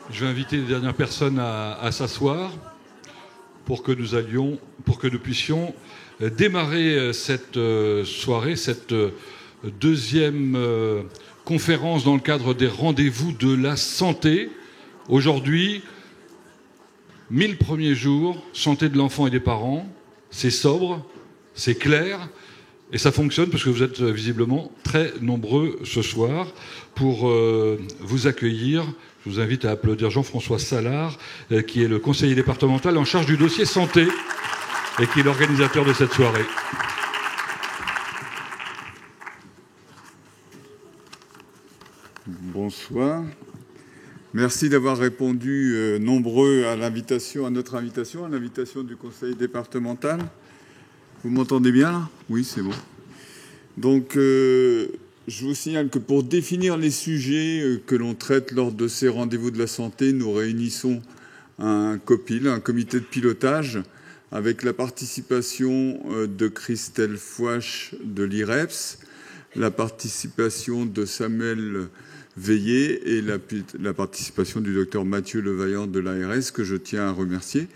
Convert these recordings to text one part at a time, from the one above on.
Je vais inviter les dernières personnes à s'asseoir pour que nous puissions démarrer cette soirée, cette deuxième conférence dans le cadre des rendez-vous de la santé. Aujourd'hui, 1000 premiers jours, santé de l'enfant et des parents. C'est sobre, c'est clair. Et ça fonctionne parce que vous êtes visiblement très nombreux ce soir pour vous accueillir. Je vous invite à applaudir Jean-François Salard, qui est le conseiller départemental en charge du dossier santé et qui est l'organisateur de cette soirée. Bonsoir. Merci d'avoir répondu nombreux à notre invitation, à l'invitation du conseil départemental. Vous m'entendez bien là? Oui, c'est bon. Donc, je vous signale que pour définir les sujets que l'on traite lors de ces rendez-vous de la santé, nous réunissons un COPIL, un comité de pilotage, avec la participation de Christelle Fouache de l'IREPS, la participation de Samuel Veillé et la participation du docteur Mathieu Levaillant de l'ARS, que je tiens à remercier.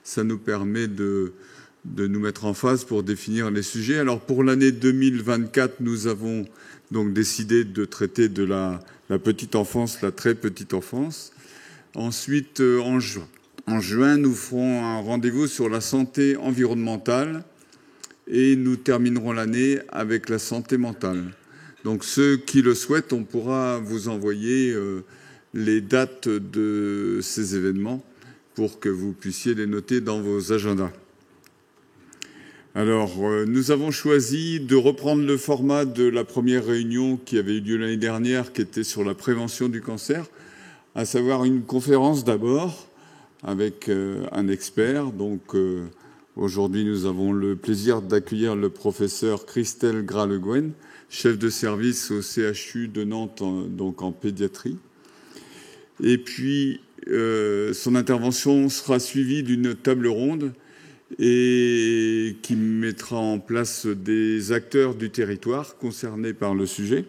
Ça nous permet de nous mettre en phase pour définir les sujets. Alors pour l'année 2024, nous avons donc décidé de traiter de la petite enfance, la très petite enfance. Ensuite, en juin, nous ferons un rendez-vous sur la santé environnementale et nous terminerons l'année avec la santé mentale. Donc ceux qui le souhaitent, on pourra vous envoyer les dates de ces événements pour que vous puissiez les noter dans vos agendas. Alors, nous avons choisi de reprendre le format de la première réunion qui avait eu lieu l'année dernière, qui était sur la prévention du cancer, à savoir une conférence d'abord avec un expert. Donc, aujourd'hui, nous avons le plaisir d'accueillir le professeur Christelle Gras-Le-Guen, chef de service au CHU de Nantes, donc en pédiatrie. Et puis, son intervention sera suivie d'une table ronde et qui mettra en place des acteurs du territoire concernés par le sujet.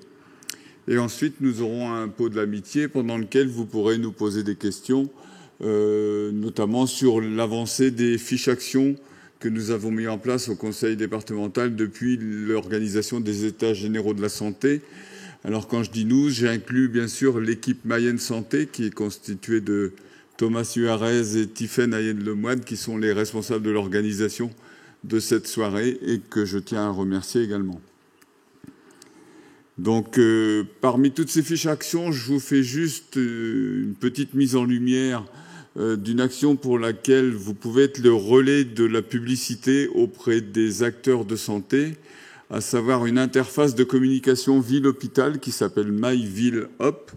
Et ensuite, nous aurons un pot de l'amitié pendant lequel vous pourrez nous poser des questions, notamment sur l'avancée des fiches actions que nous avons mis en place au conseil départemental depuis l'organisation des états généraux de la santé. Alors quand je dis nous, j'ai inclus bien sûr l'équipe Mayenne Santé qui est constituée de Thomas Suarez et Tiffaine Ayenne-Lemoine qui sont les responsables de l'organisation de cette soirée et que je tiens à remercier également. Donc parmi toutes ces fiches actions, je vous fais juste une petite mise en lumière d'une action pour laquelle vous pouvez être le relais de la publicité auprès des acteurs de santé, à savoir une interface de communication ville-hôpital qui s'appelle MyVilleHop,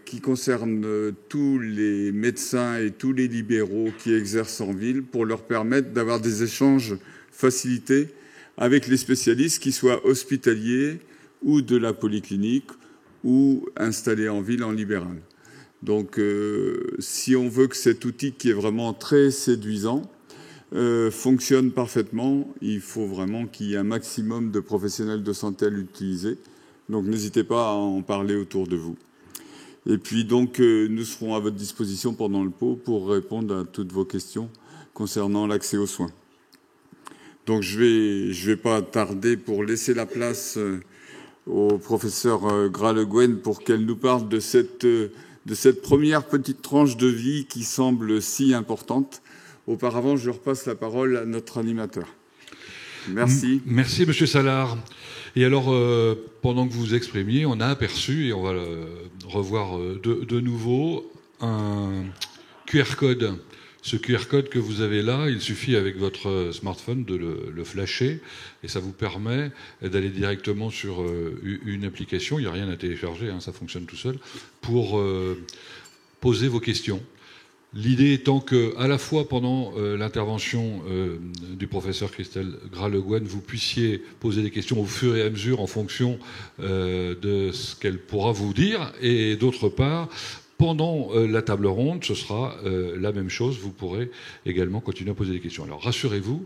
qui concerne tous les médecins et tous les libéraux qui exercent en ville pour leur permettre d'avoir des échanges facilités avec les spécialistes, qu'ils soient hospitaliers ou de la polyclinique ou installés en ville en libéral. Donc, si on veut que cet outil qui est vraiment très séduisant fonctionne parfaitement, il faut vraiment qu'il y ait un maximum de professionnels de santé à l'utiliser. Donc, n'hésitez pas à en parler autour de vous. Et puis, donc, nous serons à votre disposition pendant le pot pour répondre à toutes vos questions concernant l'accès aux soins. Donc, je vais pas tarder pour laisser la place au professeur Gras-Le-Guen pour qu'elle nous parle de cette première petite tranche de vie qui semble si importante. Auparavant, je repasse la parole à notre animateur. Merci. Merci, Monsieur Salard. Et alors, pendant que vous vous exprimiez, on a aperçu, et on va le revoir de nouveau, un QR code. Ce QR code que vous avez là, il suffit avec votre smartphone de le flasher et ça vous permet d'aller directement sur une application. Il n'y a rien à télécharger, hein, ça fonctionne tout seul, pour poser vos questions. L'idée étant que, à la fois pendant l'intervention du professeur Christelle Gras-Le-Guen, vous puissiez poser des questions au fur et à mesure en fonction de ce qu'elle pourra vous dire, et d'autre part, pendant la table ronde, ce sera la même chose. Vous pourrez également continuer à poser des questions. Alors rassurez-vous,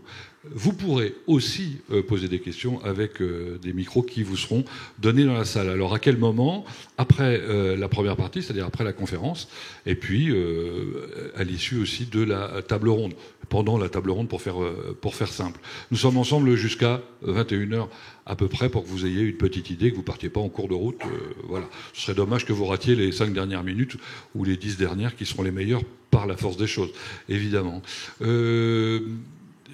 Vous pourrez aussi poser des questions avec des micros qui vous seront donnés dans la salle. Alors à quel moment? Après la première partie, c'est-à-dire après la conférence, et puis à l'issue aussi de la table ronde, pendant la table ronde pour faire simple. Nous sommes ensemble jusqu'à 21h à peu près pour que vous ayez une petite idée, que vous ne partiez pas en cours de route. Voilà. Ce serait dommage que vous ratiez les 5 dernières minutes ou les 10 dernières qui seront les meilleures par la force des choses, évidemment.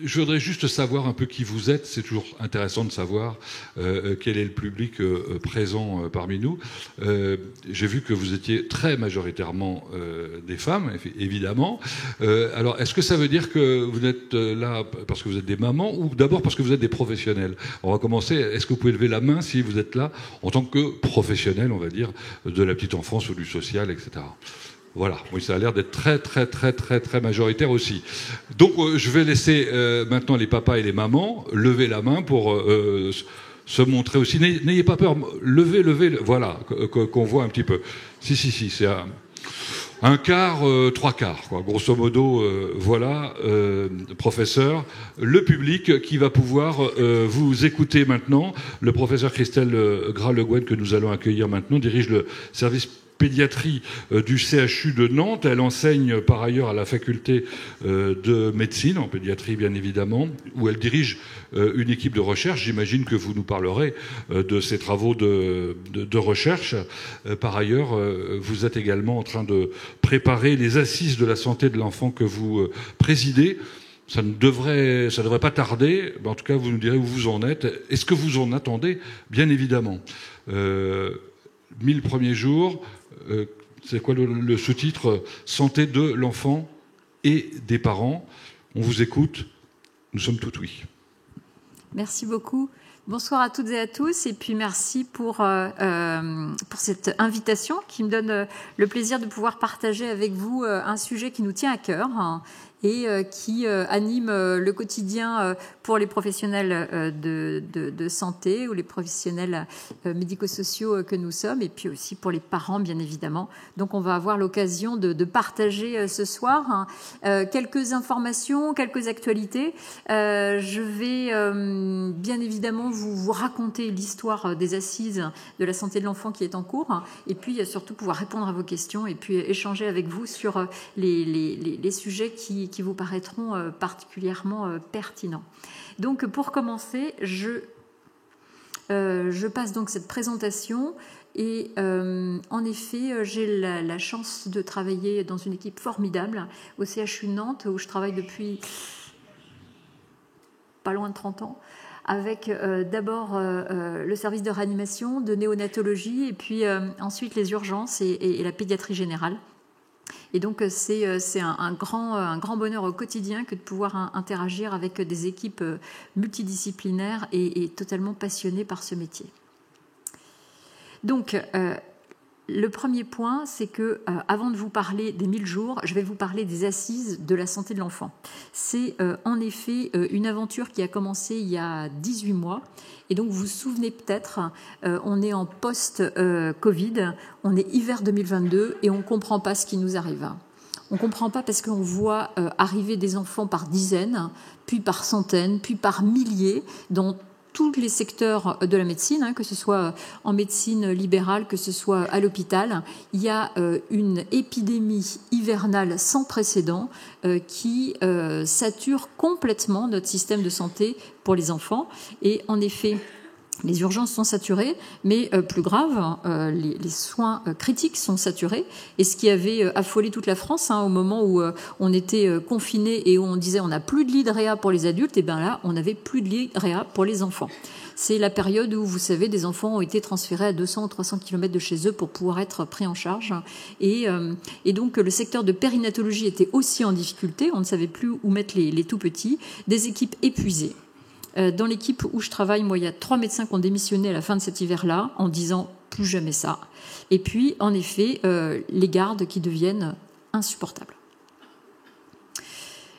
Je voudrais juste savoir un peu qui vous êtes. C'est toujours intéressant de savoir quel est le public présent parmi nous. J'ai vu que vous étiez très majoritairement des femmes, évidemment. Alors, est-ce que ça veut dire que vous êtes là parce que vous êtes des mamans ou d'abord parce que vous êtes des professionnels? On va commencer. Est-ce que vous pouvez lever la main si vous êtes là en tant que professionnel, on va dire, de la petite enfance ou du social, etc. Voilà, oui, ça a l'air d'être très majoritaire aussi. Donc je vais laisser maintenant les papas et les mamans lever la main pour se montrer aussi. N'ayez pas peur, levez, voilà, qu'on voit un petit peu. Si, c'est un quart, trois quarts, quoi. Grosso modo, voilà, professeur, le public qui va pouvoir vous écouter maintenant. Le professeur Christelle Gras-Le Guen, que nous allons accueillir maintenant, dirige le service pédiatrie du CHU de Nantes. Elle enseigne par ailleurs à la faculté de médecine, en pédiatrie bien évidemment, où elle dirige une équipe de recherche. J'imagine que vous nous parlerez de ces travaux de recherche. Par ailleurs, vous êtes également en train de préparer les assises de la santé de l'enfant que vous présidez. Ça ne devrait pas tarder. En tout cas, vous nous direz où vous en êtes. Est-ce que vous en attendez? Bien évidemment. 1000 premiers jours, c'est quoi le sous-titre? Santé de l'enfant et des parents. On vous écoute. Nous sommes tout oui. Merci beaucoup. Bonsoir à toutes et à tous, et puis merci pour cette invitation qui me donne le plaisir de pouvoir partager avec vous un sujet qui nous tient à cœur et qui anime le quotidien pour les professionnels de santé ou les professionnels médico-sociaux que nous sommes, et puis aussi pour les parents, bien évidemment. Donc on va avoir l'occasion de partager ce soir quelques informations, quelques actualités. Je vais bien évidemment vous raconter l'histoire des assises de la santé de l'enfant qui est en cours, et puis surtout pouvoir répondre à vos questions et puis échanger avec vous sur les sujets qui vous paraîtront particulièrement pertinents. Donc pour commencer, je passe donc cette présentation et en effet, j'ai la chance de travailler dans une équipe formidable au CHU de Nantes où je travaille depuis pas loin de 30 ans, avec d'abord le service de réanimation, de néonatologie, et puis ensuite les urgences et la pédiatrie générale. Et donc c'est un grand bonheur au quotidien que de pouvoir interagir avec des équipes multidisciplinaires et totalement passionnées par ce métier. Donc le premier point, c'est que avant de vous parler des 1000 jours, je vais vous parler des assises de la santé de l'enfant. C'est en effet une aventure qui a commencé il y a 18 mois. Et donc, vous vous souvenez peut-être, on est en post-Covid, on est hiver 2022 et on ne comprend pas ce qui nous arrive. On ne comprend pas parce qu'on voit arriver des enfants par dizaines, puis par centaines, puis par milliers, dans tous les secteurs de la médecine, que ce soit en médecine libérale, que ce soit à l'hôpital. Il y a une épidémie hivernale sans précédent qui sature complètement notre système de santé pour les enfants. Et en effet, les urgences sont saturées, mais plus grave, les soins critiques sont saturés. Et ce qui avait affolé toute la France au moment où on était confinés et où on disait on n'a plus de lit de réa pour les adultes, et bien là, on n'avait plus de lit de réa pour les enfants. C'est la période où, vous savez, des enfants ont été transférés à 200 ou 300 km de chez eux pour pouvoir être pris en charge. Et donc, le secteur de périnatologie était aussi en difficulté. On ne savait plus où mettre les tout-petits. Des équipes épuisées. Dans l'équipe où je travaille, moi, il y a 3 médecins qui ont démissionné à la fin de cet hiver-là en disant plus jamais ça. Et puis, en effet, les gardes qui deviennent insupportables.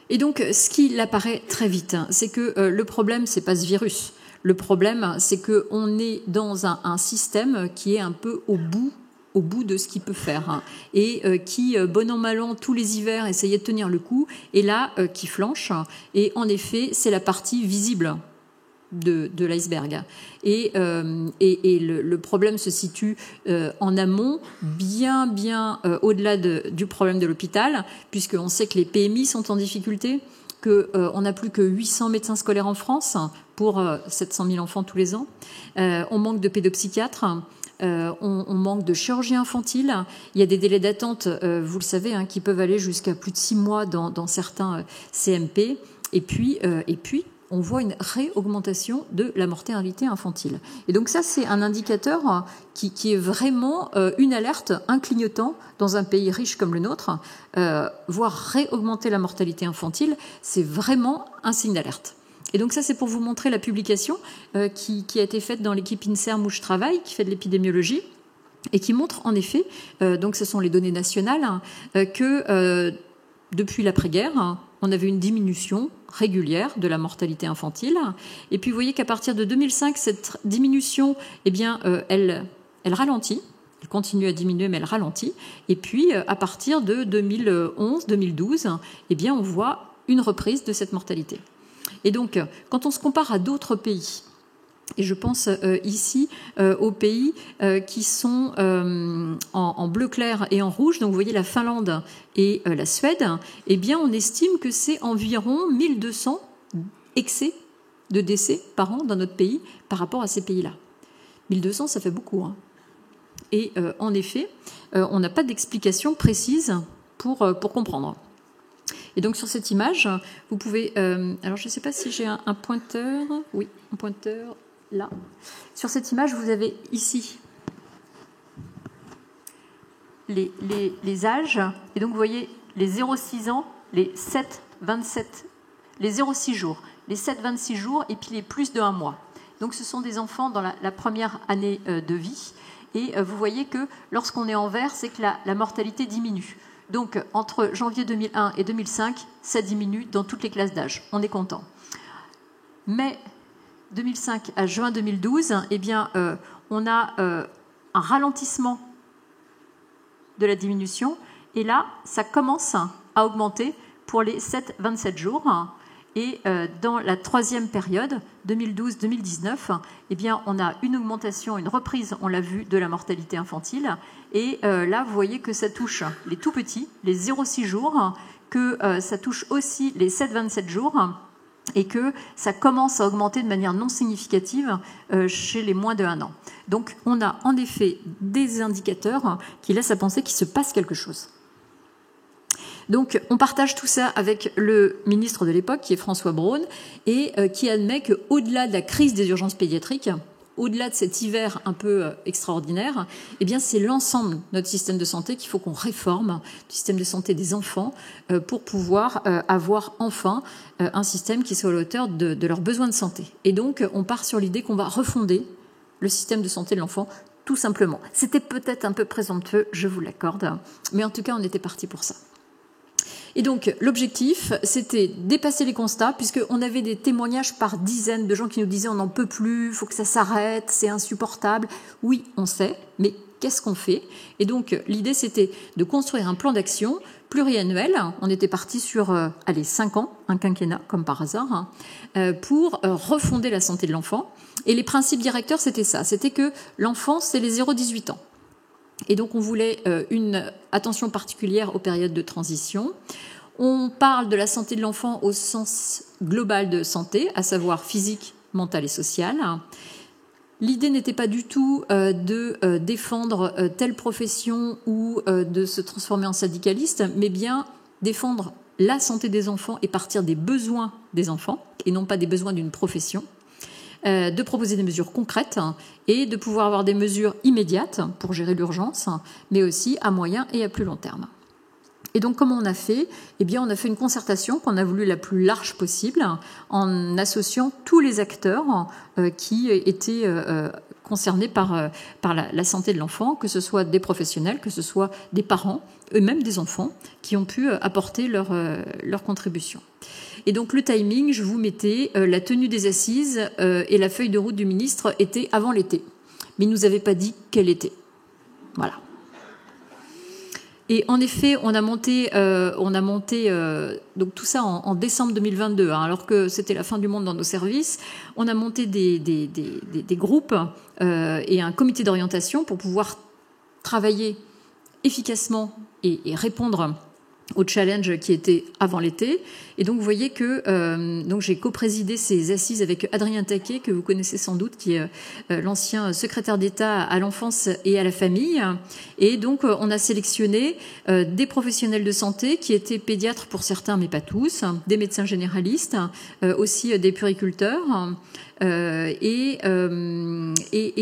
Et donc, ce qui apparaît très vite, c'est que le problème, c'est pas ce virus. Le problème, c'est qu'on est dans un système qui est un peu au bout au bout de ce qu'il peut faire, et qui, bon an mal an, tous les hivers, essayait de tenir le coup, et là, qui flanche. Et en effet, c'est la partie visible de l'iceberg. Et le problème se situe en amont, bien au-delà du problème de l'hôpital, puisqu'on sait que les PMI sont en difficulté, qu'on n'a plus que 800 médecins scolaires en France pour 700 000 enfants tous les ans. On manque de pédopsychiatres. On manque de chirurgie infantile. Il y a des délais d'attente, vous le savez, qui peuvent aller jusqu'à plus de 6 mois dans certains CMP. Et puis, on voit une réaugmentation de la mortalité infantile. Et donc ça, c'est un indicateur qui est vraiment une alerte, un clignotant dans un pays riche comme le nôtre. Voir réaugmenter la mortalité infantile, c'est vraiment un signe d'alerte. Et donc ça, c'est pour vous montrer la publication qui a été faite dans l'équipe INSERM où je travaille, qui fait de l'épidémiologie, et qui montre en effet, donc ce sont les données nationales, que depuis l'après-guerre, on avait une diminution régulière de la mortalité infantile. Et puis vous voyez qu'à partir de 2005, cette diminution, elle ralentit. Elle continue à diminuer, mais elle ralentit. Et puis à partir de 2011-2012, on voit une reprise de cette mortalité. Et donc, quand on se compare à d'autres pays, et je pense ici aux pays qui sont en bleu clair et en rouge, donc vous voyez la Finlande et la Suède, on estime que c'est environ 1200 excès de décès par an dans notre pays par rapport à ces pays-là. 1200, ça fait beaucoup. Et en effet, on n'a pas d'explication précise pour comprendre. Et donc sur cette image, vous pouvez... alors je ne sais pas si j'ai un pointeur. Oui, un pointeur là. Sur cette image, vous avez ici les âges. Et donc vous voyez les 0,6 ans, les 7-27, les 0,6 jours, les 7-26 jours et puis les plus de 1 mois. Donc ce sont des enfants dans la première année de vie. Et vous voyez que lorsqu'on est en vert, c'est que la mortalité diminue. Donc, entre janvier 2001 et 2005, ça diminue dans toutes les classes d'âge. On est content. Mai 2005 à juin 2012, on a un ralentissement de la diminution. Et là, ça commence à augmenter pour les 7-27 jours. Et dans la troisième période, 2012-2019, on a une augmentation, une reprise, on l'a vu, de la mortalité infantile. Et là, vous voyez que ça touche les tout petits, les 0,6 jours, que ça touche aussi les 7-27 jours, et que ça commence à augmenter de manière non significative chez les moins de 1 an. Donc, on a en effet des indicateurs qui laissent à penser qu'il se passe quelque chose. Donc, on partage tout ça avec le ministre de l'époque, qui est François Braun, et qui admet qu'au-delà de la crise des urgences pédiatriques, au-delà de cet hiver un peu extraordinaire, c'est l'ensemble de notre système de santé qu'il faut qu'on réforme, le système de santé des enfants, pour pouvoir avoir enfin un système qui soit à la hauteur de leurs besoins de santé. Et donc, on part sur l'idée qu'on va refonder le système de santé de l'enfant, tout simplement. C'était peut-être un peu présomptueux, je vous l'accorde, mais en tout cas, on était parti pour ça. Et donc, l'objectif, c'était dépasser les constats, puisqu'on avait des témoignages par dizaines de gens qui nous disaient « on n'en peut plus, il faut que ça s'arrête, c'est insupportable ». Oui, on sait, mais qu'est-ce qu'on fait? Et donc, l'idée, c'était de construire un plan d'action pluriannuel. On était parti sur 5 ans, un quinquennat, comme par hasard, pour refonder la santé de l'enfant. Et les principes directeurs, c'était ça. C'était que l'enfant, c'est les 0-18 ans. Et donc, on voulait une attention particulière aux périodes de transition. On parle de la santé de l'enfant au sens global de santé, à savoir physique, mentale et sociale. L'idée n'était pas du tout de défendre telle profession ou de se transformer en syndicaliste, mais bien défendre la santé des enfants et partir des besoins des enfants, et non pas des besoins d'une profession. De proposer des mesures concrètes et de pouvoir avoir des mesures immédiates pour gérer l'urgence, mais aussi à moyen et à plus long terme. Et donc, comment on a fait? On a fait une concertation qu'on a voulu la plus large possible en associant tous les acteurs qui étaient concernés par la santé de l'enfant, que ce soit des professionnels, que ce soit des parents, eux-mêmes des enfants, qui ont pu apporter leur contribution. Et donc le timing, je vous mettais la tenue des assises et la feuille de route du ministre était avant l'été. Mais il ne nous avait pas dit quel été. Voilà. Et en effet, on a monté donc tout ça en décembre 2022, hein, alors que c'était la fin du monde dans nos services. On a monté des groupes et un comité d'orientation pour pouvoir travailler efficacement et répondre au challenge qui était avant l'été. Et donc, vous voyez que donc j'ai co-présidé ces assises avec Adrien Taquet, que vous connaissez sans doute, qui est l'ancien secrétaire d'État à l'enfance et à la famille. Et donc, on a sélectionné des professionnels de santé qui étaient pédiatres pour certains, mais pas tous, des médecins généralistes, aussi des puériculteurs, et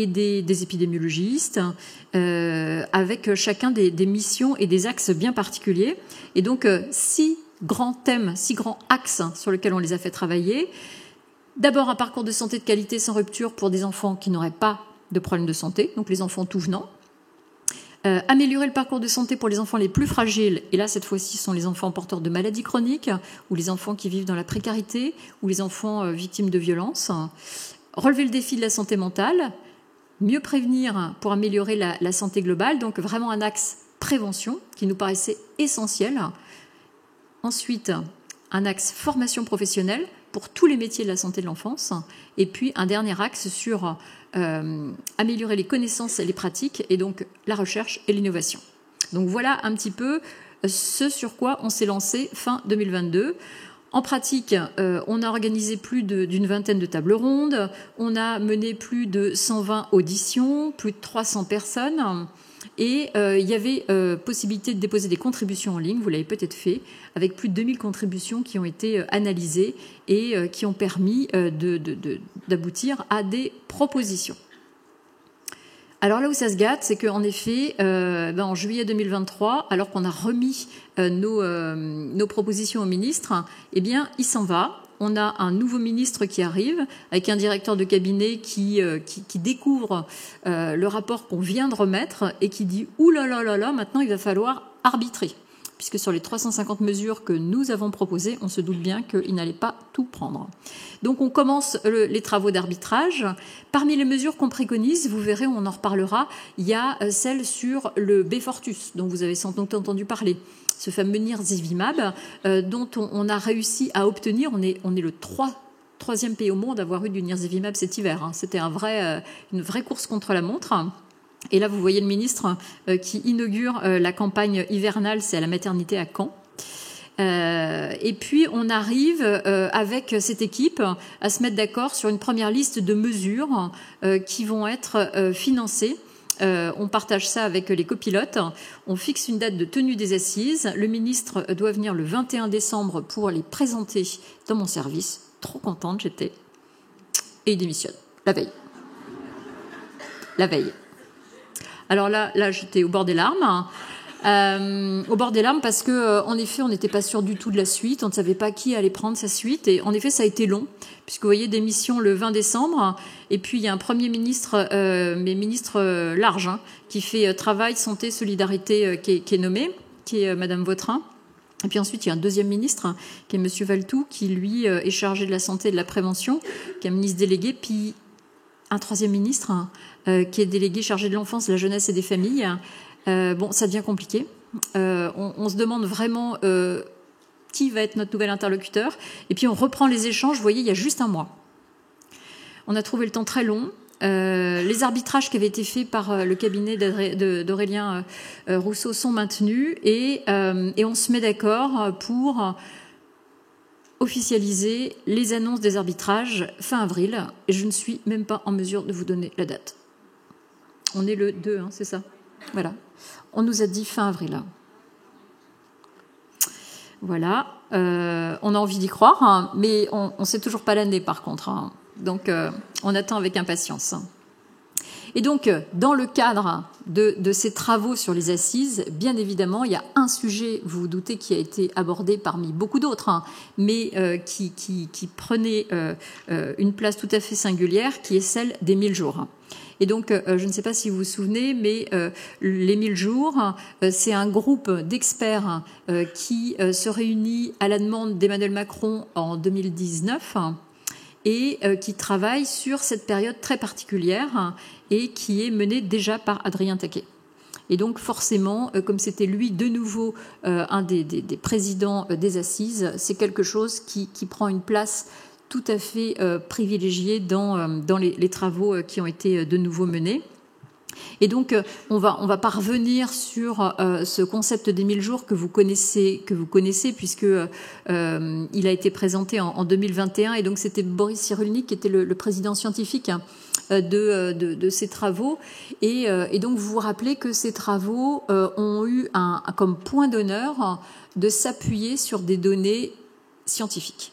des épidémiologistes, avec chacun des missions et des axes bien particuliers. Et donc, 6 grands thèmes, 6 grands axes sur lesquels on les a fait travailler. D'abord, un parcours de santé de qualité sans rupture pour des enfants qui n'auraient pas de problème de santé, donc les enfants tout venant. Améliorer le parcours de santé pour les enfants les plus fragiles, et là, cette fois-ci, ce sont les enfants porteurs de maladies chroniques, ou les enfants qui vivent dans la précarité, ou les enfants victimes de violences. Relever le défi de la santé mentale, mieux prévenir pour améliorer la santé globale, donc vraiment un axe prévention qui nous paraissait essentiel. Ensuite, un axe formation professionnelle pour tous les métiers de la santé de l'enfance. Et puis, un dernier axe sur améliorer les connaissances et les pratiques, et donc la recherche et l'innovation. Donc voilà un petit peu ce sur quoi on s'est lancé fin 2022. En pratique, on a organisé plus d'une vingtaine de tables rondes, on a mené plus de 120 auditions, plus de 300 personnes, et il y avait possibilité de déposer des contributions en ligne, vous l'avez peut-être fait, avec plus de 2000 contributions qui ont été analysées et qui ont permis d'aboutir à des propositions. Alors là où ça se gâte, c'est qu'en effet, en juillet 2023, alors qu'on a remis nos propositions au ministre, eh bien, il s'en va. On a un nouveau ministre qui arrive, avec un directeur de cabinet qui découvre le rapport qu'on vient de remettre et qui dit « Ouh là là là là, maintenant il va falloir arbitrer ». Puisque sur les 350 mesures que nous avons proposées, on se doute bien qu'il n'allait pas tout prendre. Donc on commence les travaux d'arbitrage. Parmi les mesures qu'on préconise, vous verrez, on en reparlera, il y a celle sur le Beyfortus, dont vous avez sans doute entendu parler, ce fameux nirsevimab, dont on a réussi à obtenir, on est le troisième pays au monde à avoir eu du nirsevimab cet hiver. Hein. C'était une vraie course contre la montre. Et là, vous voyez le ministre qui inaugure la campagne hivernale, c'est à la maternité à Caen. Et puis, on arrive avec cette équipe à se mettre d'accord sur une première liste de mesures qui vont être financées. On partage ça avec les copilotes. On fixe une date de tenue des assises. Le ministre doit venir le 21 décembre pour les présenter dans mon service. Trop contente, j'étais. Et il démissionne. La veille. Alors là, j'étais au bord des larmes. Parce que, en effet, on n'était pas sûr du tout de la suite. On ne savait pas qui allait prendre sa suite. Et en effet, ça a été long, puisque vous voyez, démission le 20 décembre. Et puis, il y a un premier ministre, mais ministre large, hein, qui fait travail, santé, solidarité, qui est nommé, qui est Madame Vautrin. Et puis ensuite, il y a un deuxième ministre, qui est Monsieur Valtou, qui, lui, est chargé de la santé et de la prévention, qui est un ministre délégué. Puis, un troisième ministre, qui est délégué chargé de l'enfance, de la jeunesse et des familles. Ça devient compliqué. On se demande vraiment qui va être notre nouvel interlocuteur. Et puis on reprend les échanges, vous voyez, il y a juste un mois. On a trouvé le temps très long. Les arbitrages qui avaient été faits par le cabinet d'Aurélien Rousseau sont maintenus et on se met d'accord pour officialiser les annonces des arbitrages fin avril. Et je ne suis même pas en mesure de vous donner la date. On est le 2, hein, c'est ça ? Voilà. On nous a dit fin avril. Voilà. On a envie d'y croire, hein, mais on ne sait toujours pas l'année par contre. Hein. Donc, on attend avec impatience. Et donc, dans le cadre de ces travaux sur les assises, bien évidemment, il y a un sujet, vous vous doutez, qui a été abordé parmi beaucoup d'autres, hein, mais qui prenait une place tout à fait singulière, qui est celle des 1000 jours. Et donc, je ne sais pas si vous vous souvenez, mais les 1000 jours, c'est un groupe d'experts qui se réunit à la demande d'Emmanuel Macron en 2019 et qui travaille sur cette période très particulière et qui est menée déjà par Adrien Taquet. Et donc forcément, comme c'était lui de nouveau un des présidents des assises, c'est quelque chose qui prend une place tout à fait privilégiée dans les travaux qui ont été de nouveau menés. Et donc, on va pas revenir sur ce concept des 1000 jours que vous connaissez puisque il a été présenté en 2021. Et donc, c'était Boris Cyrulnik qui était le président scientifique de ces travaux. Et donc, vous vous rappelez que ces travaux ont eu comme point d'honneur de s'appuyer sur des données scientifiques.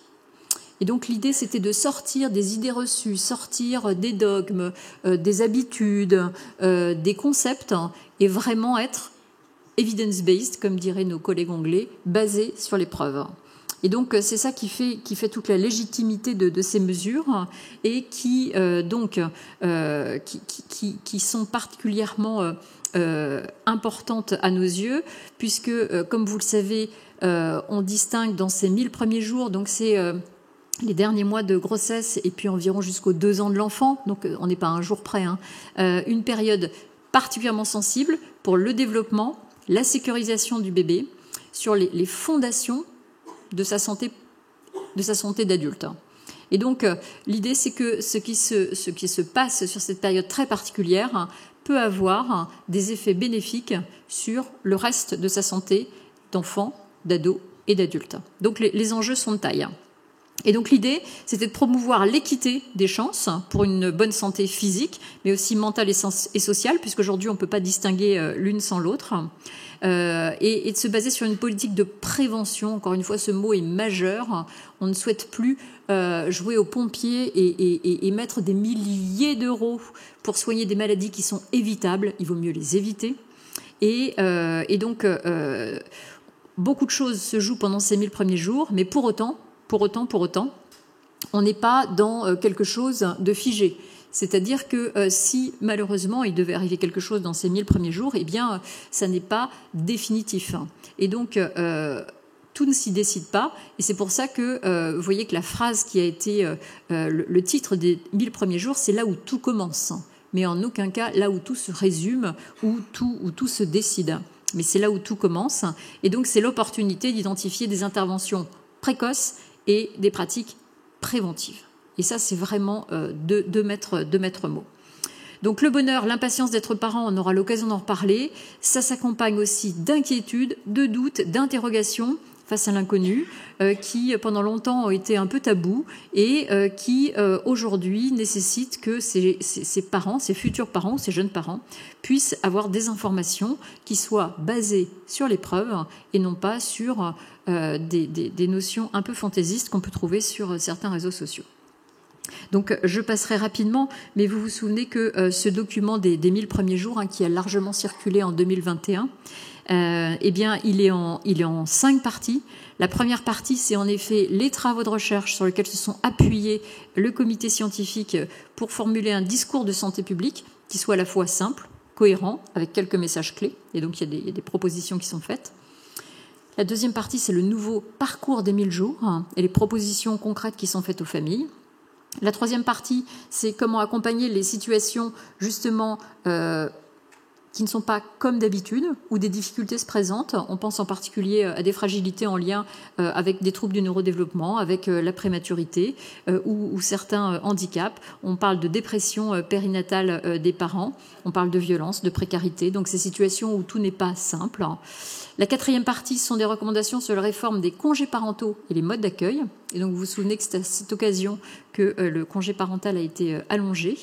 Et donc l'idée, c'était de sortir des idées reçues, sortir des dogmes, des habitudes, des concepts, et vraiment être evidence-based, comme diraient nos collègues anglais, basé sur les preuves. Et donc c'est ça qui fait toute la légitimité de ces mesures et qui sont particulièrement importantes à nos yeux, puisque, comme vous le savez, on distingue dans ces 1000 premiers jours, donc c'est les derniers mois de grossesse et puis environ jusqu'aux 2 ans de l'enfant, donc on n'est pas à un jour près, une période particulièrement sensible pour le développement, la sécurisation du bébé, sur les fondations de sa santé d'adulte. Et donc l'idée, c'est que ce qui se passe sur cette période très particulière peut avoir des effets bénéfiques sur le reste de sa santé d'enfant, d'ado et d'adulte. Donc les enjeux sont de taille. Et donc l'idée, c'était de promouvoir l'équité des chances pour une bonne santé physique, mais aussi mentale et sociale, puisqu'aujourd'hui on ne peut pas distinguer l'une sans l'autre, et de se baser sur une politique de prévention. Encore une fois, ce mot est majeur. On ne souhaite plus jouer aux pompiers et mettre des milliers d'euros pour soigner des maladies qui sont évitables. Il vaut mieux les éviter. Et donc, beaucoup de choses se jouent pendant ces 1000 premiers jours, mais pour autant, on n'est pas dans quelque chose de figé. C'est-à-dire que si malheureusement il devait arriver quelque chose dans ces 1000 premiers jours, eh bien ça n'est pas définitif. Et donc tout ne s'y décide pas. Et c'est pour ça que vous voyez que la phrase qui a été le titre des 1000 premiers jours, c'est là où tout commence. Mais en aucun cas là où tout se résume, où tout se décide. Mais c'est là où tout commence. Et donc c'est l'opportunité d'identifier des interventions précoces et des pratiques préventives. Et ça, c'est vraiment deux maîtres mots. Donc le bonheur, l'impatience d'être parent, on aura l'occasion d'en reparler. Ça s'accompagne aussi d'inquiétudes, de doutes, d'interrogations face à l'inconnu, qui pendant longtemps ont été un peu tabous et qui aujourd'hui nécessitent que ces parents, ces futurs parents, ces jeunes parents, puissent avoir des informations qui soient basées sur les preuves et non pas sur des notions un peu fantaisistes qu'on peut trouver sur certains réseaux sociaux. Donc je passerai rapidement, mais vous vous souvenez que ce document des 1000 premiers jours, qui a largement circulé en 2021, eh bien il est en 5 parties. La première partie, c'est en effet les travaux de recherche sur lesquels se sont appuyés le comité scientifique pour formuler un discours de santé publique qui soit à la fois simple, cohérent, avec quelques messages clés. Et donc il y a des propositions qui sont faites. La deuxième partie, c'est le nouveau parcours des 1000 jours et les propositions concrètes qui sont faites aux familles. La troisième partie, c'est comment accompagner les situations justement qui ne sont pas comme d'habitude, où des difficultés se présentent. On pense en particulier à des fragilités en lien avec des troubles du neurodéveloppement, avec la prématurité ou certains handicaps. On parle de dépression périnatale des parents, on parle de violence, de précarité, donc ces situations où tout n'est pas simple. La quatrième partie sont des recommandations sur la réforme des congés parentaux et les modes d'accueil. Et donc vous vous souvenez que c'est à cette occasion que le congé parental a été allongé.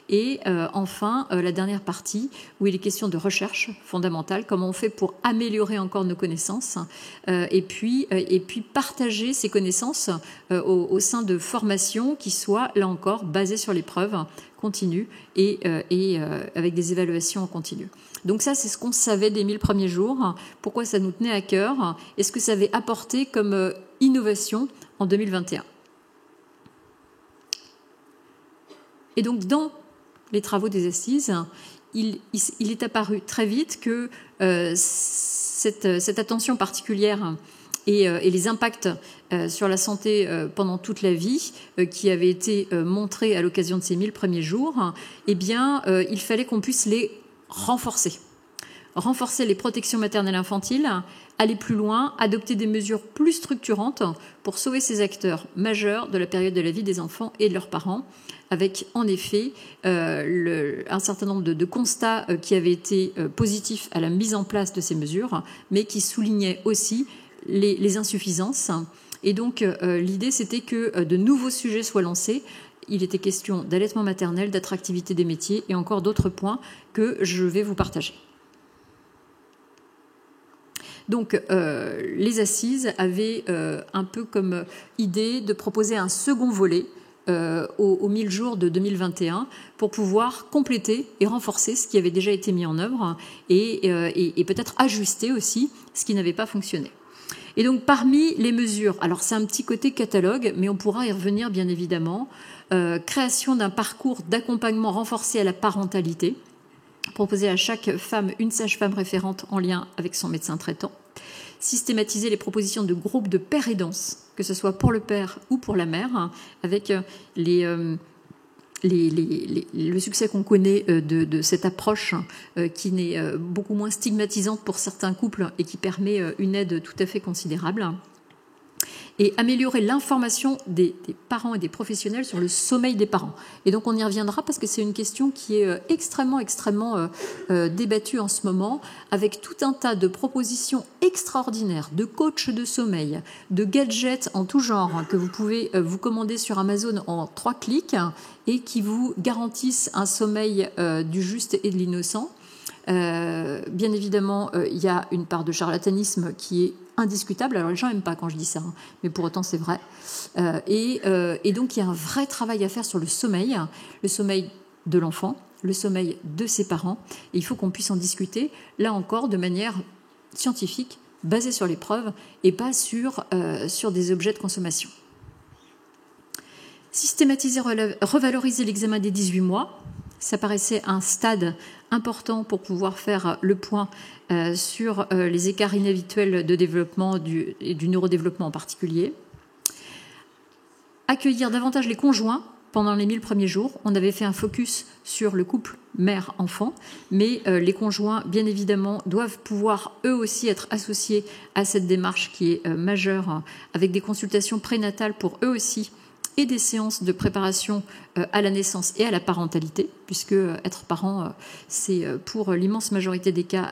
Et enfin, la dernière partie, où il est question de recherche fondamentale, comment on fait pour améliorer encore nos connaissances, et puis partager ces connaissances au sein de formations qui soient, là encore, basées sur les preuves continues et avec des évaluations en continu. Donc ça, c'est ce qu'on savait des 1000 premiers jours, pourquoi ça nous tenait à cœur, et ce que ça avait apporté comme innovation en 2021. Et donc, dans les travaux des assises, il est apparu très vite que cette attention particulière et les impacts sur la santé pendant toute la vie qui avaient été montrés à l'occasion de ces 1000 premiers jours, eh bien, il fallait qu'on puisse les renforcer. renforcer les protections maternelles infantiles, aller plus loin, adopter des mesures plus structurantes pour sauver ces acteurs majeurs de la période de la vie des enfants et de leurs parents, avec en effet un certain nombre de constats qui avaient été positifs à la mise en place de ces mesures, mais qui soulignaient aussi les insuffisances. Et donc l'idée, c'était que de nouveaux sujets soient lancés. Il était question d'allaitement maternel, d'attractivité des métiers et encore d'autres points que je vais vous partager. Donc, les assises avaient un peu comme idée de proposer un second volet aux 1000 jours de 2021 pour pouvoir compléter et renforcer ce qui avait déjà été mis en œuvre et peut-être ajuster aussi ce qui n'avait pas fonctionné. Et donc, parmi les mesures, alors c'est un petit côté catalogue, mais on pourra y revenir bien évidemment, création d'un parcours d'accompagnement renforcé à la parentalité, proposer à chaque femme une sage-femme référente en lien avec son médecin traitant, systématiser les propositions de groupes de père aidance, que ce soit pour le père ou pour la mère, avec le succès qu'on connaît de cette approche qui n'est beaucoup moins stigmatisante pour certains couples et qui permet une aide tout à fait considérable. Et améliorer l'information des parents et des professionnels sur le sommeil des parents. Et donc on y reviendra parce que c'est une question qui est extrêmement débattue en ce moment, avec tout un tas de propositions extraordinaires, de coachs de sommeil, de gadgets en tout genre que vous pouvez vous commander sur Amazon en 3 clics et qui vous garantissent un sommeil du juste et de l'innocent. Bien évidemment, il y a une part de charlatanisme qui est indiscutable. Alors les gens n'aiment pas quand je dis ça, hein, mais pour autant c'est vrai. Et donc il y a un vrai travail à faire sur le sommeil de l'enfant, le sommeil de ses parents. Et il faut qu'on puisse en discuter, là encore, de manière scientifique, basée sur les preuves et pas sur des objets de consommation. Systématiser, revaloriser l'examen des 18 mois. Ça paraissait un stade important pour pouvoir faire le point sur les écarts inhabituels de développement et du neurodéveloppement en particulier. Accueillir davantage les conjoints pendant les 1000 premiers jours. On avait fait un focus sur le couple mère-enfant, mais les conjoints, bien évidemment, doivent pouvoir eux aussi être associés à cette démarche qui est majeure, avec des consultations prénatales pour eux aussi et des séances de préparation à la naissance et à la parentalité, puisque être parent, c'est pour l'immense majorité des cas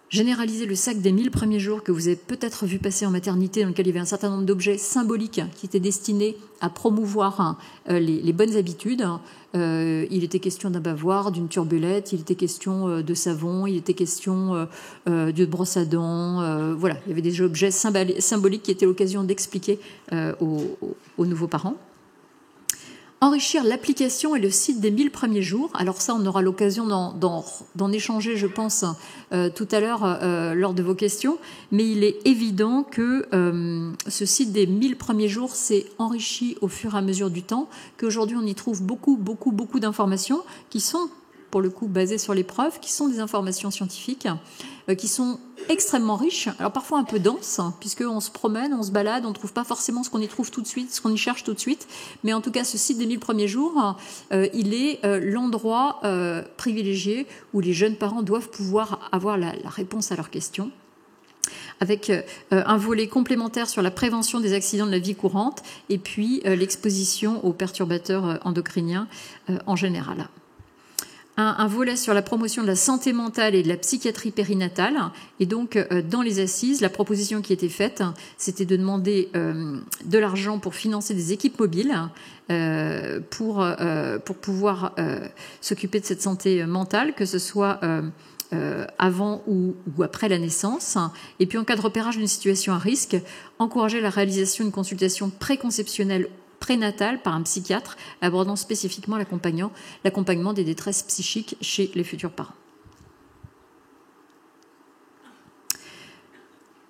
généraliser le sac des 1000 premiers jours que vous avez peut-être vu passer en maternité, dans lequel il y avait un certain nombre d'objets symboliques qui étaient destinés à promouvoir les bonnes habitudes. Il était question d'un bavoir, d'une turbulette, il était question de savon, il était question de brosse à dents. Voilà, il y avait des objets symboliques qui étaient l'occasion d'expliquer aux nouveaux parents. Enrichir l'application et le site des 1000 premiers jours. Alors ça, on aura l'occasion d'en échanger, je pense, tout à l'heure lors de vos questions. Mais il est évident que ce site des 1000 premiers jours s'est enrichi au fur et à mesure du temps, qu'aujourd'hui, on y trouve beaucoup d'informations qui sont, pour le coup, basées sur les preuves, qui sont des informations scientifiques, qui sont extrêmement riches, alors parfois un peu denses, puisqu'on se promène, on se balade, on ne trouve pas forcément ce qu'on y trouve tout de suite, ce qu'on y cherche tout de suite, mais en tout cas ce site des 1000 premiers jours, il est l'endroit privilégié où les jeunes parents doivent pouvoir avoir la réponse à leurs questions, avec un volet complémentaire sur la prévention des accidents de la vie courante, et puis l'exposition aux perturbateurs endocriniens en général. Un volet sur la promotion de la santé mentale et de la psychiatrie périnatale. Et donc, dans les assises, la proposition qui était faite, c'était de demander de l'argent pour financer des équipes mobiles pour pouvoir s'occuper de cette santé mentale, que ce soit avant ou après la naissance. Et puis, en cas de repérage d'une situation à risque, encourager la réalisation d'une consultation préconceptionnelle prénatale par un psychiatre abordant spécifiquement l'accompagnement des détresses psychiques chez les futurs parents.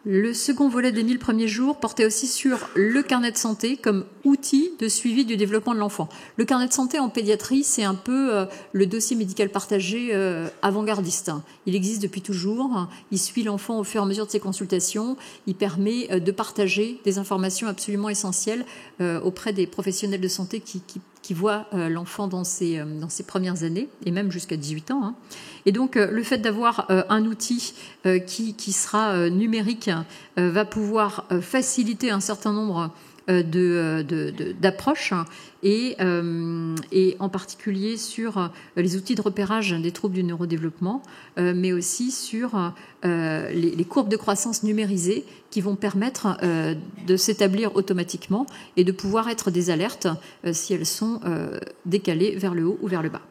Le second volet des 1000 premiers jours portait aussi sur le carnet de santé comme outil de suivi du développement de l'enfant. Le carnet de santé en pédiatrie, c'est un peu le dossier médical partagé avant-gardiste. Il existe depuis toujours, il suit l'enfant au fur et à mesure de ses consultations, il permet de partager des informations absolument essentielles auprès des professionnels de santé qui voient l'enfant dans ses premières années, et même jusqu'à 18 ans. Et donc, le fait d'avoir un outil qui sera numérique va pouvoir faciliter un certain nombre d'approches et en particulier sur les outils de repérage des troubles du neurodéveloppement, mais aussi sur les courbes de croissance numérisées qui vont permettre de s'établir automatiquement et de pouvoir être des alertes si elles sont décalées vers le haut ou vers le bas.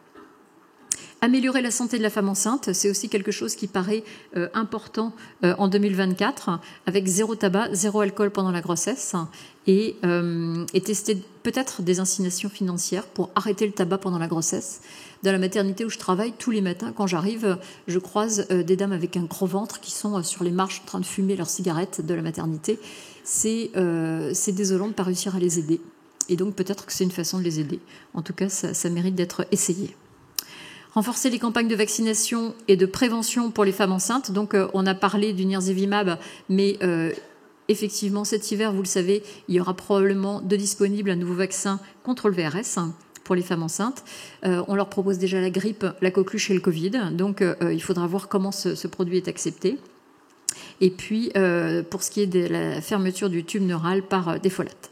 Améliorer la santé de la femme enceinte, c'est aussi quelque chose qui paraît important en 2024, avec 0 tabac, 0 alcool pendant la grossesse, et tester peut-être des incitations financières pour arrêter le tabac pendant la grossesse. Dans la maternité où je travaille, tous les matins, quand j'arrive, je croise des dames avec un gros ventre qui sont sur les marches en train de fumer leurs cigarettes de la maternité. C'est désolant de ne pas réussir à les aider. Et donc peut-être que c'est une façon de les aider. En tout cas, ça mérite d'être essayé. Renforcer les campagnes de vaccination et de prévention pour les femmes enceintes. Donc, on a parlé du nirsevimab, mais effectivement, cet hiver, vous le savez, il y aura probablement de disponibles un nouveau vaccin contre le VRS pour les femmes enceintes. On leur propose déjà la grippe, la coqueluche et le Covid. Donc, il faudra voir comment ce produit est accepté. Et puis, pour ce qui est de la fermeture du tube neural par défolate.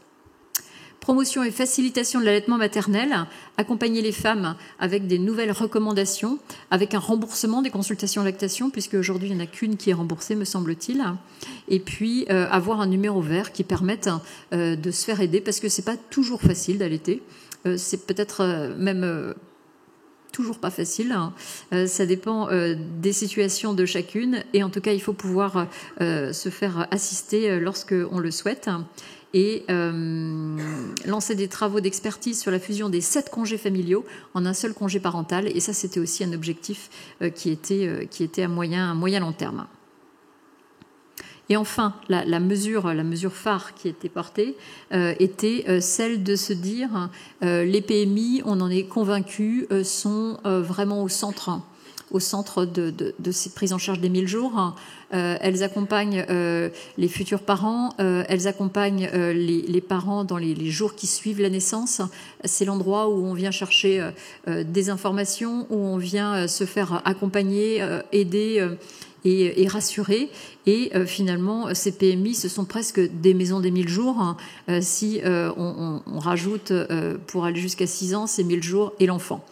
Promotion et facilitation de l'allaitement maternel, accompagner les femmes avec des nouvelles recommandations, avec un remboursement des consultations lactation, puisque aujourd'hui il n'y en a qu'une qui est remboursée, me semble-t-il, et puis avoir un numéro vert qui permette de se faire aider, parce que c'est pas toujours facile d'allaiter, c'est peut-être même toujours pas facile, ça dépend des situations de chacune, et en tout cas il faut pouvoir se faire assister lorsqu'on le souhaite. Et lancer des travaux d'expertise sur la fusion des 7 congés familiaux en un seul congé parental. Et ça, c'était aussi un objectif qui était à moyen long terme. Et enfin, la mesure phare qui était portée était celle de se dire les PMI, on en est convaincu, sont vraiment au centre de ces prises en charge des 1000 jours. Elles accompagnent les futurs parents, elles accompagnent les parents dans les jours qui suivent la naissance. C'est l'endroit où on vient chercher des informations, où on vient se faire accompagner, aider et rassurer. Et finalement, ces PMI, ce sont presque des maisons des 1000 jours. Si on rajoute, pour aller jusqu'à 6 ans, ces 1000 jours et l'enfant.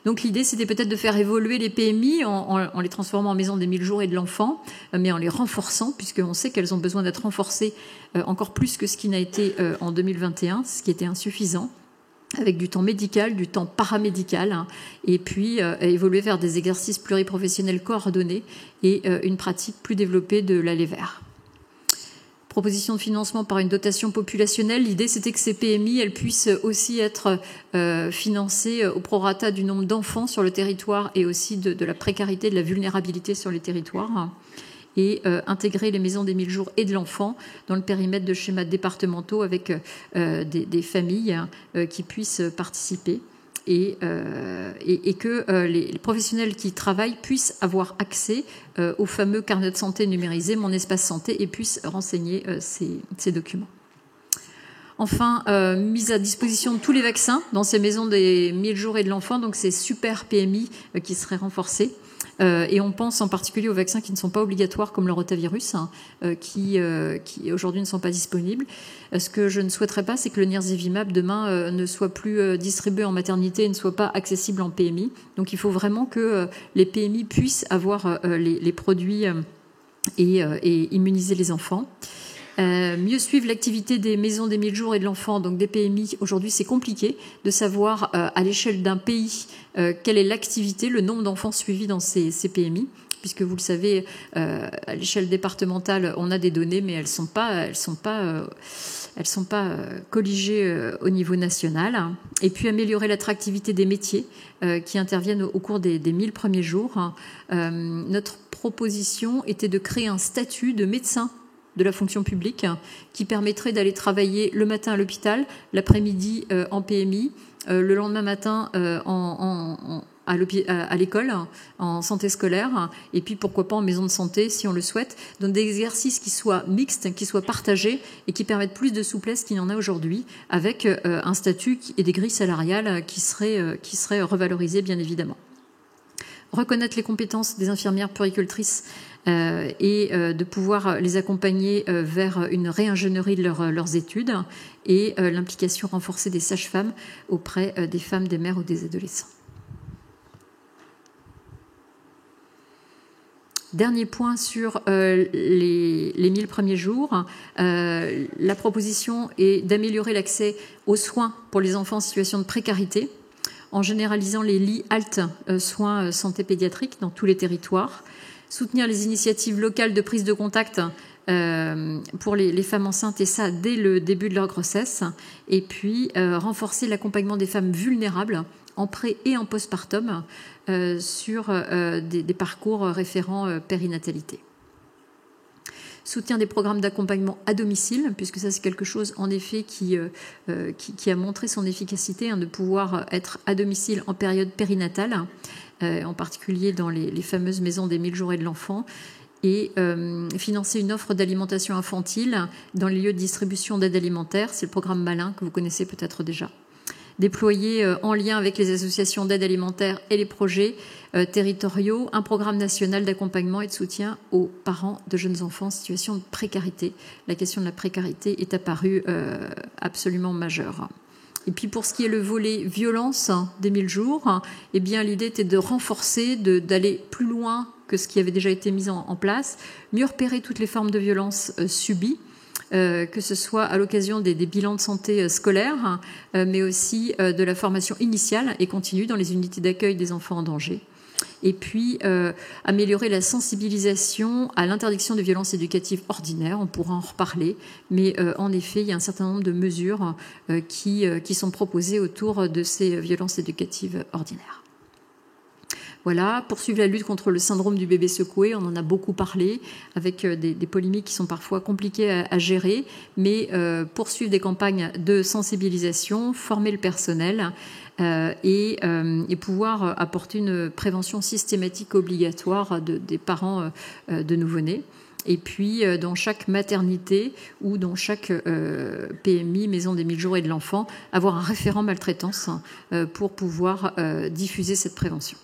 Donc l'idée, c'était peut-être de faire évoluer les PMI en les transformant en maison des 1000 jours et de l'enfant, mais en les renforçant, puisqu'on sait qu'elles ont besoin d'être renforcées encore plus que ce qui n'a été en 2021, ce qui était insuffisant, avec du temps médical, du temps paramédical, et puis évoluer vers des exercices pluriprofessionnels coordonnés et une pratique plus développée de l'aller vers. Proposition de financement par une dotation populationnelle. L'idée, c'était que ces PMI, elles puissent aussi être financées au prorata du nombre d'enfants sur le territoire et aussi de la précarité, de la vulnérabilité sur les territoires. Et intégrer les maisons des 1000 jours et de l'enfant dans le périmètre de schémas départementaux avec des familles qui puissent participer. Et que les professionnels qui travaillent puissent avoir accès au fameux carnet de santé numérisé, Mon Espace Santé, et puissent renseigner ces documents. Enfin, mise à disposition de tous les vaccins dans ces maisons des 1000 jours et de l'enfant, donc ces super PMI qui seraient renforcés. Et on pense en particulier aux vaccins qui ne sont pas obligatoires, comme le rotavirus, qui aujourd'hui ne sont pas disponibles. Ce que je ne souhaiterais pas, c'est que le nirsevimab demain ne soit plus distribué en maternité et ne soit pas accessible en PMI. Donc il faut vraiment que les PMI puissent avoir les produits et immuniser les enfants. Mieux suivre l'activité des maisons des 1000 jours et de l'enfant, donc des PMI. Aujourd'hui, c'est compliqué de savoir à l'échelle d'un pays quelle est l'activité, le nombre d'enfants suivis dans ces PMI, puisque vous le savez, à l'échelle départementale, on a des données, mais elles sont pas colligées au niveau national. Et puis améliorer l'attractivité des métiers qui interviennent au cours des 1000 premiers jours. Notre proposition était de créer un statut de médecin de la fonction publique qui permettrait d'aller travailler le matin à l'hôpital, l'après-midi en PMI, le lendemain matin à l'école, en santé scolaire, et puis pourquoi pas en maison de santé si on le souhaite. Donc des exercices qui soient mixtes, qui soient partagés et qui permettent plus de souplesse qu'il n'y en a aujourd'hui, avec un statut et des grilles salariales qui seraient revalorisées bien évidemment. reconnaître les compétences des infirmières puéricultrices et de pouvoir les accompagner vers une réingénierie de leurs études et l'implication renforcée des sages-femmes auprès des femmes, des mères ou des adolescents. Dernier point sur les 1000 premiers jours. La proposition est d'améliorer l'accès aux soins pour les enfants en situation de précarité en généralisant les lits HALT, soins santé pédiatrique, dans tous les territoires. Soutenir les initiatives locales de prise de contact pour les femmes enceintes, et ça dès le début de leur grossesse. Et puis renforcer l'accompagnement des femmes vulnérables en pré- et en postpartum sur des parcours référents périnatalité. Soutien des programmes d'accompagnement à domicile, puisque ça c'est quelque chose en effet qui a montré son efficacité, de pouvoir être à domicile en période périnatale, en particulier dans les fameuses maisons des 1000 jours et de l'enfant, et financer une offre d'alimentation infantile dans les lieux de distribution d'aide alimentaire. C'est le programme Malin que vous connaissez peut-être déjà. Déployer en lien avec les associations d'aide alimentaire et les projets territoriaux un programme national d'accompagnement et de soutien aux parents de jeunes enfants en situation de précarité. La question de la précarité est apparue absolument majeure. Et puis pour ce qui est le volet violence des 1000 jours, eh bien l'idée était de renforcer, d'aller plus loin que ce qui avait déjà été mis en place, mieux repérer toutes les formes de violence subies, que ce soit à l'occasion des bilans de santé scolaires, mais aussi de la formation initiale et continue dans les unités d'accueil des enfants en danger. Et puis améliorer la sensibilisation à l'interdiction des violences éducatives ordinaires. On pourra en reparler, mais en effet, il y a un certain nombre de mesures qui sont proposées autour de ces violences éducatives ordinaires. Voilà, poursuivre la lutte contre le syndrome du bébé secoué, on en a beaucoup parlé, avec des polémiques qui sont parfois compliquées à gérer, mais poursuivre des campagnes de sensibilisation, former le personnel et pouvoir apporter une prévention systématique obligatoire des parents de nouveau-nés. Et puis, dans chaque maternité ou dans chaque PMI, Maison des 1000 jours et de l'enfant, avoir un référent maltraitance pour pouvoir diffuser cette prévention.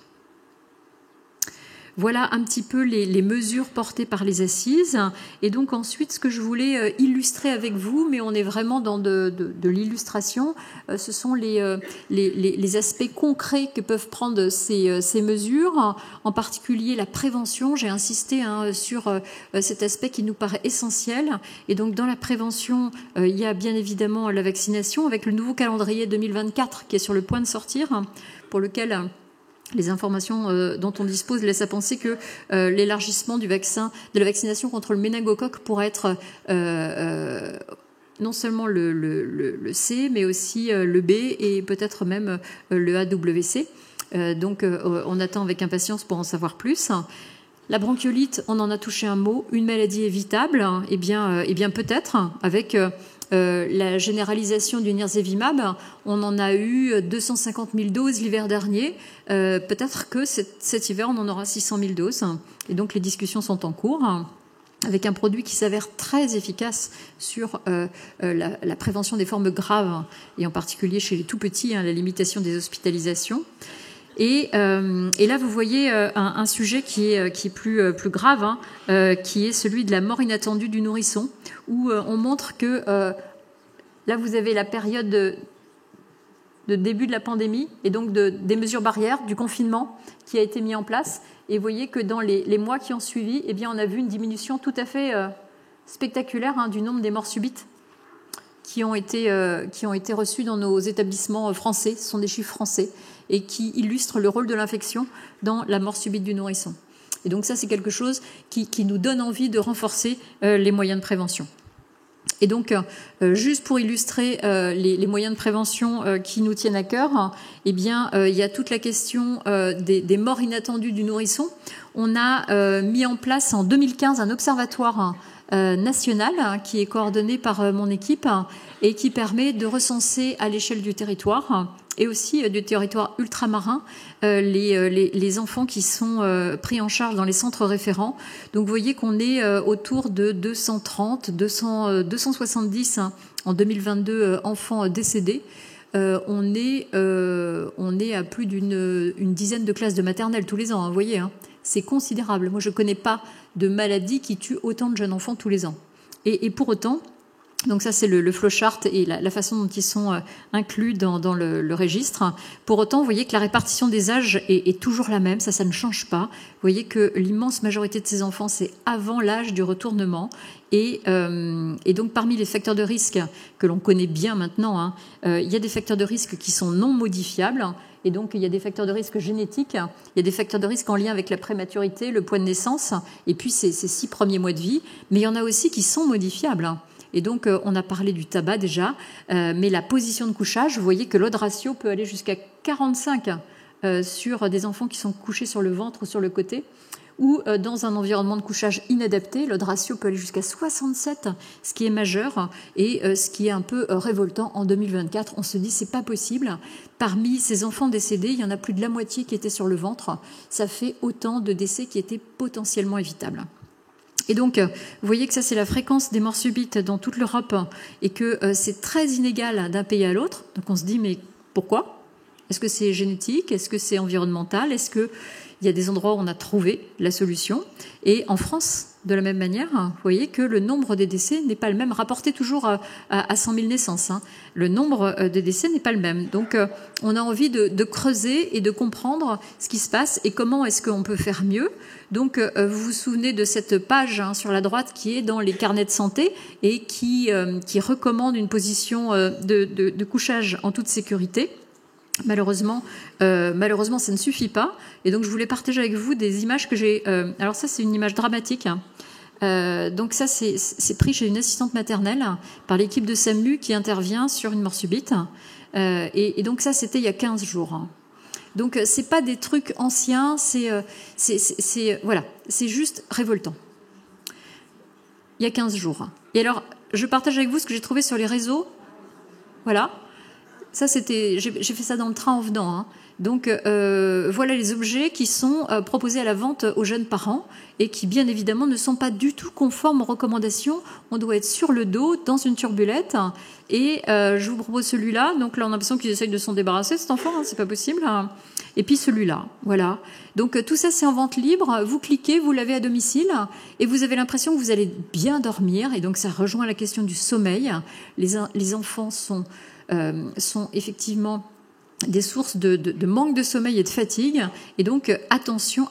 Voilà un petit peu les mesures portées par les assises. Et donc ensuite, ce que je voulais illustrer avec vous, mais on est vraiment dans de l'illustration, ce sont les aspects concrets que peuvent prendre ces mesures, en particulier la prévention. J'ai insisté sur cet aspect qui nous paraît essentiel. Et donc dans la prévention, il y a bien évidemment la vaccination, avec le nouveau calendrier 2024 qui est sur le point de sortir, pour lequel les informations dont on dispose laissent à penser que l'élargissement de la vaccination contre le méningocoque pourrait être non seulement le C, mais aussi le B et peut-être même le AWC. Donc on attend avec impatience pour en savoir plus. La bronchiolite, on en a touché un mot, une maladie évitable, eh bien peut-être, avec la généralisation du nirsevimab, on en a eu 250 000 doses l'hiver dernier. Peut-être que cet hiver, on en aura 600 000 doses. Et donc, les discussions sont en cours, avec un produit qui s'avère très efficace sur la prévention des formes graves, et en particulier chez les tout-petits, la limitation des hospitalisations. Et là, vous voyez un sujet qui est plus grave, qui est celui de la mort inattendue du nourrisson, où on montre que là, vous avez la période de début de la pandémie et donc des mesures barrières, du confinement qui a été mis en place. Et vous voyez que dans les mois qui ont suivi, eh bien, on a vu une diminution tout à fait spectaculaire du nombre des morts subites qui ont été reçues dans nos établissements français. Ce sont des chiffres français et qui illustrent le rôle de l'infection dans la mort subite du nourrisson. Et donc ça, c'est quelque chose qui nous donne envie de renforcer les moyens de prévention. Et donc, juste pour illustrer les moyens de prévention qui nous tiennent à cœur, eh bien, il y a toute la question des morts inattendues du nourrisson. On a mis en place en 2015 un observatoire national qui est coordonné par mon équipe et qui permet de recenser à l'échelle du territoire et aussi du territoire ultramarin les enfants qui sont pris en charge dans les centres référents. Donc vous voyez qu'on est autour de 270 en 2022 enfants décédés. on est à plus d'une dizaine de classes de maternelle tous les ans, hein, vous voyez, hein. C'est considérable. Moi, je ne connais pas de maladie qui tue autant de jeunes enfants tous les ans. Et pour autant, donc ça c'est le flowchart et la façon dont ils sont inclus dans le registre. Pour autant, vous voyez que la répartition des âges est toujours la même, ça ne change pas. Vous voyez que l'immense majorité de ces enfants, c'est avant l'âge du retournement. Et donc parmi les facteurs de risque que l'on connaît bien maintenant, hein, il y a des facteurs de risque qui sont non modifiables. Et donc, il y a des facteurs de risque génétiques, il y a des facteurs de risque en lien avec la prématurité, le poids de naissance, et puis ces 6 premiers mois de vie. Mais il y en a aussi qui sont modifiables. Et donc, on a parlé du tabac déjà, mais la position de couchage, vous voyez que l'odd ratio peut aller jusqu'à 45 sur des enfants qui sont couchés sur le ventre ou sur le côté, ou dans un environnement de couchage inadapté, l'odd ratio peut aller jusqu'à 67, ce qui est majeur et ce qui est un peu révoltant en 2024. On se dit c'est pas possible. Parmi ces enfants décédés, il y en a plus de la moitié qui étaient sur le ventre. Ça fait autant de décès qui étaient potentiellement évitables. Et donc, vous voyez que ça, c'est la fréquence des morts subites dans toute l'Europe et que c'est très inégal d'un pays à l'autre. Donc on se dit mais pourquoi ? Est-ce que c'est génétique ? Est-ce que c'est environnemental ? Est-ce que il y a des endroits où on a trouvé la solution. Et en France, de la même manière, vous voyez que le nombre des décès n'est pas le même, rapporté toujours à 100 000 naissances. Hein. Le nombre des décès n'est pas le même. Donc, on a envie de creuser et de comprendre ce qui se passe et comment est-ce qu'on peut faire mieux. Donc, vous vous souvenez de cette page sur la droite qui est dans les carnets de santé et qui recommande une position de couchage en toute sécurité. Malheureusement, ça ne suffit pas. Et donc, je voulais partager avec vous des images que j'ai... alors ça, c'est une image dramatique. Donc ça, c'est pris chez une assistante maternelle par l'équipe de SAMU qui intervient sur une mort subite. Et donc ça, c'était il y a 15 jours. Donc, c'est pas des trucs anciens, voilà, c'est juste révoltant. Il y a 15 jours. Et alors, je partage avec vous ce que j'ai trouvé sur les réseaux. Voilà. Ça, j'ai fait ça dans le train en venant. Hein. Donc, voilà les objets qui sont proposés à la vente aux jeunes parents et qui, bien évidemment, ne sont pas du tout conformes aux recommandations. On doit être sur le dos, dans une turbulette. Et je vous propose celui-là. Donc là, on a l'impression qu'ils essayent de s'en débarrasser, cet enfant. Hein, c'est pas possible. Hein. Et puis celui-là, voilà. Donc tout ça, c'est en vente libre. Vous cliquez, vous l'avez à domicile et vous avez l'impression que vous allez bien dormir. Et donc, ça rejoint la question du sommeil. Les enfants sont effectivement des sources de manque de sommeil et de fatigue. Et donc, attention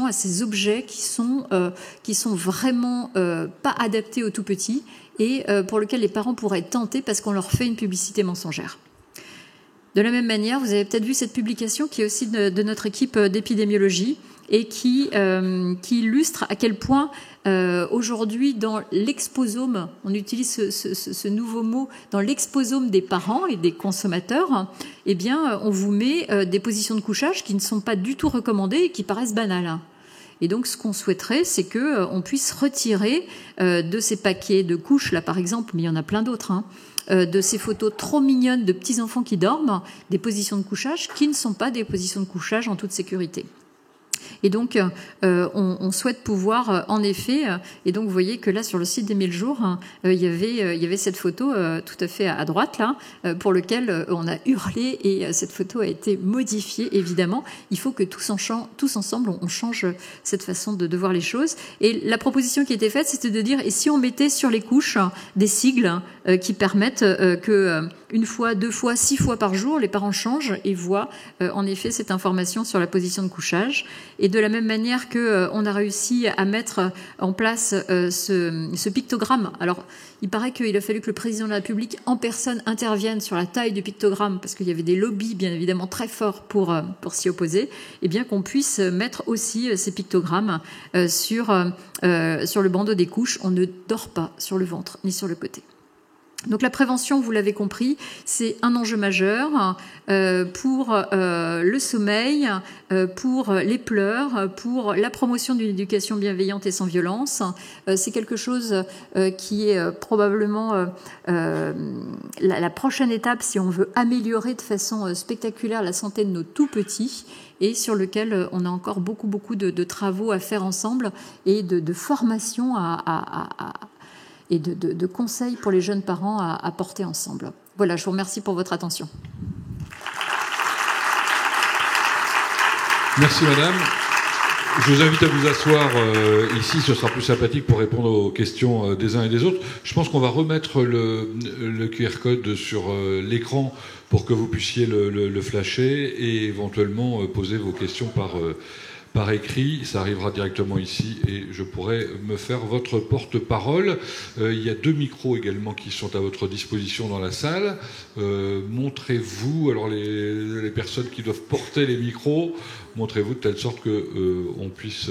à ces objets qui sont vraiment pas adaptés aux tout-petits et pour lesquels les parents pourraient être tentés parce qu'on leur fait une publicité mensongère. De la même manière, vous avez peut-être vu cette publication qui est aussi de notre équipe d'épidémiologie et qui illustre à quel point aujourd'hui dans l'exposome, on utilise ce nouveau mot, dans l'exposome des parents et des consommateurs, eh bien on vous met des positions de couchage qui ne sont pas du tout recommandées et qui paraissent banales. Et donc, ce qu'on souhaiterait, c'est que on puisse retirer de ces paquets de couches, là par exemple, mais il y en a plein d'autres, hein, de ces photos trop mignonnes de petits enfants qui dorment, des positions de couchage qui ne sont pas des positions de couchage en toute sécurité. Et donc, on souhaite pouvoir, en effet, et donc vous voyez que là, sur le site des 1000 jours, il y avait cette photo tout à fait à droite, là, pour lequel on a hurlé, et cette photo a été modifiée, évidemment. Il faut que tous ensemble, on change cette façon de voir les choses. Et la proposition qui était faite, c'était de dire, et si on mettait sur les couches des sigles qui permettent que une fois, 2 fois, 6 fois par jour, les parents changent et voient en effet cette information sur la position de couchage. Et de la même manière que on a réussi à mettre en place ce pictogramme. Alors, il paraît qu'il a fallu que le président de la République en personne intervienne sur la taille du pictogramme parce qu'il y avait des lobbies bien évidemment très forts pour s'y opposer. Et bien qu'on puisse mettre aussi ces pictogrammes sur le bandeau des couches. On ne dort pas sur le ventre ni sur le côté. Donc la prévention, vous l'avez compris, c'est un enjeu majeur pour le sommeil, pour les pleurs, pour la promotion d'une éducation bienveillante et sans violence. C'est quelque chose qui est probablement la prochaine étape si on veut améliorer de façon spectaculaire la santé de nos tout-petits et sur lequel on a encore beaucoup de travaux à faire ensemble et de formation et de conseils pour les jeunes parents à porter ensemble. Voilà, je vous remercie pour votre attention. Merci madame. Je vous invite à vous asseoir ici, ce sera plus sympathique pour répondre aux questions des uns et des autres. Je pense qu'on va remettre le QR code sur l'écran pour que vous puissiez le flasher et éventuellement poser vos questions par écrit. Ça arrivera directement ici et je pourrai me faire votre porte-parole. Il y a 2 micros également qui sont à votre disposition dans la salle. Montrez-vous, alors les personnes qui doivent porter les micros, montrez-vous de telle sorte qu'on puisse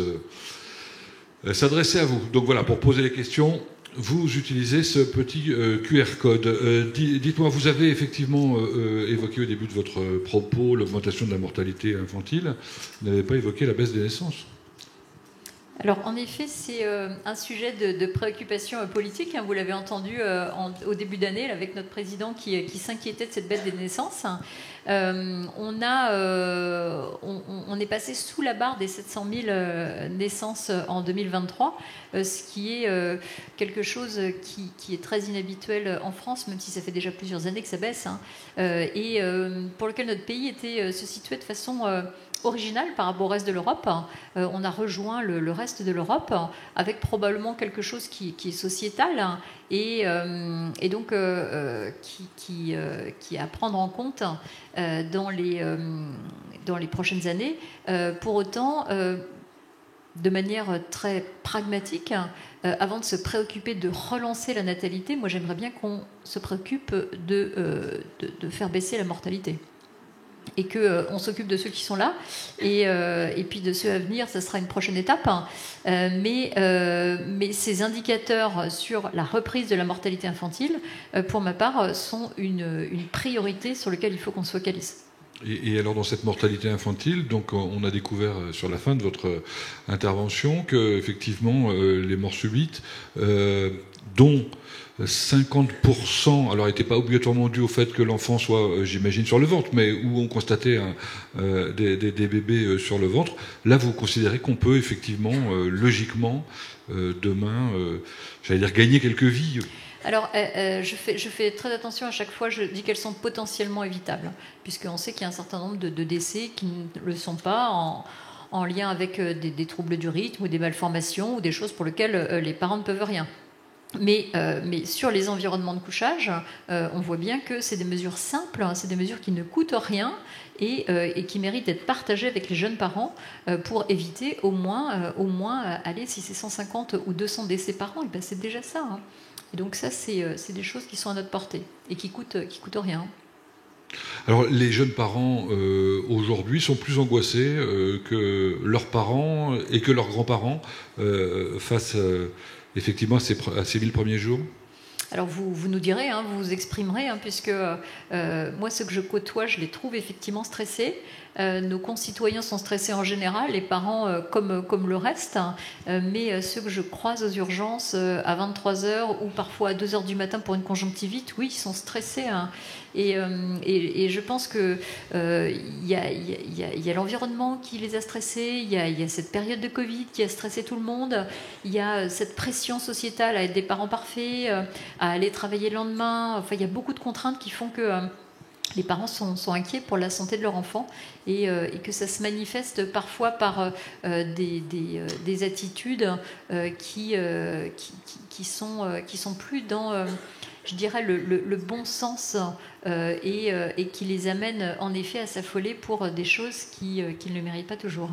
s'adresser à vous. Donc voilà, pour poser les questions, vous utilisez ce petit QR code. Dites-moi, vous avez effectivement évoqué au début de votre propos l'augmentation de la mortalité infantile. Vous n'avez pas évoqué la baisse des naissances. Alors, en effet, c'est un sujet de préoccupation politique. Vous l'avez entendu au début d'année avec notre président qui s'inquiétait de cette baisse des naissances. On est passé sous la barre des 700 000 naissances en 2023, ce qui est quelque chose qui est très inhabituel en France, même si ça fait déjà plusieurs années que ça baisse, et pour lequel notre pays se situait de façon original par rapport au reste de l'Europe. On a rejoint le reste de l'Europe avec probablement quelque chose qui est sociétal et donc qui est à prendre en compte dans les prochaines années. Pour autant, de manière très pragmatique, avant de se préoccuper de relancer la natalité, moi j'aimerais bien qu'on se préoccupe de faire baisser la mortalité. Et qu'on s'occupe de ceux qui sont là, et puis de ceux à venir, ça sera une prochaine étape. Mais ces indicateurs sur la reprise de la mortalité infantile, pour ma part, sont une priorité sur laquelle il faut qu'on se focalise. Et alors dans cette mortalité infantile, donc on a découvert sur la fin de votre intervention que effectivement les morts subites, dont 50%, alors n'était pas obligatoirement dû au fait que l'enfant soit, j'imagine, sur le ventre, mais où on constatait des bébés sur le ventre. Là, vous considérez qu'on peut effectivement, logiquement, demain, j'allais dire, gagner quelques vies. Alors, je fais très attention à chaque fois, je dis qu'elles sont potentiellement évitables, puisqu'on sait qu'il y a un certain nombre de décès qui ne le sont pas en lien avec des troubles du rythme ou des malformations ou des choses pour lesquelles les parents ne peuvent rien. Mais sur les environnements de couchage, on voit bien que c'est des mesures simples, c'est des mesures qui ne coûtent rien et qui méritent d'être partagées avec les jeunes parents pour éviter au moins allez, si c'est 150 ou 200 décès par an, et ben c'est déjà ça. Et donc ça, c'est des choses qui sont à notre portée et qui coûtent rien. Alors les jeunes parents aujourd'hui sont plus angoissés que leurs parents et que leurs grands-parents face effectivement à ces 1000 premiers jours. Alors vous nous direz, vous vous exprimerez, puisque moi ceux que je côtoie, je les trouve effectivement stressés. Nos concitoyens sont stressés en général, les parents comme le reste, mais ceux que je croise aux urgences à 23h ou parfois à 2h du matin pour une conjonctivite, oui, ils sont stressés. Et je pense qu'il y a l'environnement qui les a stressés, il y a cette période de Covid qui a stressé tout le monde, il y a cette pression sociétale à être des parents parfaits, à aller travailler le lendemain. Enfin, il y a beaucoup de contraintes qui font que les parents sont inquiets pour la santé de leur enfant et que ça se manifeste parfois par des attitudes qui sont plus dans, je dirais, le bon sens et qui les amènent en effet à s'affoler pour des choses qu'ils ne méritent pas toujours.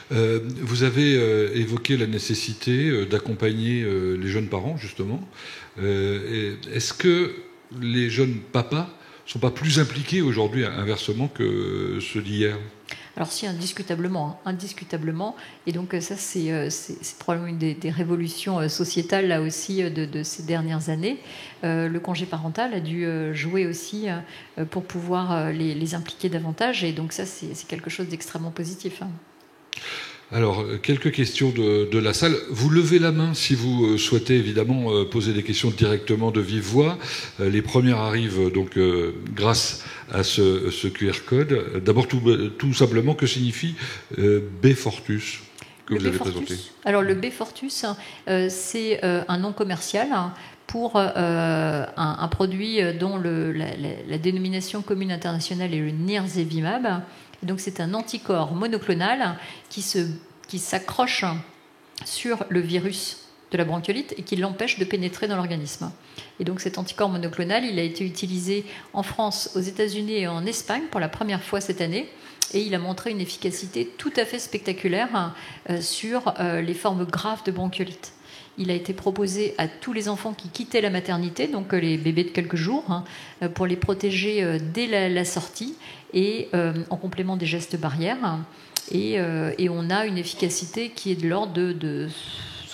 Vous avez évoqué la nécessité d'accompagner les jeunes parents, justement. Est-ce que les jeunes papas ne sont pas plus impliqués aujourd'hui, inversement, que ceux d'hier ? Alors si, indiscutablement. Et donc ça, c'est probablement une des révolutions sociétales, là aussi, de ces dernières années. Le congé parental a dû jouer aussi pour pouvoir les impliquer davantage. Et donc ça, c'est quelque chose d'extrêmement positif. Alors, quelques questions de la salle. Vous levez la main si vous souhaitez évidemment poser des questions directement de vive voix. Les premières arrivent donc grâce à ce QR code. D'abord, tout simplement, que signifie B-Fortus que vous avez présenté ? Alors, le B-Fortus, c'est un nom commercial pour un produit dont la dénomination commune internationale est le nirsevimab. Donc c'est un anticorps monoclonal qui s'accroche sur le virus de la bronchiolite et qui l'empêche de pénétrer dans l'organisme. Et donc cet anticorps monoclonal, il a été utilisé en France, aux États-Unis et en Espagne pour la première fois cette année. Et il a montré une efficacité tout à fait spectaculaire sur les formes graves de bronchiolite. Il a été proposé à tous les enfants qui quittaient la maternité, donc les bébés de quelques jours, pour les protéger dès la sortie et en complément des gestes barrières. Et on a une efficacité qui est de l'ordre de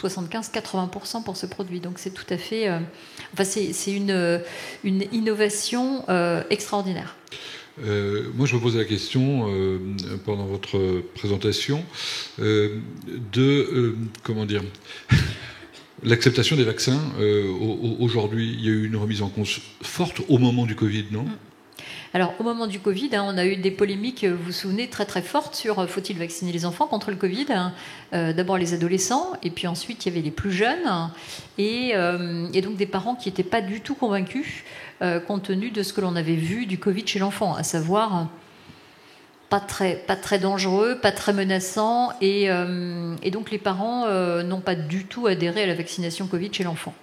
75-80% pour ce produit. Donc c'est tout à fait... c'est une innovation extraordinaire. Moi, je me posais la question pendant votre présentation comment dire, l'acceptation des vaccins. Aujourd'hui, il y a eu une remise en cause forte au moment du Covid, non ? Alors, au moment du Covid, on a eu des polémiques, vous vous souvenez, très très fortes sur faut-il vacciner les enfants contre le Covid. D'abord les adolescents, et puis ensuite il y avait les plus jeunes, et donc des parents qui n'étaient pas du tout convaincus, compte tenu de ce que l'on avait vu du Covid chez l'enfant, à savoir pas très dangereux, pas très menaçant, et donc les parents n'ont pas du tout adhéré à la vaccination Covid chez l'enfant.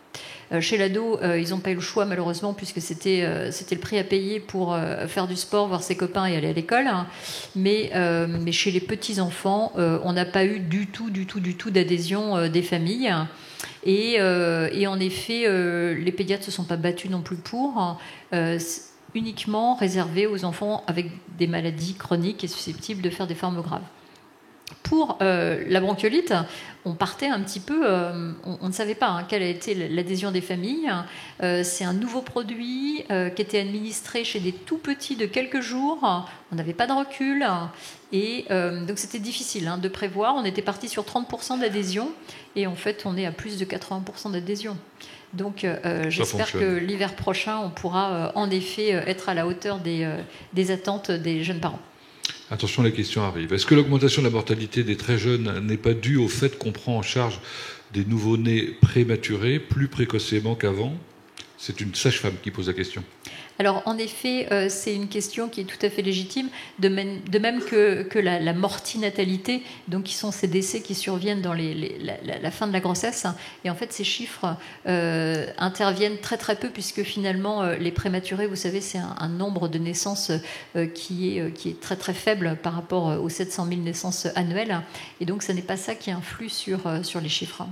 Chez l'ado, ils n'ont pas eu le choix malheureusement puisque c'était le prix à payer pour faire du sport, voir ses copains et aller à l'école. Mais chez les petits-enfants, on n'a pas eu du tout d'adhésion des familles. Et en effet, les pédiatres ne se sont pas battus non plus pour, uniquement réservé aux enfants avec des maladies chroniques et susceptibles de faire des formes graves. Pour la bronchiolite, on partait un petit peu, on ne savait pas quelle a été l'adhésion des familles. C'est un nouveau produit qui était administré chez des tout petits de quelques jours. On n'avait pas de recul et donc c'était difficile de prévoir. On était parti sur 30% d'adhésion et en fait on est à plus de 80% d'adhésion. Donc j'espère que l'hiver prochain on pourra en effet être à la hauteur des attentes des jeunes parents. Attention, les questions arrivent. Est-ce que l'augmentation de la mortalité des très jeunes n'est pas due au fait qu'on prend en charge des nouveau-nés prématurés plus précocement qu'avant ? C'est une sage-femme qui pose la question. Alors, en effet, c'est une question qui est tout à fait légitime, de même que la mortinatalité, donc qui sont ces décès qui surviennent dans la fin de la grossesse. Et en fait, ces chiffres interviennent très très peu, puisque finalement, les prématurés, vous savez, c'est un nombre de naissances qui est très très faible par rapport aux 700 000 naissances annuelles. Et donc, ce n'est pas ça qui influe sur les chiffres.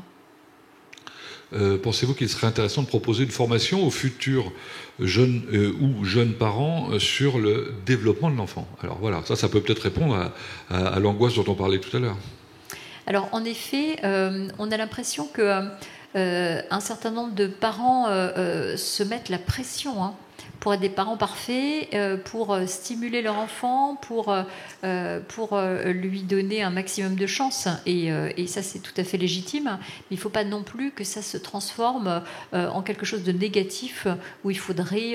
Pensez-vous qu'il serait intéressant de proposer une formation aux futurs jeunes ou jeunes parents sur le développement de l'enfant ? Alors voilà, ça peut peut-être répondre à l'angoisse dont on parlait tout à l'heure. Alors en effet, on a l'impression qu'un certain nombre de parents se mettent la pression pour être des parents parfaits, pour stimuler leur enfant, pour lui donner un maximum de chance. Et ça, c'est tout à fait légitime. Mais il ne faut pas non plus que ça se transforme en quelque chose de négatif, où il faudrait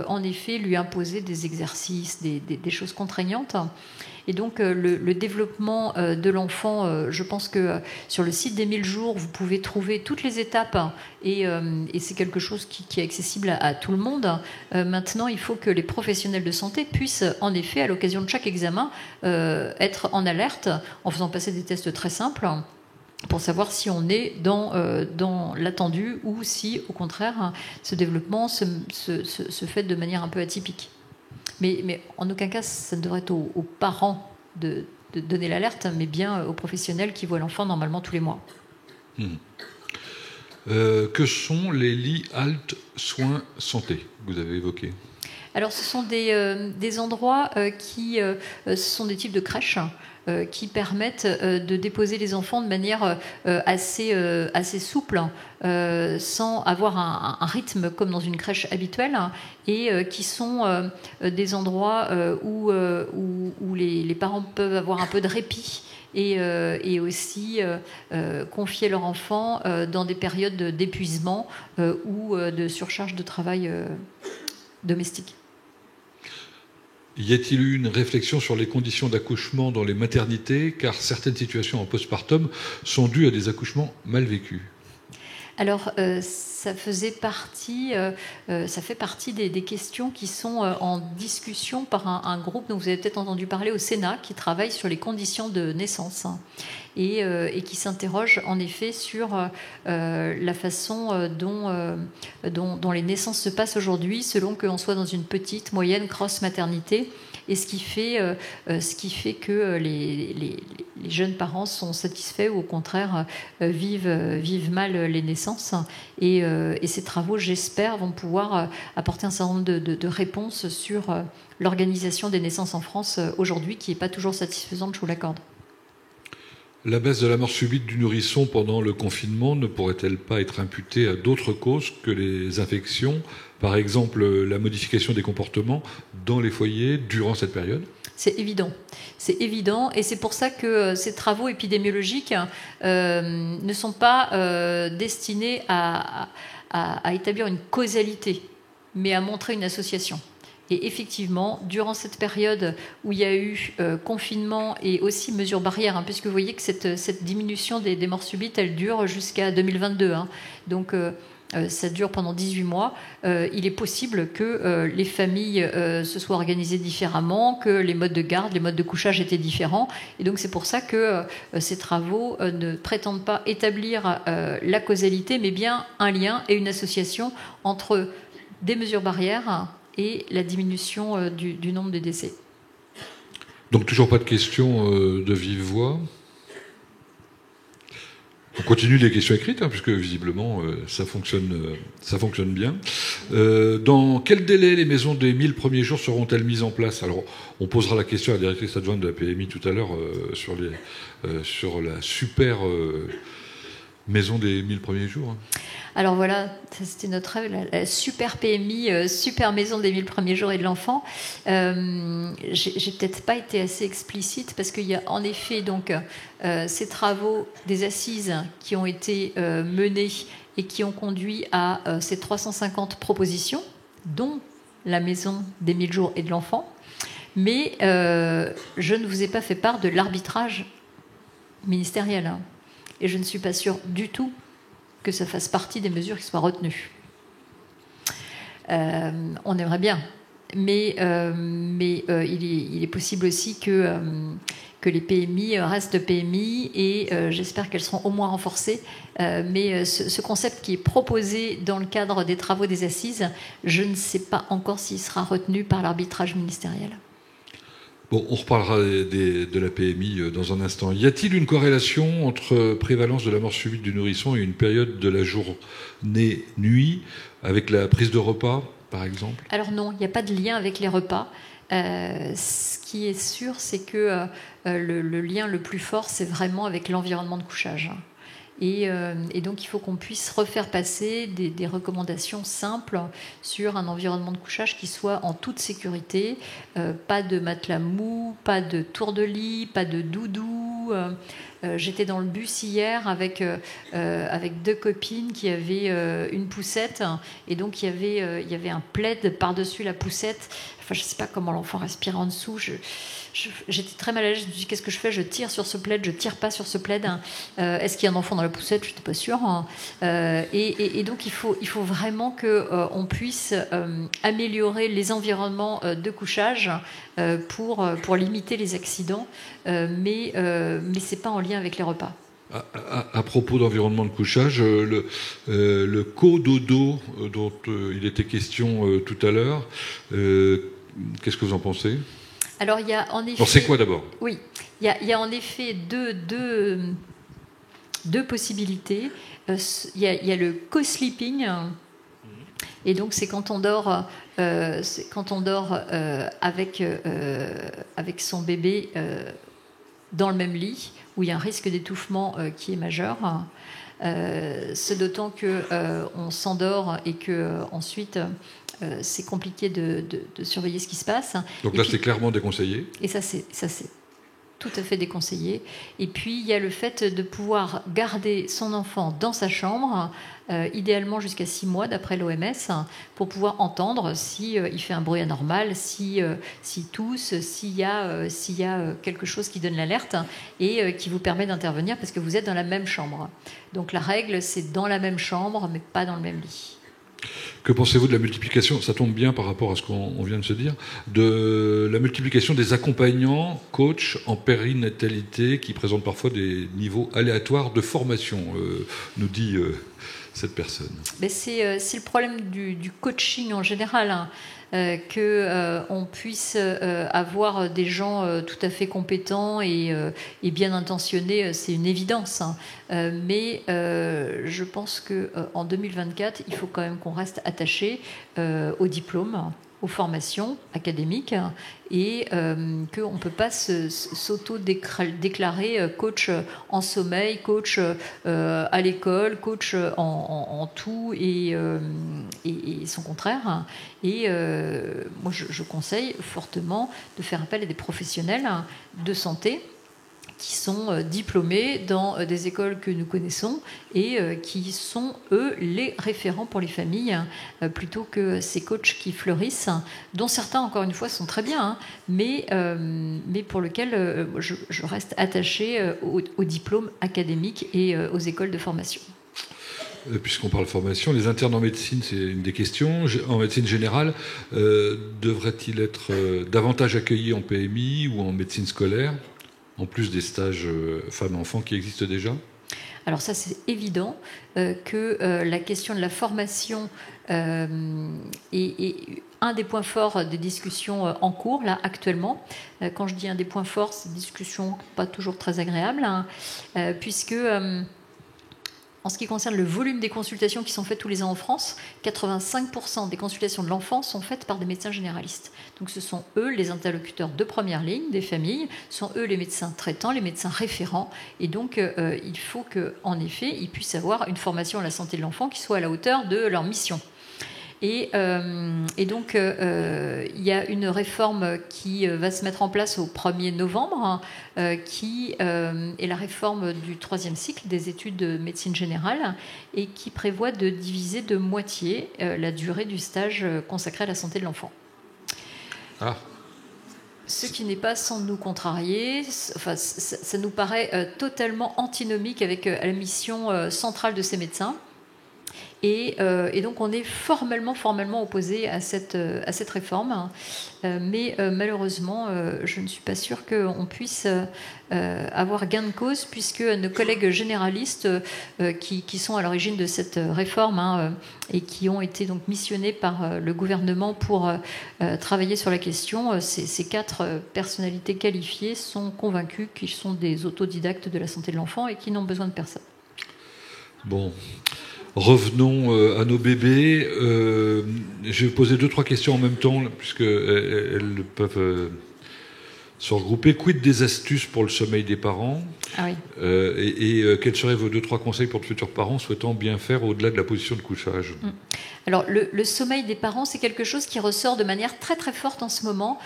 en effet lui imposer des exercices, des choses contraignantes. Et donc le développement de l'enfant, je pense que sur le site des 1000 jours, vous pouvez trouver toutes les étapes et c'est quelque chose qui est accessible à tout le monde. Maintenant, il faut que les professionnels de santé puissent, en effet, à l'occasion de chaque examen, être en alerte en faisant passer des tests très simples pour savoir si on est dans l'attendu ou si, au contraire, ce développement se fait de manière un peu atypique. Mais en aucun cas, ça ne devrait être aux parents de donner l'alerte, mais bien aux professionnels qui voient l'enfant normalement tous les mois. Que sont les lits haltes soins santé que vous avez évoqués ? Alors, ce sont des endroits ce sont des types de crèches qui permettent de déposer les enfants de manière assez souple, sans avoir un rythme comme dans une crèche habituelle, et qui sont des endroits où les parents peuvent avoir un peu de répit et aussi confier leur enfant dans des périodes d'épuisement ou de surcharge de travail domestique. Y a-t-il eu une réflexion sur les conditions d'accouchement dans les maternités, car certaines situations en postpartum sont dues à des accouchements mal vécus ? Alors, ça fait partie des questions qui sont en discussion par un groupe dont vous avez peut-être entendu parler au Sénat, qui travaille sur les conditions de naissance et qui s'interroge en effet sur la façon dont les naissances se passent aujourd'hui, selon qu'on soit dans une petite, moyenne, grosse maternité. Et ce qui fait que les jeunes parents sont satisfaits ou au contraire vivent mal les naissances. Et ces travaux, j'espère, vont pouvoir apporter un certain nombre de réponses sur l'organisation des naissances en France aujourd'hui, qui n'est pas toujours satisfaisante, je vous l'accorde. La baisse de la mort subite du nourrisson pendant le confinement ne pourrait-elle pas être imputée à d'autres causes que les infections, par exemple la modification des comportements dans les foyers durant cette période ? C'est évident, et c'est pour ça que ces travaux épidémiologiques ne sont pas destinés à établir une causalité, mais à montrer une association. Et effectivement, durant cette période où il y a eu confinement et aussi mesures barrières, puisque vous voyez que cette diminution des morts subites, elle dure jusqu'à 2022. Donc, ça dure pendant 18 mois. Il est possible que les familles se soient organisées différemment, que les modes de garde, les modes de couchage étaient différents. Et donc, c'est pour ça que ces travaux ne prétendent pas établir la causalité, mais bien un lien et une association entre des mesures barrières et la diminution du nombre de décès. Donc toujours pas de questions de vive voix. On continue les questions écrites, puisque visiblement ça fonctionne bien. Dans quel délai les maisons des 1000 premiers jours seront-elles mises en place ? Alors, on posera la question à la directrice adjointe de la PMI tout à l'heure sur la super maison des 1000 premiers jours. Alors voilà, c'était notre rêve, la super PMI, super maison des 1000 premiers jours et de l'enfant. J'ai peut-être pas été assez explicite parce qu'il y a en effet donc ces travaux des assises qui ont été menés et qui ont conduit à ces 350 propositions, dont la maison des 1000 jours et de l'enfant. Mais je ne vous ai pas fait part de l'arbitrage ministériel. Et je ne suis pas sûre du tout que ça fasse partie des mesures qui soient retenues. On aimerait bien, mais il est possible aussi que les PMI restent PMI et j'espère qu'elles seront au moins renforcées. Mais ce concept qui est proposé dans le cadre des travaux des assises, je ne sais pas encore s'il sera retenu par l'arbitrage ministériel. Bon, on reparlera de la PMI dans un instant. Y a-t-il une corrélation entre prévalence de la mort subite du nourrisson et une période de la journée-nuit avec la prise de repas, par exemple ? Alors non, il n'y a pas de lien avec les repas. Ce qui est sûr, c'est que le lien le plus fort, c'est vraiment avec l'environnement de couchage. Et donc, il faut qu'on puisse refaire passer des recommandations simples sur un environnement de couchage qui soit en toute sécurité. Pas de matelas mou, pas de tour de lit, pas de doudou. J'étais dans le bus hier avec 2 copines qui avaient une poussette. Et donc, il y avait un plaid par-dessus la poussette. Enfin, je ne sais pas comment l'enfant respirait en dessous. J'étais très mal à l'aise. Je me suis dit, qu'est-ce que je fais ? Je tire sur ce plaid, je tire pas sur ce plaid. Est-ce qu'il y a un enfant dans la poussette ? Je n'étais pas sûre. Et donc, il faut vraiment qu'on puisse améliorer les environnements de couchage pour limiter les accidents. Mais ce n'est pas en lien avec les repas. À propos d'environnement de couchage, le cododo dont il était question tout à l'heure, qu'est-ce que vous en pensez ? Alors, il y a en effet. Alors, c'est quoi d'abord ? Oui, il y a en effet deux possibilités. Il y a le co-sleeping, et donc c'est quand on dort, avec son bébé dans le même lit, où il y a un risque d'étouffement qui est majeur. Ce d'autant qu'on s'endort et que ensuite. C'est compliqué de surveiller ce qui se passe. Donc là, c'est clairement déconseillé. Et ça, c'est tout à fait déconseillé. Et puis, il y a le fait de pouvoir garder son enfant dans sa chambre, idéalement jusqu'à 6 mois, d'après l'OMS, pour pouvoir entendre s'il fait un bruit anormal, s'il tousse, s'il y a quelque chose qui donne l'alerte et qui vous permet d'intervenir parce que vous êtes dans la même chambre. Donc, la règle, c'est dans la même chambre, mais pas dans le même lit. Que pensez-vous de la multiplication, ça tombe bien par rapport à ce qu'on vient de se dire, de la multiplication des accompagnants, coachs en périnatalité qui présentent parfois des niveaux aléatoires de formation, nous dit cette personne. Mais c'est le problème du coaching en général, hein. Qu'on puisse avoir des gens tout à fait compétents et bien intentionnés, c'est une évidence. Hein. Mais je pense qu'en 2024, il faut quand même qu'on reste attaché au diplôme, aux formations académiques et qu'on ne peut pas s'auto-déclarer coach en sommeil, coach à l'école, coach en tout et son contraire. Et moi, je conseille fortement de faire appel à des professionnels de santé qui sont diplômés dans des écoles que nous connaissons et qui sont, eux, les référents pour les familles, plutôt que ces coachs qui fleurissent, dont certains, encore une fois, sont très bien, hein, mais pour lesquels je reste attachée aux diplômes académiques et aux écoles de formation. Puisqu'on parle formation, les internes en médecine, c'est une des questions. En médecine générale, devraient-ils être davantage accueillis en PMI ou en médecine scolaire, en plus des stages femmes-enfants qui existent déjà? Alors ça, c'est évident que la question de la formation est un des points forts des discussions en cours, là, actuellement. Quand je dis un des points forts, c'est une discussion pas toujours très agréable, hein, puisque... En ce qui concerne le volume des consultations qui sont faites tous les ans en France, 85% des consultations de l'enfant sont faites par des médecins généralistes. Donc ce sont eux les interlocuteurs de première ligne des familles, sont eux les médecins traitants, les médecins référents. Et donc il faut qu'en effet, ils puissent avoir une formation à la santé de l'enfant qui soit à la hauteur de leur mission. Et donc, il y a une réforme qui va se mettre en place au 1er novembre, qui est la réforme du 3e cycle des études de médecine générale et qui prévoit de diviser de moitié la durée du stage consacré à la santé de l'enfant. Ah. Ce qui n'est pas sans nous contrarier, enfin, ça nous paraît totalement antinomique avec la mission centrale de ces médecins. Et donc on est formellement opposé à cette réforme, mais malheureusement je ne suis pas sûre qu'on puisse avoir gain de cause, puisque nos collègues généralistes qui sont à l'origine de cette réforme, hein, et qui ont été donc missionnés par le gouvernement pour travailler sur la question, ces 4 personnalités qualifiées sont convaincues qu'ils sont des autodidactes de la santé de l'enfant et qui n'ont besoin de personne. Bon. Revenons à nos bébés. Je vais poser 2-3 questions en même temps, puisqu'elles peuvent se regrouper. Quid des astuces pour le sommeil des parents? Ah oui. Et quels seraient vos 2-3 conseils pour de futurs parents souhaitant bien faire au-delà de la position de couchage? Alors, le sommeil des parents, c'est quelque chose qui ressort de manière très très forte en ce moment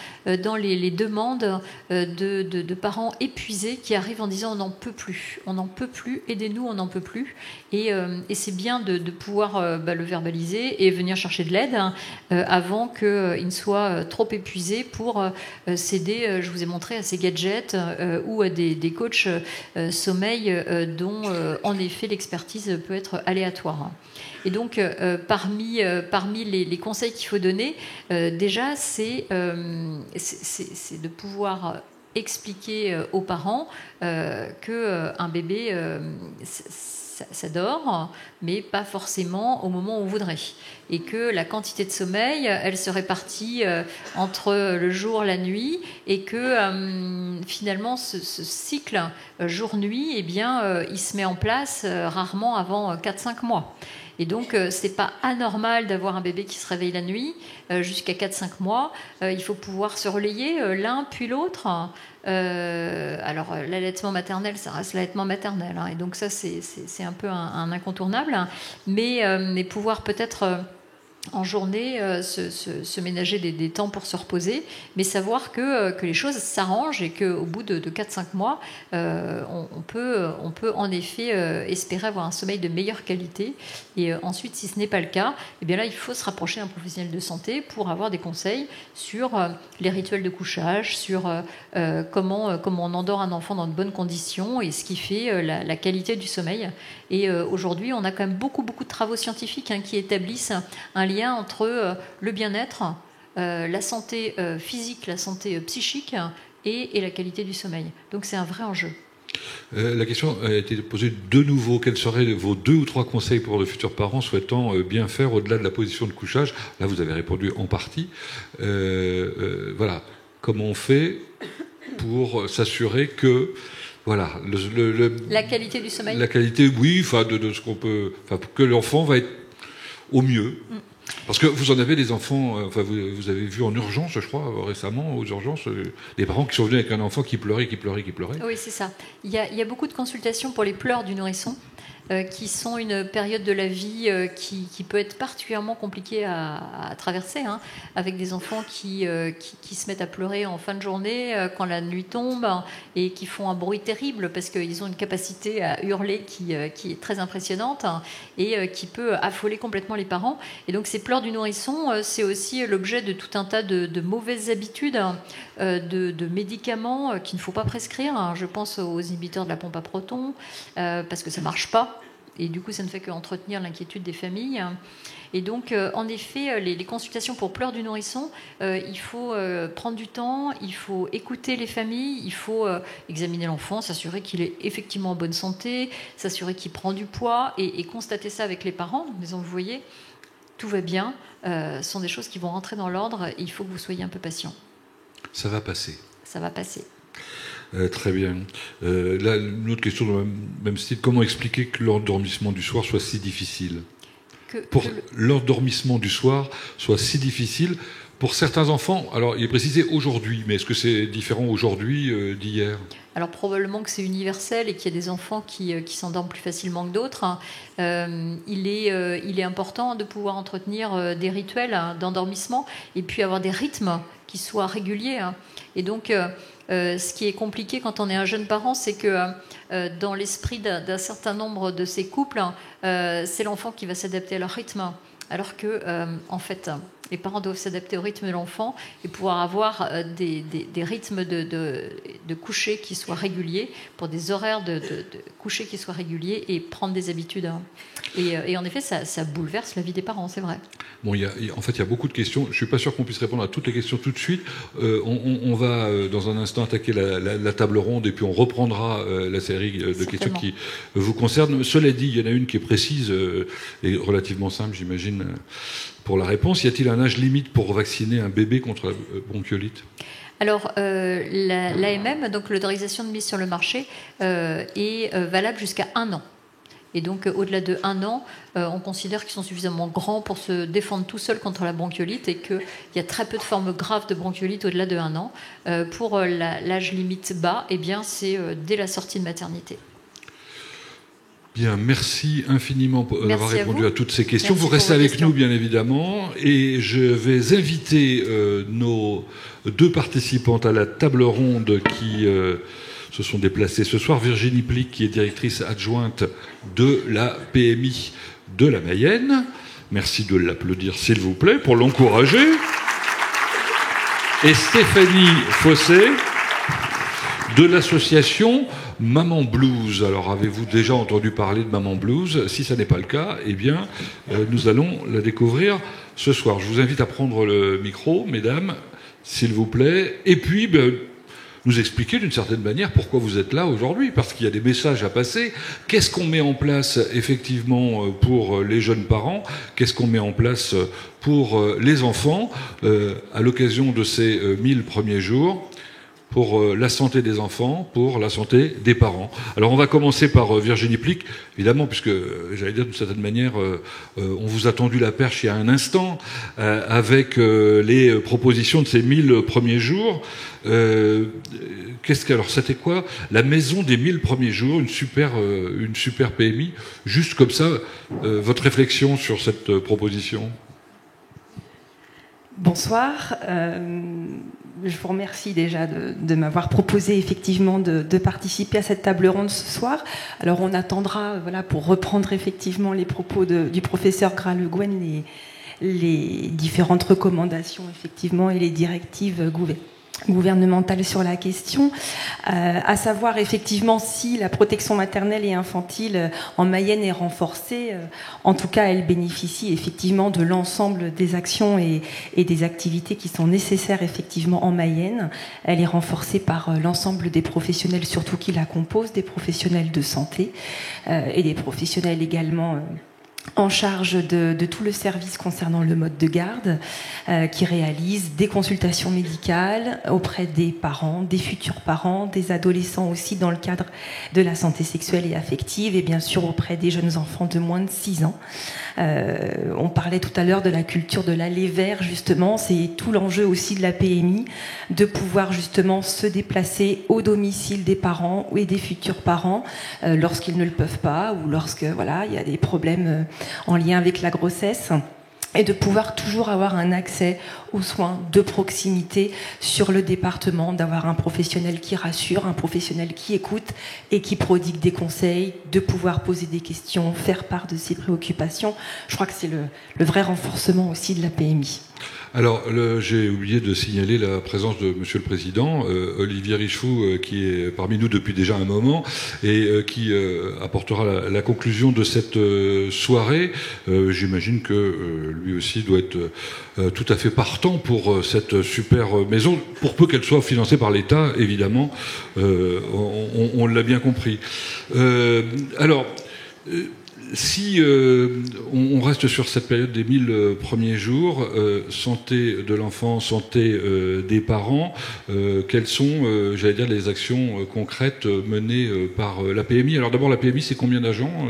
dans les demandes de parents épuisés qui arrivent en disant on n'en peut plus, aidez-nous, on n'en peut plus. Et c'est bien de pouvoir le verbaliser et venir chercher de l'aide avant qu'ils ne soient trop épuisés pour céder, je vous ai montré, à ces gadgets ou à des coachs sommeil dont en effet l'expertise peut être aléatoire. Et donc, parmi les conseils qu'il faut donner, déjà, c'est de pouvoir expliquer aux parents qu'un bébé, ça dort, mais pas forcément au moment où on voudrait. Et que la quantité de sommeil, elle se répartit entre le jour, la nuit, et que finalement, ce cycle jour-nuit, eh bien, il se met en place rarement avant 4-5 mois. Et donc, c'est pas anormal d'avoir un bébé qui se réveille la nuit jusqu'à 4-5 mois. Il faut pouvoir se relayer l'un puis l'autre. Alors, l'allaitement maternel, ça reste l'allaitement maternel. Hein, et donc, ça, c'est un peu un incontournable. Mais pouvoir peut-être en journée, se ménager des temps pour se reposer, mais savoir que les choses s'arrangent et qu'au bout de 4-5 mois, on peut en effet espérer avoir un sommeil de meilleure qualité. Et ensuite, si ce n'est pas le cas, eh bien là, il faut se rapprocher d'un professionnel de santé pour avoir des conseils sur les rituels de couchage, sur comment on endort un enfant dans de bonnes conditions et ce qui fait la qualité du sommeil. Et aujourd'hui, on a quand même beaucoup de travaux scientifiques qui établissent un lien entre le bien-être, la santé physique, la santé psychique et la qualité du sommeil. Donc c'est un vrai enjeu. La question a été posée de nouveau. Quels seraient vos 2 ou 3 conseils pour de futurs parents souhaitant bien faire au-delà de la position de couchage? Là, vous avez répondu en partie. Voilà. Comment on fait pour s'assurer que... Voilà, la qualité du sommeil. La qualité, oui, de ce qu'on peut, que l'enfant va être au mieux. Parce que vous en avez des enfants, vous avez vu en urgence, je crois, récemment, aux urgences, des parents qui sont venus avec un enfant qui pleurait. Oui, c'est ça. Il y a beaucoup de consultations pour les pleurs du nourrisson, qui sont une période de la vie qui peut être particulièrement compliquée à traverser, avec des enfants qui se mettent à pleurer en fin de journée, quand la nuit tombe, et qui font un bruit terrible parce qu'ils ont une capacité à hurler qui est très impressionnante et qui peut affoler complètement les parents. Et donc ces pleurs du nourrisson, c'est aussi l'objet de tout un tas de mauvaises habitudes, de médicaments qu'il ne faut pas prescrire. Je pense aux inhibiteurs de la pompe à protons, parce que ça ne marche pas. Et du coup, ça ne fait qu'entretenir l'inquiétude des familles. Et donc, en effet, les consultations pour pleurs du nourrisson, il faut prendre du temps, il faut écouter les familles, il faut examiner l'enfant, s'assurer qu'il est effectivement en bonne santé, s'assurer qu'il prend du poids et constater ça avec les parents. Mais vous voyez, tout va bien. Ce sont des choses qui vont rentrer dans l'ordre et il faut que vous soyez un peu patient. Ça va passer. Ça va passer. Très bien. Là, une autre question dans le même style. Comment expliquer que l'endormissement du soir soit si difficile ? L'endormissement du soir soit si difficile pour certains enfants. Alors, il est précisé aujourd'hui, mais est-ce que c'est différent aujourd'hui d'hier ? Alors probablement que c'est universel et qu'il y a des enfants qui s'endorment plus facilement que d'autres. Il est important de pouvoir entretenir des rituels d'endormissement et puis avoir des rythmes qui soient réguliers. Et donc, ce qui est compliqué quand on est un jeune parent, c'est que dans l'esprit d'un certain nombre de ces couples, c'est l'enfant qui va s'adapter à leur rythme. Alors que, en fait, les parents doivent s'adapter au rythme de l'enfant et pouvoir avoir des rythmes de coucher qui soient réguliers, pour des horaires de coucher qui soient réguliers et prendre des habitudes. Et en effet, ça bouleverse la vie des parents, c'est vrai. Bon, en fait, il y a beaucoup de questions. Je ne suis pas sûr qu'on puisse répondre à toutes les questions tout de suite. On va, dans un instant, attaquer la table ronde et puis on reprendra la série de questions qui vous concernent. Cela dit, il y en a une qui est précise et relativement simple, j'imagine, pour la réponse. Y a-t-il un âge limite pour vacciner un bébé contre la bronchiolite ? Alors, l'AMM, donc l'autorisation de mise sur le marché, est valable jusqu'à 1 an. Et donc, au-delà de 1 an, on considère qu'ils sont suffisamment grands pour se défendre tout seuls contre la bronchiolite et qu'il y a très peu de formes graves de bronchiolite au-delà de 1 an. Pour l'âge limite bas, eh bien, c'est dès la sortie de maternité. Bien, merci infiniment d'avoir répondu à toutes ces questions. Merci, vous restez avec nous, bien évidemment, et je vais inviter nos 2 participantes à la table ronde qui se sont déplacées ce soir. Virginie Plic, qui est directrice adjointe de la PMI de la Mayenne. Merci de l'applaudir, s'il vous plaît, pour l'encourager. Et Stéphanie Fossé, de l'association Maman Blues. Alors, avez-vous déjà entendu parler de Maman Blues ? Si ça n'est pas le cas, eh bien, nous allons la découvrir ce soir. Je vous invite à prendre le micro, mesdames, s'il vous plaît, et puis nous expliquer d'une certaine manière pourquoi vous êtes là aujourd'hui, parce qu'il y a des messages à passer. Qu'est-ce qu'on met en place effectivement pour les jeunes parents ? Qu'est-ce qu'on met en place pour les enfants à l'occasion de ces 1000 premiers jours ? Pour la santé des enfants, pour la santé des parents. Alors on va commencer par Virginie Plic, évidemment, puisque j'allais dire d'une certaine manière, on vous a tendu la perche il y a un instant, avec les propositions de ces 1000 premiers jours. Alors c'était quoi ? La maison des 1000 premiers jours, une super PMI. Juste comme ça, votre réflexion sur cette proposition ? Bonsoir. Je vous remercie déjà de m'avoir proposé effectivement de participer à cette table ronde ce soir. Alors on attendra, pour reprendre effectivement les propos du professeur Gras-Le-Guen, les différentes recommandations effectivement et les directives gouvernementales sur la question, à savoir effectivement si la protection maternelle et infantile en Mayenne est renforcée. En tout cas, elle bénéficie effectivement de l'ensemble des actions et des activités qui sont nécessaires effectivement en Mayenne. Elle est renforcée par l'ensemble des professionnels, surtout qui la composent, des professionnels de santé et des professionnels également en charge de tout le service concernant le mode de garde, qui réalise des consultations médicales auprès des parents, des futurs parents, des adolescents aussi dans le cadre de la santé sexuelle et affective, et bien sûr auprès des jeunes enfants de moins de 6 ans. On parlait tout à l'heure de la culture de l'aller vers, justement, c'est tout l'enjeu aussi de la PMI, de pouvoir justement se déplacer au domicile des parents et des futurs parents lorsqu'ils ne le peuvent pas, ou lorsque il y a des problèmes en lien avec la grossesse, et de pouvoir toujours avoir un accès aux soins de proximité sur le département, d'avoir un professionnel qui rassure, un professionnel qui écoute et qui prodigue des conseils, de pouvoir poser des questions, faire part de ses préoccupations. Je crois que c'est le vrai renforcement aussi de la PMI. Alors, j'ai oublié de signaler la présence de Monsieur le Président, Olivier Richefou, qui est parmi nous depuis déjà un moment et qui apportera la conclusion de cette soirée. J'imagine que lui aussi doit être tout à fait partant pour cette super maison, pour peu qu'elle soit financée par l'État, évidemment. On l'a bien compris. Si on reste sur cette période des 1000 premiers jours, santé de l'enfant, santé des parents, quelles sont, les actions concrètes menées par la PMI? Alors d'abord, la PMI, c'est combien d'agents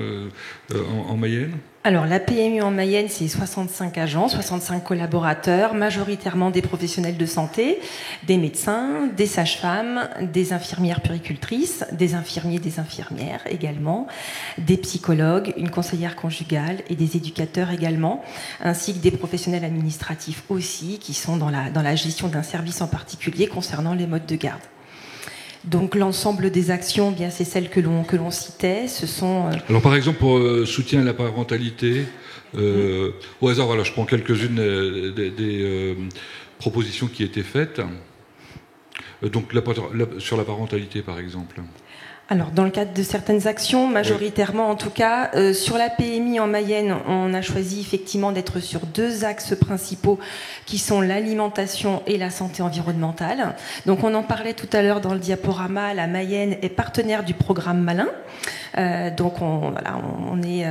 en Mayenne? Alors, la PMI en Mayenne, c'est 65 agents, 65 collaborateurs, majoritairement des professionnels de santé, des médecins, des sages-femmes, des infirmières puéricultrices, des infirmiers, des infirmières également, des psychologues, une conseillère conjugale et des éducateurs également, ainsi que des professionnels administratifs aussi, qui sont dans la gestion d'un service en particulier concernant les modes de garde. Donc l'ensemble des actions, bien c'est celles que l'on citait, ce sont... Alors par exemple pour soutien à la parentalité, au hasard, je prends quelques-unes des propositions qui étaient faites. Donc sur la parentalité par exemple. Alors, dans le cadre de certaines actions, majoritairement en tout cas, sur la PMI en Mayenne, on a choisi effectivement d'être sur 2 axes principaux qui sont l'alimentation et la santé environnementale. Donc, on en parlait tout à l'heure dans le diaporama, la Mayenne est partenaire du programme Malin. Donc, on est...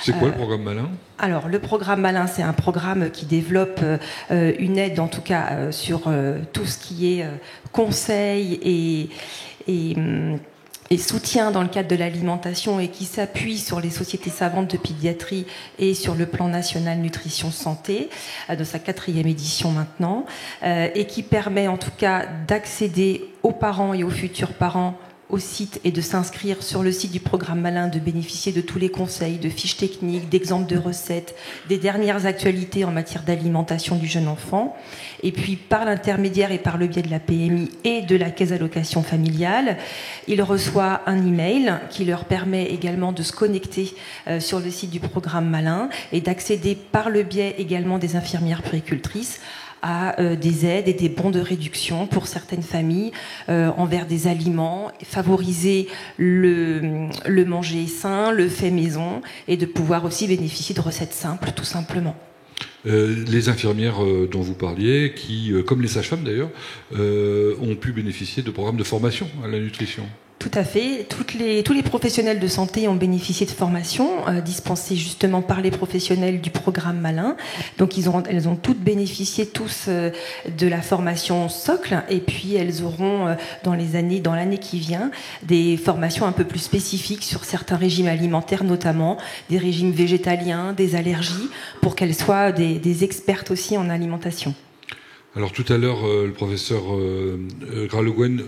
C'est quoi le programme Malin ? Alors, le programme Malin, c'est un programme qui développe une aide, en tout cas, sur tout ce qui est conseil et soutien dans le cadre de l'alimentation et qui s'appuie sur les sociétés savantes de pédiatrie et sur le plan national nutrition santé, de sa 4e édition maintenant, et qui permet en tout cas d'accéder aux parents et aux futurs parents au site et de s'inscrire sur le site du programme Malin, de bénéficier de tous les conseils, de fiches techniques, d'exemples de recettes, des dernières actualités en matière d'alimentation du jeune enfant. Et puis, par l'intermédiaire et par le biais de la PMI et de la caisse d'allocation familiale, il reçoit un email qui leur permet également de se connecter sur le site du programme Malin et d'accéder par le biais également des infirmières puéricultrices à des aides et des bons de réduction pour certaines familles envers des aliments, favoriser le manger sain, le fait maison, et de pouvoir aussi bénéficier de recettes simples, tout simplement. Les infirmières dont vous parliez, qui, comme les sages-femmes d'ailleurs, ont pu bénéficier de programmes de formation à la nutrition. Tout à fait. Tous les professionnels de santé ont bénéficié de formations dispensées justement par les professionnels du programme Malin. Donc elles ont toutes bénéficié de la formation socle, et puis elles auront dans l'année qui vient des formations un peu plus spécifiques sur certains régimes alimentaires, notamment des régimes végétaliens, des allergies, pour qu'elles soient des expertes aussi en alimentation. Alors tout à l'heure, le professeur Gras-Le Guen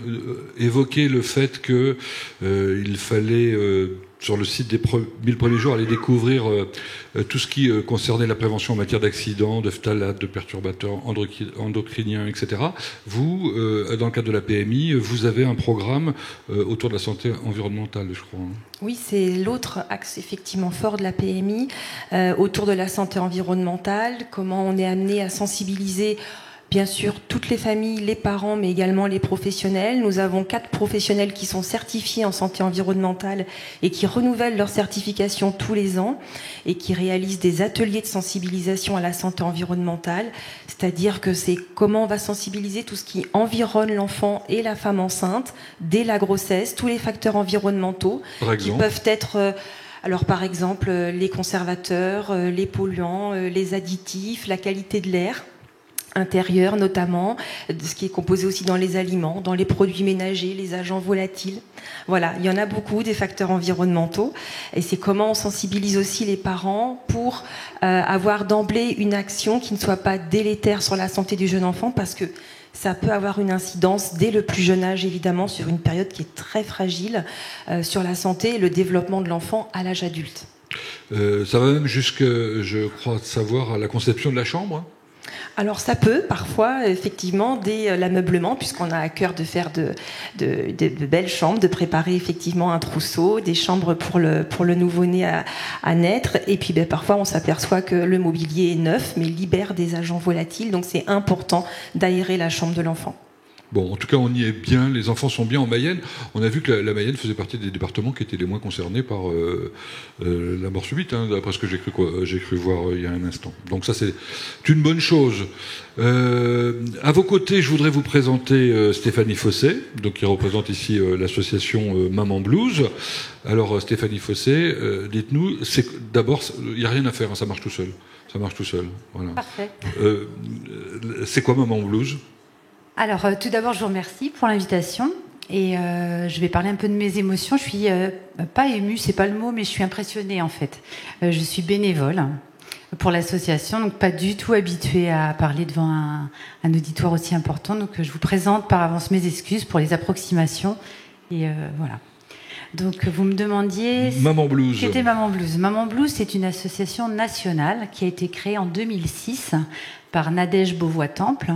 évoquait le fait qu'il fallait sur le site des 1000 premiers jours, aller découvrir tout ce qui concernait la prévention en matière d'accidents, de phtalates, de perturbateurs endocriniens, etc. Vous, dans le cadre de la PMI, vous avez un programme autour de la santé environnementale, je crois. Oui, c'est l'autre axe effectivement fort de la PMI, autour de la santé environnementale, comment on est amené à sensibiliser bien sûr toutes les familles, les parents, mais également les professionnels. Nous avons 4 professionnels qui sont certifiés en santé environnementale et qui renouvellent leur certification tous les ans et qui réalisent des ateliers de sensibilisation à la santé environnementale. C'est-à-dire que c'est comment on va sensibiliser tout ce qui environne l'enfant et la femme enceinte dès la grossesse, tous les facteurs environnementaux qui peuvent être... Alors par exemple les conservateurs, les polluants, les additifs, la qualité de l'air intérieur notamment, ce qui est composé aussi dans les aliments, dans les produits ménagers, les agents volatiles. Voilà, il y en a beaucoup des facteurs environnementaux et c'est comment on sensibilise aussi les parents pour avoir d'emblée une action qui ne soit pas délétère sur la santé du jeune enfant parce que ça peut avoir une incidence dès le plus jeune âge évidemment sur une période qui est très fragile sur la santé et le développement de l'enfant à l'âge adulte. Ça va même jusque, je crois savoir, à la conception de la chambre. Alors ça peut parfois effectivement dès l'ameublement puisqu'on a à cœur de faire de belles chambres, de préparer effectivement un trousseau, des chambres pour le nouveau-né à naître et puis parfois on s'aperçoit que le mobilier est neuf mais libère des agents volatiles donc c'est important d'aérer la chambre de l'enfant. Bon, en tout cas, on y est bien. Les enfants sont bien en Mayenne. On a vu que la Mayenne faisait partie des départements qui étaient les moins concernés par la mort subite, hein, d'après ce que j'ai cru voir il y a un instant. Donc ça, c'est une bonne chose. À vos côtés, je voudrais vous présenter Stéphanie Fossé, donc qui représente ici l'association Maman Blues. Alors, Stéphanie Fossé, dites-nous, d'abord, il n'y a rien à faire, hein, ça marche tout seul. Ça marche tout seul. Voilà. Parfait. C'est quoi Maman Blues ? Alors, tout d'abord, je vous remercie pour l'invitation et je vais parler un peu de mes émotions. Je suis pas émue, c'est pas le mot, mais je suis impressionnée en fait. Je suis bénévole pour l'association, donc pas du tout habituée à parler devant un auditoire aussi important. Donc, je vous présente par avance mes excuses pour les approximations et voilà. Donc, vous me demandiez... Maman Blues. Qu'était Maman Blues ? Maman Blues, c'est une association nationale qui a été créée en 2006 par Nadège Beauvois-Temple.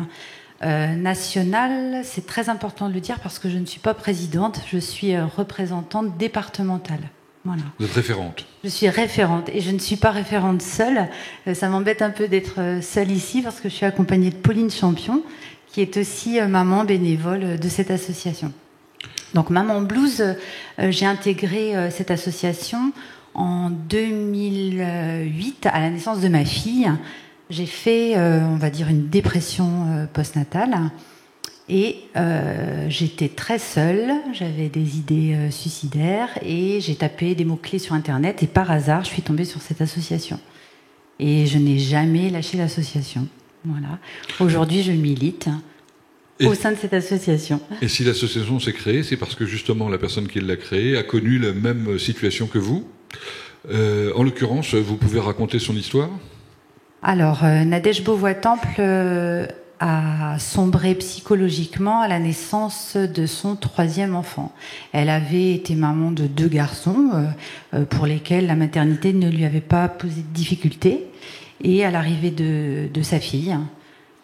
Nationale, c'est très important de le dire parce que je ne suis pas présidente, je suis représentante départementale. Voilà. Vous êtes référente. Je suis référente et je ne suis pas référente seule. Ça m'embête un peu d'être seule ici parce que je suis accompagnée de Pauline Champion, qui est aussi maman bénévole de cette association. Donc Maman Blues, j'ai intégré cette association en 2008 à la naissance de ma fille. J'ai fait, on va dire, une dépression postnatale et j'étais très seule, j'avais des idées suicidaires et j'ai tapé des mots-clés sur Internet et par hasard, je suis tombée sur cette association. Et je n'ai jamais lâché l'association. Voilà. Aujourd'hui, je milite au sein de cette association. Et si l'association s'est créée, c'est parce que justement la personne qui l'a créée a connu la même situation que vous. En l'occurrence, vous pouvez raconter son histoire ? Alors, Nadège Beauvois-Temple a sombré psychologiquement à la naissance de son 3e enfant. Elle avait été maman de 2 garçons pour lesquels la maternité ne lui avait pas posé de difficultés. Et à l'arrivée de sa fille,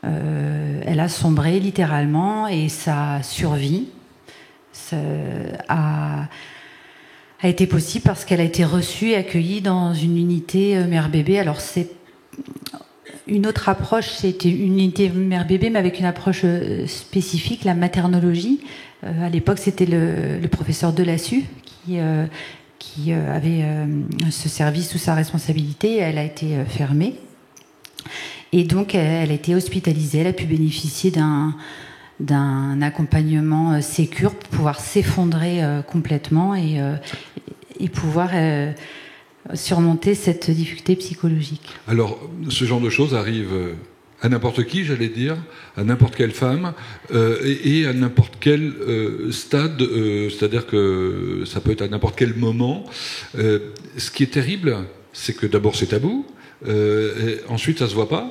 elle a sombré littéralement et sa survie a été possible parce qu'elle a été reçue et accueillie dans une unité mère-bébé. Alors, c'est une autre approche, c'était une unité mère-bébé, mais avec une approche spécifique, la maternologie. À l'époque, c'était le professeur Delassus qui avait ce service sous sa responsabilité. Elle a été fermée. Et donc, elle a été hospitalisée. Elle a pu bénéficier d'un accompagnement sécure pour pouvoir s'effondrer complètement et pouvoir... surmonter cette difficulté psychologique. Alors, ce genre de choses arrive à n'importe qui, j'allais dire, à n'importe quelle femme, et à n'importe quel stade, c'est-à-dire que ça peut être à n'importe quel moment. Ce qui est terrible, c'est que d'abord c'est tabou, ensuite ça se voit pas,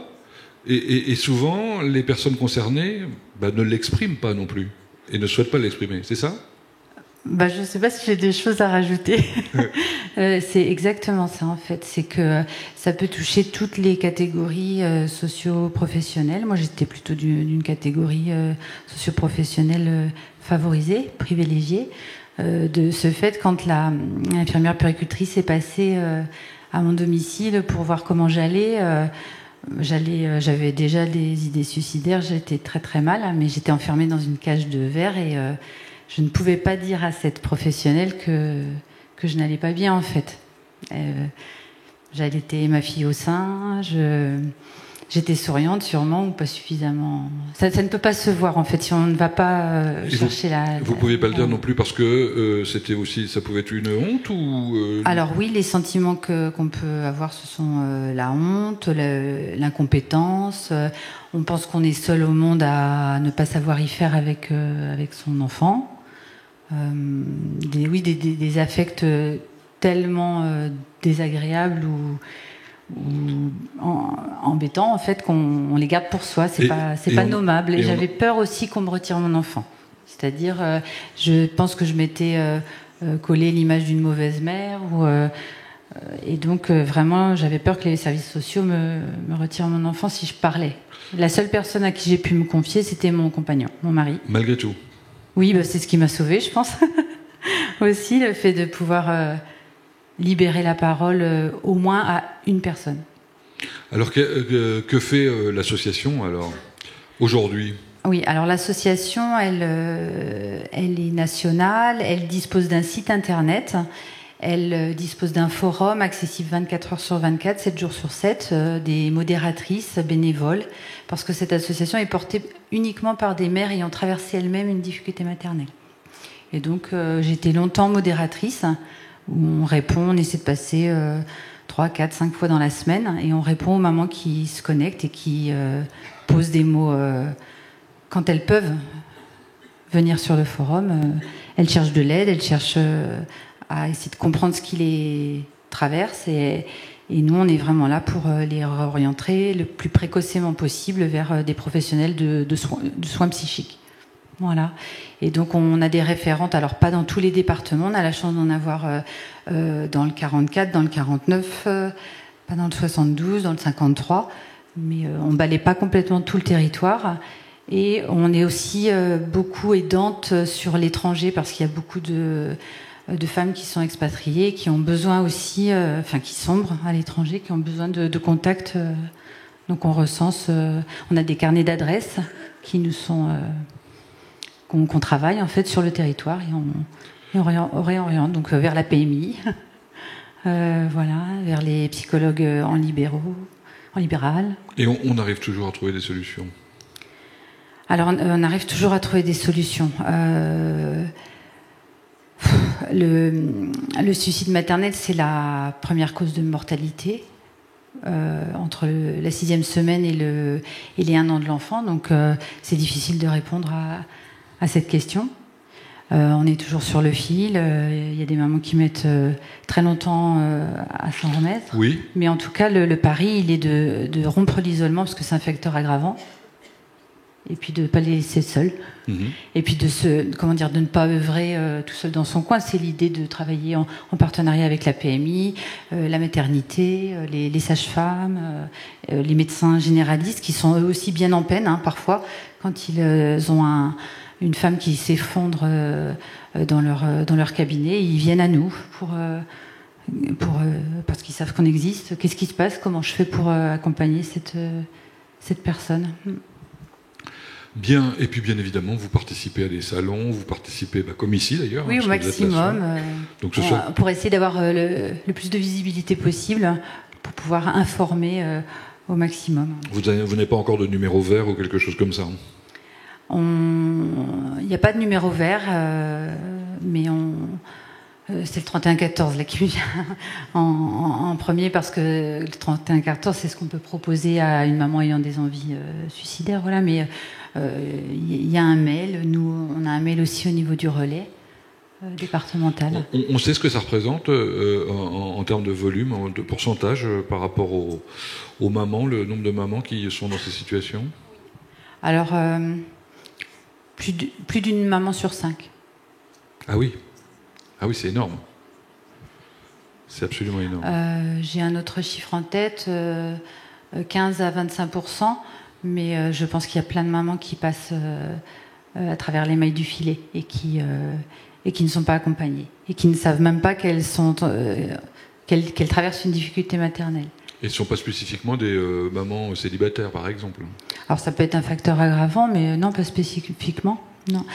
et souvent les personnes concernées ne l'expriment pas non plus, et ne souhaitent pas l'exprimer, c'est ça ? Je ne sais pas si j'ai des choses à rajouter. C'est exactement ça, en fait. C'est que ça peut toucher toutes les catégories socio-professionnelles. Moi, j'étais plutôt d'une catégorie socio-professionnelle favorisée, privilégiée. De ce fait, quand l'infirmière puéricultrice est passée à mon domicile pour voir comment j'allais, j'avais déjà des idées suicidaires, j'étais très très mal, mais j'étais enfermée dans une cage de verre et je ne pouvais pas dire à cette professionnelle que je n'allais pas bien, en fait. J'allaitais ma fille au sein, j'étais souriante sûrement ou pas suffisamment. Ça ne peut pas se voir, en fait, si on ne va pas chercher Vous ne pouviez pas le dire non plus parce que c'était aussi, ça pouvait être une honte ou Alors oui, les sentiments qu'on peut avoir, ce sont la honte, l'incompétence. On pense qu'on est seul au monde à ne pas savoir y faire avec son enfant. Des affects tellement désagréables ou embêtants, en fait, qu'on les garde pour soi. C'est pas nommable. Et j'avais peur aussi qu'on me retire mon enfant. C'est-à-dire, je pense que je m'étais collé l'image d'une mauvaise mère. Et donc, vraiment, j'avais peur que les services sociaux me retirent mon enfant si je parlais. La seule personne à qui j'ai pu me confier, c'était mon compagnon, mon mari. Malgré tout. Oui, c'est ce qui m'a sauvée, je pense. Aussi, le fait de pouvoir libérer la parole au moins à une personne. Alors, que fait l'association, alors, aujourd'hui ? Oui, alors l'association, elle est nationale, elle dispose d'un site internet, elle dispose d'un forum accessible 24 heures sur 24, 7 jours sur 7, des modératrices bénévoles, parce que cette association est portée uniquement par des mères ayant traversé elles-mêmes une difficulté maternelle. Et donc, j'étais longtemps modératrice, où on répond, on essaie de passer 3, 4, 5 fois dans la semaine, et on répond aux mamans qui se connectent et qui posent des mots quand elles peuvent venir sur le forum. Elles cherchent de l'aide, elles cherchent à essayer de comprendre ce qui les traverse, et nous, on est vraiment là pour les réorienter le plus précocement possible vers des professionnels de soins psychiques. Voilà. Et donc, on a des référentes, alors pas dans tous les départements, on a la chance d'en avoir dans le 44, dans le 49, pas dans le 72, dans le 53, mais on balaie pas complètement tout le territoire. Et on est aussi beaucoup aidante sur l'étranger, parce qu'il y a beaucoup de femmes qui sont expatriées, qui ont besoin aussi, qui sombrent à l'étranger, qui ont besoin de contacts. Donc on recense, on a des carnets d'adresses qui nous sont... qu'on travaille en fait sur le territoire, et on réoriente donc vers la PMI, vers les psychologues en libéral. Et on arrive toujours à trouver des solutions. Alors on arrive toujours à trouver des solutions. Le suicide maternel, c'est la première cause de mortalité entre la 6e semaine et les 1 an de l'enfant, donc c'est difficile de répondre à cette question. On est toujours sur le fil. Il y a des mamans qui mettent très longtemps à s'en remettre. Oui. Mais en tout cas, le pari, il est de rompre l'isolement, parce que c'est un facteur aggravant. Et puis de ne pas les laisser seuls. Mmh. Et puis de ne pas œuvrer tout seul dans son coin. C'est l'idée de travailler en partenariat avec la PMI, la maternité, les sages-femmes, les médecins généralistes, qui sont eux aussi bien en peine, parfois, quand ils ont une femme qui s'effondre dans leur cabinet. Ils viennent à nous parce qu'ils savent qu'on existe. Qu'est-ce qui se passe? Comment je fais pour accompagner cette personne? Bien, et puis bien évidemment, vous participez à des salons, vous participez, comme ici d'ailleurs. Oui, au maximum. Donc, pour essayer d'avoir le plus de visibilité possible, pour pouvoir informer au maximum. Vous n'avez pas encore de numéro vert ou quelque chose comme ça? Il n'y a pas de numéro vert, mais c'est le 3114 là qui me vient en premier, parce que le 3114, c'est ce qu'on peut proposer à une maman ayant des envies suicidaires. Voilà, mais il y a un mail. Nous, on a un mail aussi au niveau du relais départemental. On sait ce que ça représente en termes de volume, de pourcentage par rapport aux mamans, le nombre de mamans qui sont dans ces situations? Alors, plus d'une maman sur 5. Ah oui. Ah oui, c'est énorme. C'est absolument énorme. J'ai un autre chiffre en tête, 15 à 25%, mais je pense qu'il y a plein de mamans qui passent à travers les mailles du filet et qui ne sont pas accompagnées et qui ne savent même pas qu'elles traversent une difficulté maternelle. Et ce ne sont pas spécifiquement des mamans célibataires, par exemple? Alors ça peut être un facteur aggravant, mais non, pas spécifiquement. Non.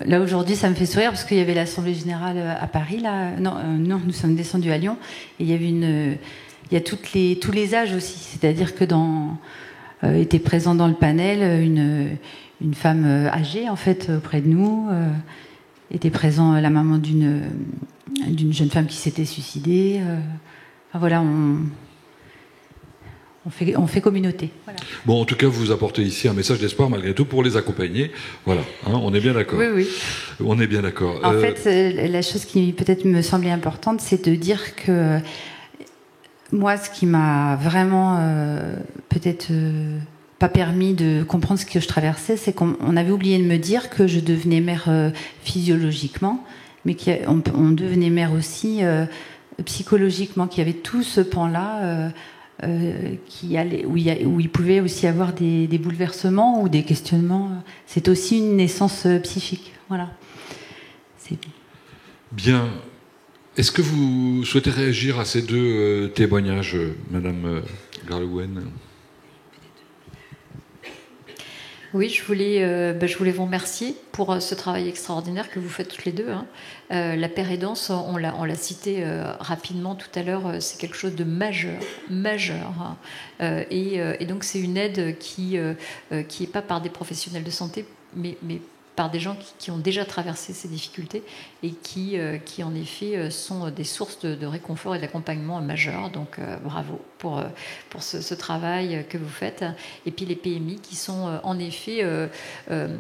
Là aujourd'hui, ça me fait sourire parce qu'il y avait l'Assemblée Générale à Paris. Là. Non, nous sommes descendus à Lyon. Et il y avait il y a tous les âges aussi. C'est-à-dire que était présent dans le panel une femme âgée, en fait, auprès de nous. Était présent la maman d'une jeune femme qui s'était suicidée. Enfin, voilà, on fait communauté. Voilà. Bon, en tout cas, vous apportez ici un message d'espoir malgré tout pour les accompagner. Voilà, hein, on est bien d'accord. Oui, oui. On est bien d'accord. En fait, la chose qui peut-être me semblait importante, c'est de dire que moi, ce qui m'a vraiment peut-être pas permis de comprendre ce que je traversais, c'est qu'on avait oublié de me dire que je devenais mère physiologiquement, mais qu'on devenait mère aussi psychologiquement, qu'il y avait tout ce pan-là où il pouvait aussi avoir des bouleversements ou des questionnements. C'est aussi une naissance psychique. Voilà. Bien. Est-ce que vous souhaitez réagir à ces deux témoignages, Madame Garlouen? Oui, je voulais vous remercier pour ce travail extraordinaire que vous faites toutes les deux. Hein. La pérédance, on l'a cité rapidement tout à l'heure, c'est quelque chose de majeur. Hein. Et donc c'est une aide qui est pas par des professionnels de santé, mais par des gens qui ont déjà traversé ces difficultés et qui en effet sont des sources de réconfort et d'accompagnement majeurs. Donc bravo pour ce travail que vous faites. Et puis les PMI qui sont en effet,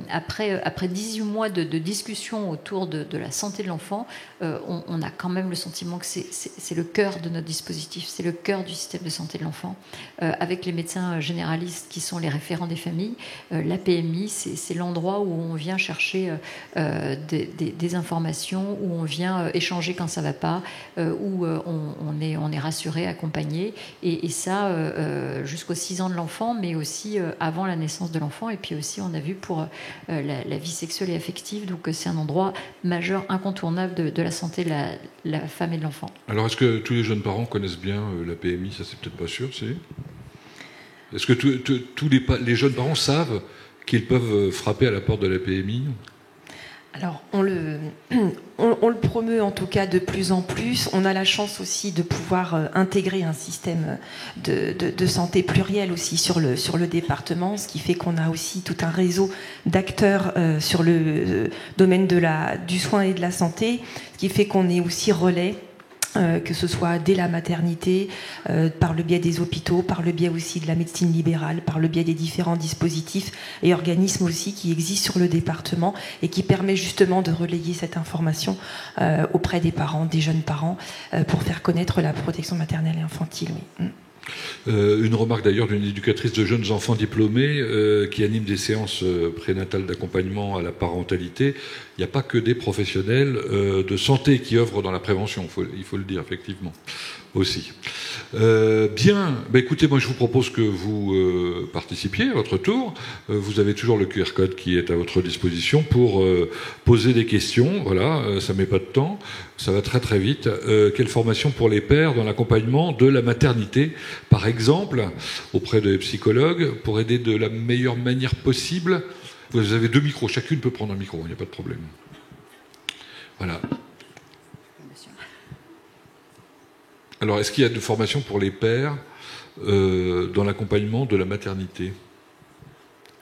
après 18 mois de discussion autour de la santé de l'enfant, on a quand même le sentiment que c'est le cœur de notre dispositif, c'est le cœur du système de santé de l'enfant. Avec les médecins généralistes qui sont les référents des familles, la PMI, c'est l'endroit où on vient chercher des informations, où on vient échanger quand ça ne va pas, où on est rassuré, accompagné, et ça jusqu'aux 6 ans de l'enfant, mais aussi avant la naissance de l'enfant, et puis aussi on a vu pour la vie sexuelle et affective, donc c'est un endroit majeur, incontournable de la santé de la femme et de l'enfant. Alors est-ce que tous les jeunes parents connaissent bien la PMI? Ça c'est peut-être pas sûr, Est-ce que tous les jeunes parents savent qu'ils peuvent frapper à la porte de la PMI? Alors, on le promeut en tout cas de plus en plus. On a la chance aussi de pouvoir intégrer un système de santé pluriel aussi sur le département, ce qui fait qu'on a aussi tout un réseau d'acteurs sur le domaine du soin et de la santé, ce qui fait qu'on est aussi relais. Que ce soit dès la maternité, par le biais des hôpitaux, par le biais aussi de la médecine libérale, par le biais des différents dispositifs et organismes aussi qui existent sur le département et qui permet justement de relayer cette information auprès des parents, des jeunes parents, pour faire connaître la protection maternelle et infantile. Oui. Une remarque d'ailleurs d'une éducatrice de jeunes enfants diplômés qui anime des séances prénatales d'accompagnement à la parentalité. Il n'y a pas que des professionnels de santé qui œuvrent dans la prévention, il faut le dire effectivement aussi. Bien, écoutez, moi je vous propose que vous participiez à votre tour. Vous avez toujours le QR code qui est à votre disposition pour poser des questions. Voilà, ça met pas de temps, ça va très très vite. Quelle formation pour les pères dans l'accompagnement de la maternité, par exemple, auprès des psychologues, pour aider de la meilleure manière possible? Vous avez 2 micros, chacune peut prendre un micro, il n'y a pas de problème. Voilà. Alors, est-ce qu'il y a de formation pour les pères dans l'accompagnement de la maternité?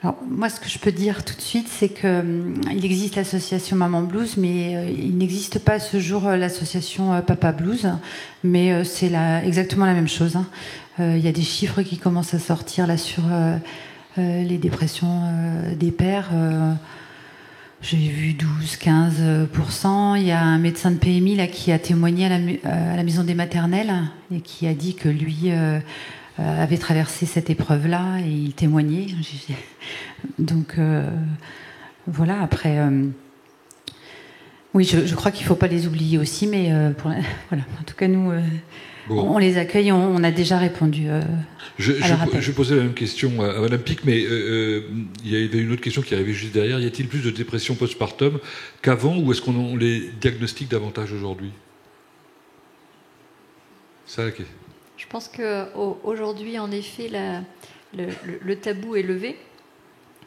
Alors, moi, ce que je peux dire tout de suite, c'est qu'il existe l'association Maman Blues, mais il n'existe pas à ce jour l'association Papa Blues, mais c'est exactement la même chose. Hein. Il y a des chiffres qui commencent à sortir là sur les dépressions des pères. J'ai vu 12-15%. Il y a un médecin de PMI là, qui a témoigné à la maison des maternelles et qui a dit que lui avait traversé cette épreuve-là et il témoignait. Donc voilà, après... Oui, je crois qu'il ne faut pas les oublier aussi, mais voilà. En tout cas, nous, on les accueille, on a déjà répondu. Je posais la même question à Madame Pic, mais il y avait une autre question qui arrivait juste derrière. Y a-t-il plus de dépression postpartum qu'avant, ou est-ce qu'on les diagnostique davantage aujourd'hui? Ça, ok. Je pense qu'aujourd'hui, en effet, le tabou est levé,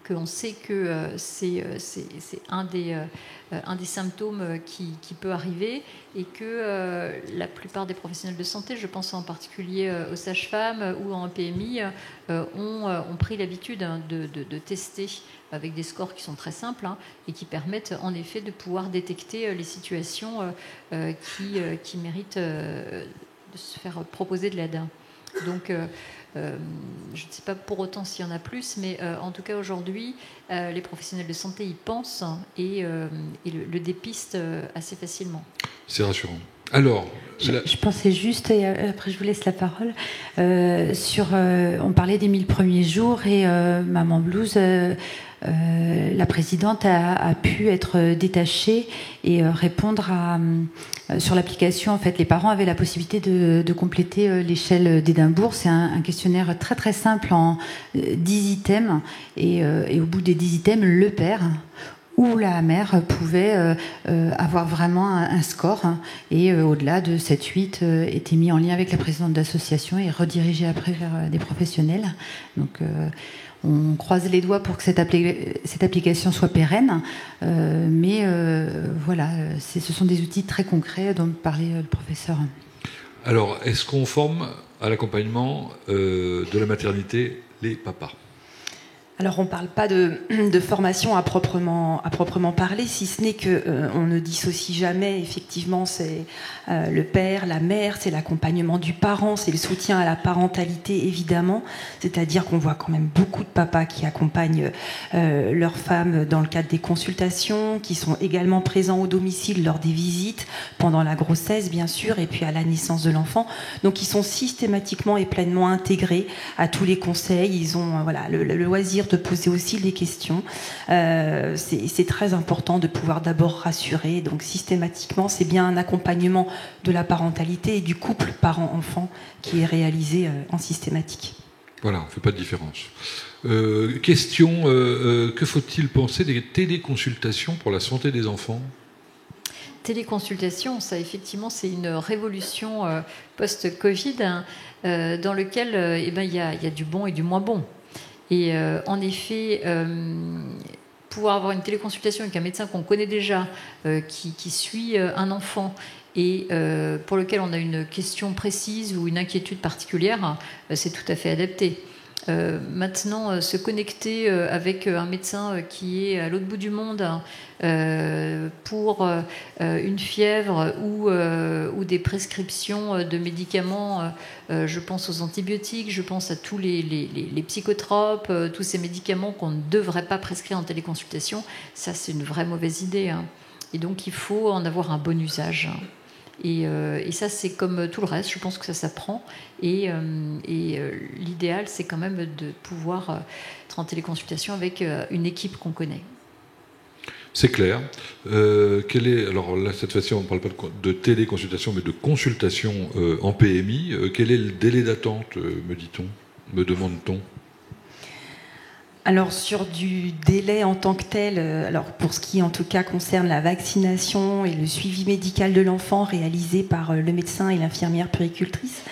qu'on sait que c'est un des symptômes qui peut arriver, et que la plupart des professionnels de santé, je pense en particulier aux sages-femmes ou en PMI, ont pris l'habitude de tester avec des scores qui sont très simples, et qui permettent en effet de pouvoir détecter les situations qui méritent de se faire proposer de l'aide. Donc, je ne sais pas pour autant s'il y en a plus, mais en tout cas aujourd'hui, les professionnels de santé y pensent et le dépistent assez facilement. C'est rassurant. Alors, je pensais juste, et après je vous laisse la parole, on parlait des 1000 premiers jours, et Maman Blues, la présidente a pu être détachée et répondre sur l'application. En fait, les parents avaient la possibilité de compléter l'échelle d'Édimbourg. C'est un questionnaire très très simple en 10 items, et au bout des 10 items, le père où la mère pouvait avoir vraiment un score, et au-delà de 7-8 était mis en lien avec la présidente d'association et redirigé après vers des professionnels. Donc on croise les doigts pour que cette application soit pérenne, mais voilà, ce sont des outils très concrets dont parlait le professeur. Alors, est-ce qu'on forme à l'accompagnement de la maternité les papas ? Alors on ne parle pas de formation à proprement parler, si ce n'est qu'on ne dissocie jamais, effectivement, c'est le père, la mère, c'est l'accompagnement du parent, c'est le soutien à la parentalité, évidemment. C'est-à-dire qu'on voit quand même beaucoup de papas qui accompagnent leurs femmes dans le cadre des consultations, qui sont également présents au domicile lors des visites, pendant la grossesse, bien sûr, et puis à la naissance de l'enfant. Donc ils sont systématiquement et pleinement intégrés à tous les conseils. Ils ont le loisir de poser aussi des questions. C'est très important de pouvoir d'abord rassurer. Donc systématiquement, c'est bien un accompagnement de la parentalité et du couple parent-enfant qui est réalisé en systématique. Voilà, on ne fait pas de différence. Question, que faut-il penser des téléconsultations pour la santé des enfants ? Téléconsultation, ça effectivement, c'est une révolution post-Covid, dans lequel il y a du bon et du moins bon. Et en effet, pouvoir avoir une téléconsultation avec un médecin qu'on connaît déjà, qui suit un enfant, et pour lequel on a une question précise ou une inquiétude particulière, c'est tout à fait adapté. Maintenant, se connecter avec un médecin qui est à l'autre bout du monde pour une fièvre ou des prescriptions de médicaments, je pense aux antibiotiques, je pense à tous les psychotropes, tous ces médicaments qu'on ne devrait pas prescrire en téléconsultation, ça c'est une vraie mauvaise idée. Et donc il faut en avoir un bon usage. Et ça, c'est comme tout le reste, je pense que ça s'apprend. Et l'idéal, c'est quand même de pouvoir être en téléconsultation avec une équipe qu'on connaît. C'est clair. Alors là, cette fois-ci, on ne parle pas de téléconsultation, mais de consultation en PMI. Quel est le délai d'attente, me demande-t-on ? Alors sur du délai en tant que tel, alors pour ce qui en tout cas concerne la vaccination et le suivi médical de l'enfant réalisé par le médecin et l'infirmière puéricultrice,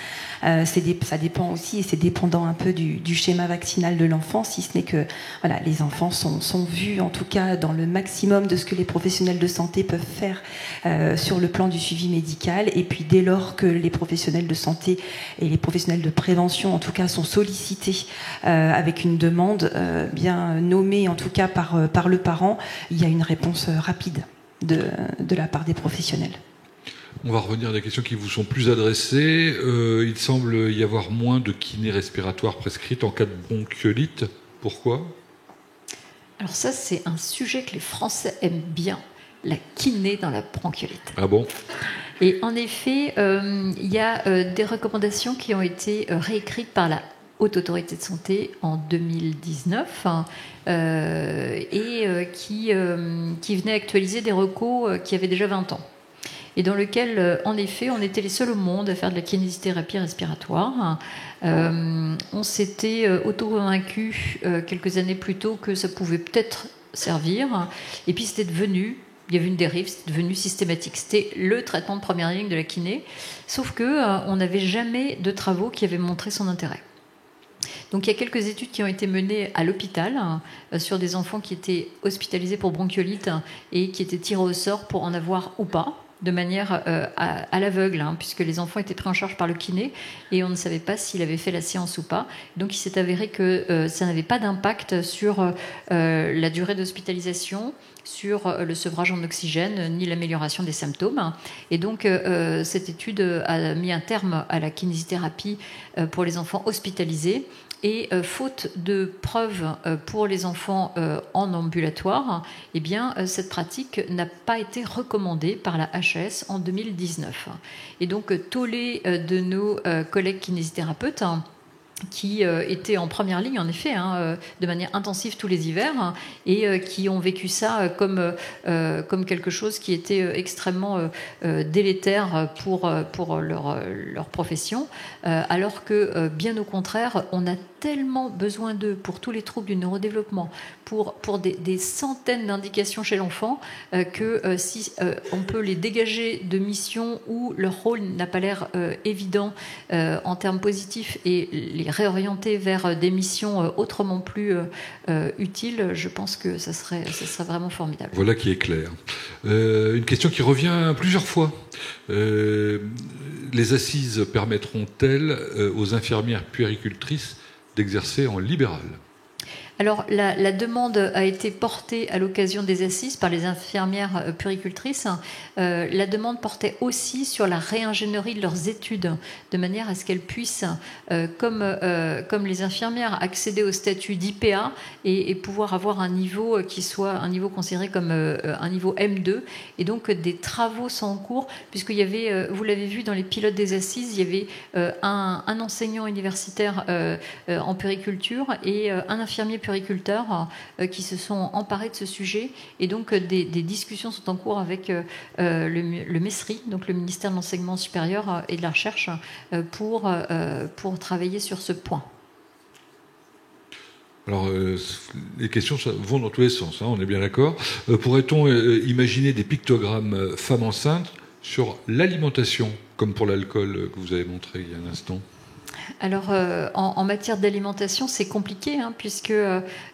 ça dépend aussi, et c'est dépendant un peu du schéma vaccinal de l'enfant, si ce n'est que les enfants sont vus en tout cas dans le maximum de ce que les professionnels de santé peuvent faire sur le plan du suivi médical. Et puis dès lors que les professionnels de santé et les professionnels de prévention en tout cas sont sollicités avec une demande bien nommée en tout cas par le parent, il y a une réponse rapide de la part des professionnels. On va revenir à des questions qui vous sont plus adressées. Il semble y avoir moins de kinés respiratoires prescrites en cas de bronchiolite. Pourquoi ? Alors ça, c'est un sujet que les Français aiment bien, la kiné dans la bronchiolite. Ah bon ? Et en effet, il y a des recommandations qui ont été réécrites par la Haute Autorité de Santé en 2019 qui venait actualiser des recos qui avaient déjà 20 ans. Et dans lequel, en effet, on était les seuls au monde à faire de la kinésithérapie respiratoire. On s'était auto-convaincu quelques années plus tôt que ça pouvait peut-être servir. Et puis c'était devenu, il y avait une dérive, c'était devenu systématique. C'était le traitement de première ligne de la kiné. Sauf qu'on n'avait jamais de travaux qui avaient montré son intérêt. Donc il y a quelques études qui ont été menées à l'hôpital sur des enfants qui étaient hospitalisés pour bronchiolite et qui étaient tirés au sort pour en avoir ou pas, de manière à l'aveugle, puisque les enfants étaient pris en charge par le kiné et on ne savait pas s'il avait fait la séance ou pas. Donc il s'est avéré que ça n'avait pas d'impact sur la durée d'hospitalisation, sur le sevrage en oxygène, ni l'amélioration des symptômes. Et donc cette étude a mis un terme à la kinésithérapie pour les enfants hospitalisés. Et faute de preuves pour les enfants en ambulatoire, eh bien, cette pratique n'a pas été recommandée par la HAS en 2019. Et donc, tollé de nos collègues kinésithérapeutes, qui étaient en première ligne, en effet, de manière intensive tous les hivers, et qui ont vécu ça comme quelque chose qui était extrêmement délétère pour leur profession, alors que, bien au contraire, on a tellement besoin d'eux pour tous les troubles du neurodéveloppement, pour des centaines d'indications chez l'enfant, que si on peut les dégager de missions où leur rôle n'a pas l'air évident en termes positifs et les réorienter vers des missions autrement plus utiles, je pense que ça serait vraiment formidable. Voilà qui est clair. Une question qui revient plusieurs fois. Les assises permettront-elles aux infirmières puéricultrices d'exercer en libéral ? Alors, la demande a été portée à l'occasion des assises par les infirmières puéricultrices. La demande portait aussi sur la réingénierie de leurs études, de manière à ce qu'elles puissent, comme les infirmières, accéder au statut d'IPA et pouvoir avoir un niveau qui soit un niveau considéré comme un niveau M2. Et donc, des travaux sont en cours, puisqu'il y avait, vous l'avez vu dans les pilotes des assises, il y avait un enseignant universitaire en puériculture et un infirmier puériculteur qui se sont emparés de ce sujet, et donc des discussions sont en cours avec le MESRI, donc le ministère de l'Enseignement supérieur et de la Recherche, pour travailler sur ce point. Alors, les questions vont dans tous les sens, on est bien d'accord. Pourrait-on imaginer des pictogrammes femmes enceintes sur l'alimentation, comme pour l'alcool que vous avez montré il y a un instant ? Alors, en matière d'alimentation, c'est compliqué, puisque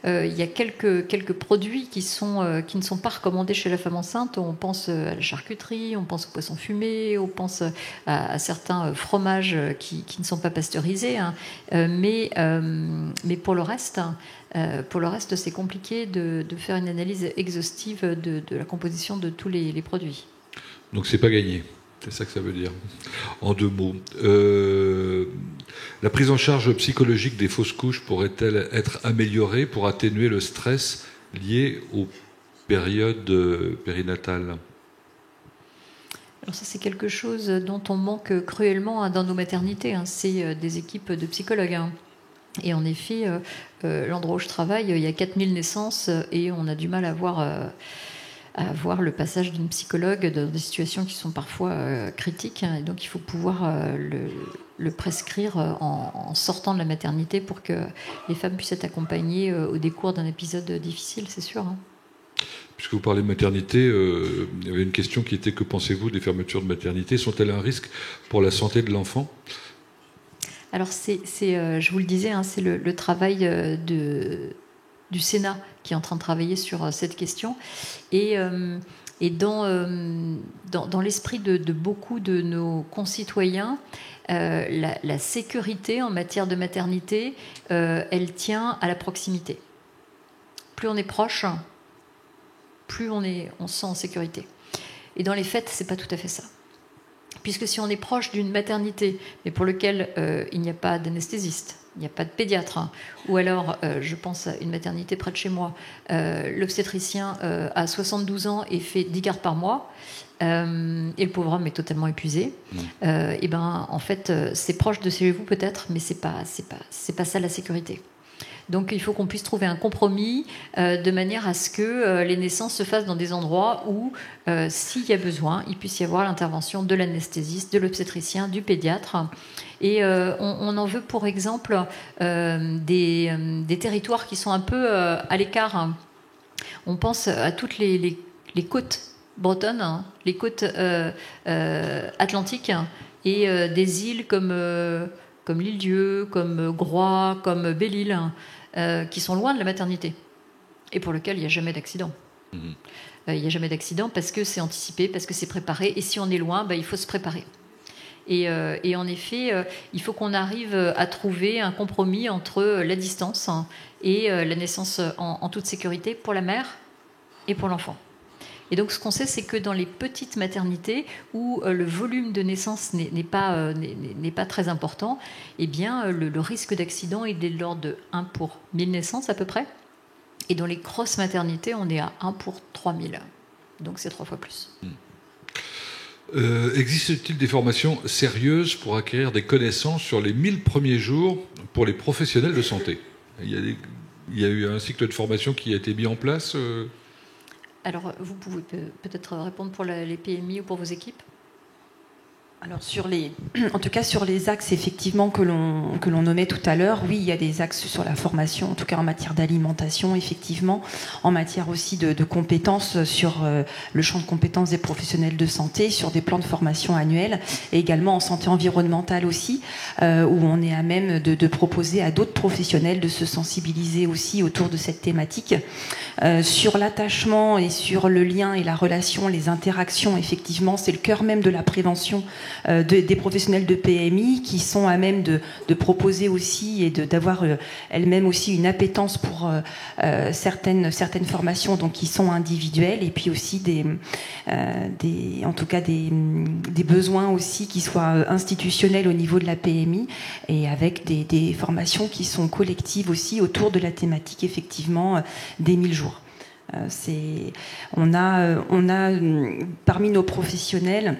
il y a quelques produits qui ne sont pas recommandés chez la femme enceinte. On pense à la charcuterie, on pense au poisson fumé, on pense à certains fromages qui ne sont pas pasteurisés. Mais pour le reste, c'est compliqué de faire une analyse exhaustive de la composition de tous les produits. Donc, c'est pas gagné. C'est ça que ça veut dire, en 2 mots. La prise en charge psychologique des fausses couches pourrait-elle être améliorée pour atténuer le stress lié aux périodes périnatales ? Alors ça, c'est quelque chose dont on manque cruellement dans nos maternités. C'est des équipes de psychologues. Et en effet, l'endroit où je travaille, il y a 4000 naissances et on a du mal à voir le passage d'une psychologue dans des situations qui sont parfois critiques. Et donc, il faut pouvoir le prescrire en sortant de la maternité pour que les femmes puissent être accompagnées au décours d'un épisode difficile, c'est sûr. Puisque vous parlez de maternité, il y avait une question qui était: que pensez-vous des fermetures de maternité ? Sont-elles un risque pour la santé de l'enfant ? Alors, je vous le disais, c'est le travail du Sénat qui est en train de travailler sur cette question. Et dans l'esprit de beaucoup de nos concitoyens, la sécurité en matière de maternité, elle tient à la proximité. Plus on est proche, plus on se sent en sécurité. Et dans les faits, c'est pas tout à fait ça. puisque si on est proche d'une maternité, mais pour lequel il n'y a pas d'anesthésiste, il n'y a pas de pédiatre, hein, ou alors, je pense à une maternité près de chez moi, l'obstétricien a 72 ans et fait 10 gardes par mois, et le pauvre homme est totalement épuisé, et ben, en fait, c'est proche de chez vous peut-être, mais c'est pas ça la sécurité. Donc il faut qu'on puisse trouver un compromis de manière à ce que les naissances se fassent dans des endroits où, s'il y a besoin, il puisse y avoir l'intervention de l'anesthésiste, de l'obstétricien, du pédiatre. Et on en veut pour exemple des territoires qui sont un peu à l'écart. On pense à toutes les côtes bretonnes, hein, les côtes atlantiques, et des îles comme l'Île-Dieu, comme Groix, comme Belle-Île, qui sont loin de la maternité et pour lesquels il n'y a jamais d'accident. Il n'y a jamais d'accident parce que c'est anticipé, parce que c'est préparé, et si on est loin, il faut se préparer. Et en effet, il faut qu'on arrive à trouver un compromis entre la distance et la naissance en toute sécurité pour la mère et pour l'enfant. Et donc, ce qu'on sait, c'est que dans les petites maternités où le volume de naissance n'est pas très important, eh bien, le risque d'accident est de l'ordre de 1 pour 1000 naissances à peu près. Et dans les grosses maternités, on est à 1 pour 3000. Donc, c'est 3 fois plus. Existe-t-il des formations sérieuses pour acquérir des connaissances sur les 1000 premiers jours pour les professionnels de santé ? Il y a eu un cycle de formation qui a été mis en place Alors, vous pouvez peut-être répondre pour les PMI ou pour vos équipes ? Alors en tout cas sur les axes effectivement que l'on nommait tout à l'heure, oui, il y a des axes sur la formation, en tout cas en matière d'alimentation, effectivement, en matière aussi de compétences sur le champ de compétences des professionnels de santé, sur des plans de formation annuels, et également en santé environnementale aussi, où on est à même de proposer à d'autres professionnels de se sensibiliser aussi autour de cette thématique. Sur l'attachement et sur le lien et la relation, les interactions, effectivement, c'est le cœur même de la prévention des professionnels de PMI qui sont à même de proposer aussi et d'avoir elles-mêmes aussi une appétence pour certaines formations donc qui sont individuelles, et puis aussi en tout cas des besoins aussi qui soient institutionnels au niveau de la PMI, et avec des formations qui sont collectives aussi autour de la thématique effectivement des 1000 jours. On a parmi nos professionnels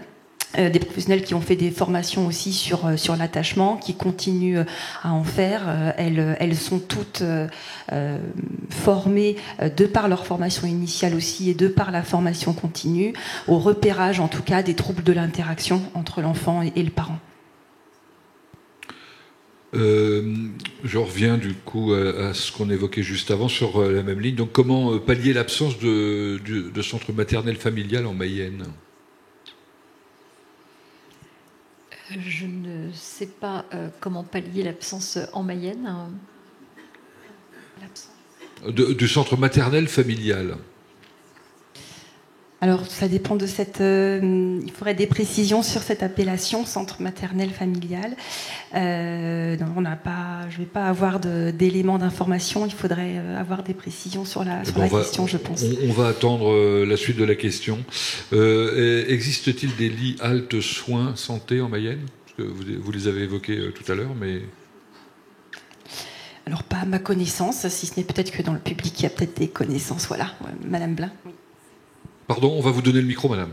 des professionnels qui ont fait des formations aussi sur l'attachement, qui continuent à en faire. Elles sont toutes formées de par leur formation initiale aussi, et de par la formation continue, au repérage en tout cas des troubles de l'interaction entre l'enfant et le parent. Je reviens du coup à ce qu'on évoquait juste avant sur la même ligne. Donc, comment pallier l'absence de centre maternel familial en Mayenne ? Je ne sais pas comment pallier l'absence en Mayenne. Du centre maternel familial. Alors, ça dépend de il faudrait des précisions sur cette appellation, centre maternel familial. Je ne vais pas avoir d'éléments d'information. Il faudrait avoir des précisions sur la question, je pense. On va attendre la suite de la question. Existe-t-il des lits halte soins santé en Mayenne ? Parce que vous les avez évoqués tout à l'heure, mais... Alors, pas à ma connaissance, si ce n'est peut-être que dans le public, il y a peut-être des connaissances. Voilà, Madame Blin. Oui. Pardon, on va vous donner le micro, madame.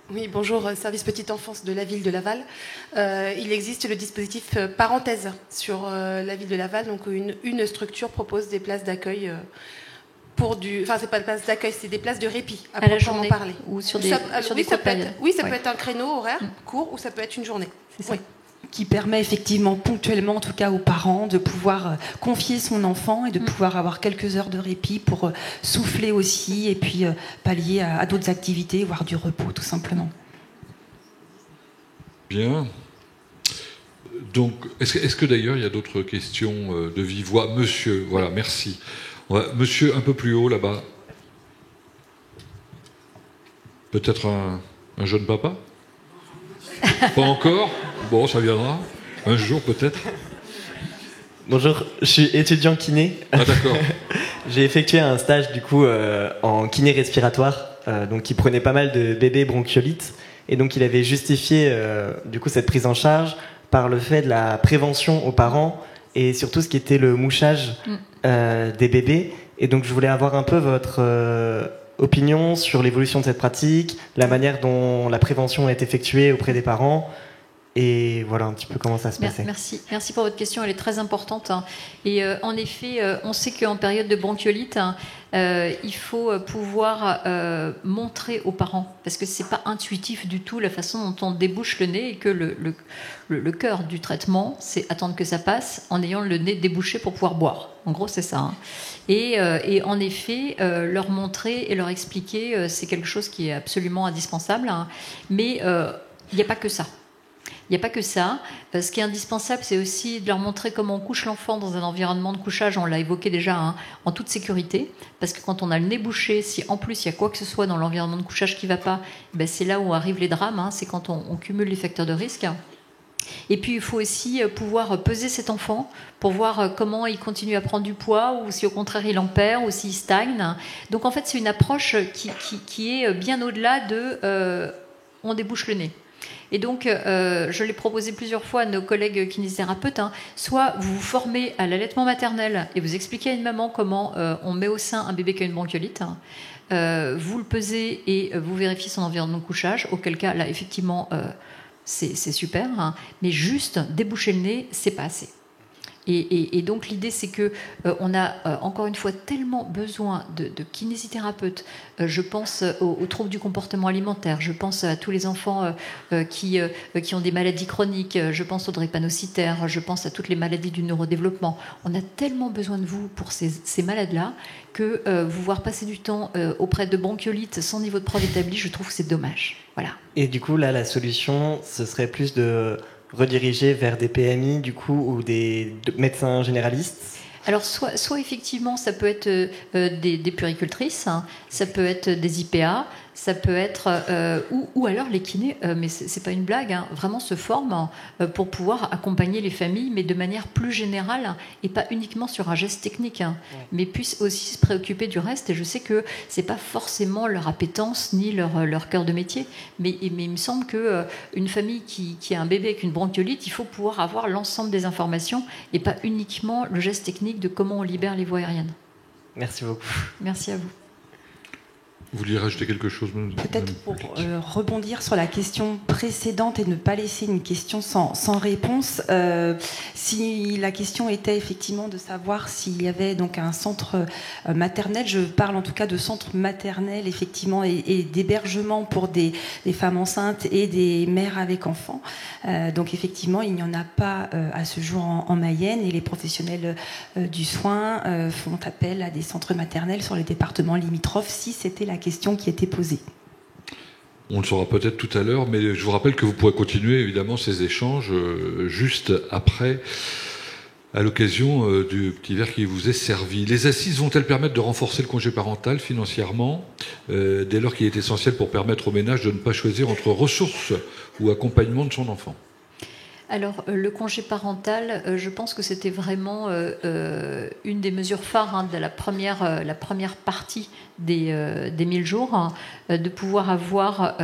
Oui, bonjour, service petite enfance de la ville de Laval. Il existe le dispositif parenthèse sur la ville de Laval. Donc, une structure propose des places d'accueil enfin, c'est pas des places d'accueil, c'est des places de répit, à la journée parler. Ou sur des périodes. Oui, ça peut être un créneau horaire court, ou ça peut être une journée. C'est ça. Oui. Qui permet effectivement ponctuellement, en tout cas aux parents, de pouvoir confier son enfant et de pouvoir avoir quelques heures de répit pour souffler aussi, et puis pallier à d'autres activités, voire du repos tout simplement. Bien. Donc, est-ce que d'ailleurs il y a d'autres questions de vive voix ? Monsieur, voilà, merci. Monsieur un peu plus haut là-bas. Peut-être un jeune papa ? Pas encore ? Bon, ça viendra. Un jour, peut-être. Bonjour, je suis étudiant kiné. Ah, d'accord. J'ai effectué un stage, du coup, en kiné respiratoire donc qui prenait pas mal de bébés bronchiolites, et donc il avait justifié du coup cette prise en charge par le fait de la prévention aux parents et surtout ce qui était le mouchage des bébés. Et donc je voulais avoir un peu votre opinion sur l'évolution de cette pratique, la manière dont la prévention est effectuée auprès des parents. Et voilà un petit peu comment ça se passait. Merci pour votre question, elle est très importante. Et en effet, on sait qu'en période de bronchiolite, il faut pouvoir montrer aux parents, parce que c'est pas intuitif du tout la façon dont on débouche le nez, et que le cœur du traitement, c'est attendre que ça passe en ayant le nez débouché pour pouvoir boire. En gros, c'est ça. Et en effet, leur montrer et leur expliquer, c'est quelque chose qui est absolument indispensable. Mais il n'y a pas que ça. Il n'y a pas que ça. Ce qui est indispensable, c'est aussi de leur montrer comment on couche l'enfant dans un environnement de couchage, on l'a évoqué déjà, en toute sécurité. Parce que quand on a le nez bouché, si en plus il y a quoi que ce soit dans l'environnement de couchage qui ne va pas, ben c'est là où arrivent les drames, c'est quand on cumule les facteurs de risque. Et puis il faut aussi pouvoir peser cet enfant pour voir comment il continue à prendre du poids, ou si au contraire il en perd, ou s'il stagne. Donc en fait, c'est une approche qui est bien au-delà de on débouche le nez. Et donc, je l'ai proposé plusieurs fois à nos collègues kinésithérapeutes, soit vous vous formez à l'allaitement maternel et vous expliquez à une maman comment on met au sein un bébé qui a une bronchiolite, vous le pesez et vous vérifiez son environnement de couchage, auquel cas, là, effectivement, c'est super, mais juste déboucher le nez, c'est pas assez. Et donc l'idée, c'est que on a encore une fois tellement besoin de kinésithérapeutes. Je pense aux troubles du comportement alimentaire, je pense à tous les enfants qui ont des maladies chroniques, je pense aux drépanocytaires, je pense à toutes les maladies du neurodéveloppement. On a tellement besoin de vous pour ces malades-là que vous voir passer du temps auprès de bronchiolites sans niveau de preuve établi, je trouve que c'est dommage. Voilà. Et du coup, là, la solution, ce serait plus de rediriger vers des PMI du coup, ou des médecins généralistes? Alors soit effectivement ça peut être des puéricultrices, ça peut être des IPA, ça peut être ou alors les kinés, mais c'est pas une blague, vraiment se forment pour pouvoir accompagner les familles, mais de manière plus générale et pas uniquement sur un geste technique, mais puissent aussi se préoccuper du reste. Et je sais que c'est pas forcément leur appétence ni leur cœur de métier, mais il me semble que une famille qui a un bébé avec une bronchiolite, il faut pouvoir avoir l'ensemble des informations et pas uniquement le geste technique de comment on libère les voies aériennes. Merci beaucoup. Merci à vous. Vous vouliez rajouter quelque chose? Peut-être pour rebondir sur la question précédente et ne pas laisser une question sans réponse. Si la question était effectivement de savoir s'il y avait donc un centre maternel, je parle en tout cas de centre maternel effectivement et d'hébergement pour des femmes enceintes et des mères avec enfants. Donc effectivement, il n'y en a pas à ce jour en Mayenne, et les professionnels du soin font appel à des centres maternels sur les départements limitrophes si c'était la question qui était posée. On le saura peut-être tout à l'heure, mais je vous rappelle que vous pourrez continuer évidemment ces échanges juste après, à l'occasion du petit verre qui vous est servi. Les assises vont-elles permettre de renforcer le congé parental financièrement, dès lors qu'il est essentiel pour permettre au ménage de ne pas choisir entre ressources ou accompagnement de son enfant? Alors, le congé parental, je pense que c'était vraiment une des mesures phares de la première partie des 1000 jours, de pouvoir avoir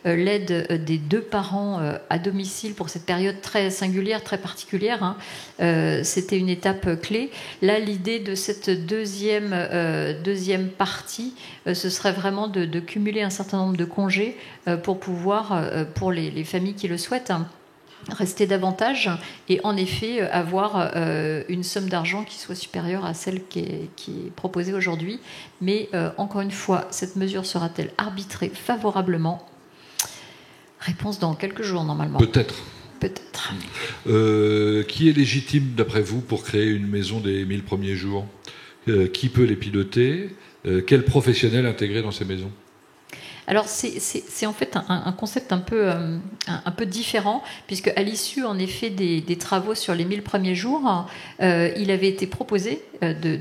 l'aide des deux parents à domicile pour cette période très singulière, très particulière. C'était une étape clé. Là, l'idée de cette deuxième partie, ce serait vraiment de cumuler un certain nombre de congés pour pouvoir, pour les familles qui le souhaitent, rester davantage et en effet avoir une somme d'argent qui soit supérieure à celle qui est proposée aujourd'hui. Mais encore une fois, cette mesure sera-t-elle arbitrée favorablement? Réponse dans quelques jours normalement. Peut-être. Peut-être. Qui est légitime d'après vous pour créer une maison des 1000 premiers jours? Qui peut les piloter? Quel professionnel intégrer dans ces maisons? Alors c'est en fait un concept un peu différent, puisque à l'issue en effet des travaux sur les 1000 premiers jours, il avait été proposé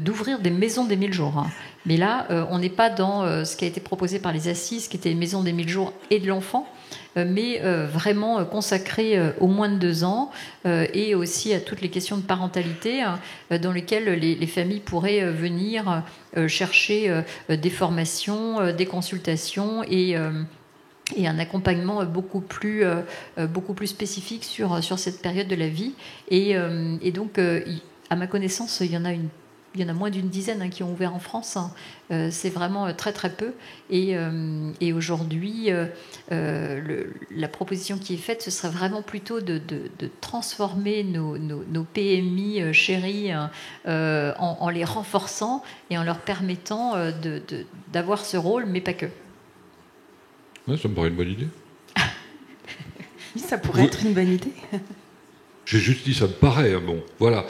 d'ouvrir des maisons des 1000 jours. Mais là, on n'est pas dans ce qui a été proposé par les assises, qui était les maisons des 1000 jours et de l'enfant. mais vraiment consacré aux moins de 2 ans et aussi à toutes les questions de parentalité dans lesquelles les familles pourraient venir chercher des formations, des consultations et un accompagnement beaucoup plus spécifique sur cette période de la vie. Et donc, à ma connaissance, il y en a moins d'une dizaine qui ont ouvert en France. C'est vraiment très très peu. Et aujourd'hui, la proposition qui est faite, ce serait vraiment plutôt de transformer nos PMI chéris en les renforçant et en leur permettant d'avoir ce rôle, mais pas que. Ouais, ça me paraît une bonne idée. Ça pourrait être une bonne idée. J'ai juste dit ça me paraît. Bon, voilà.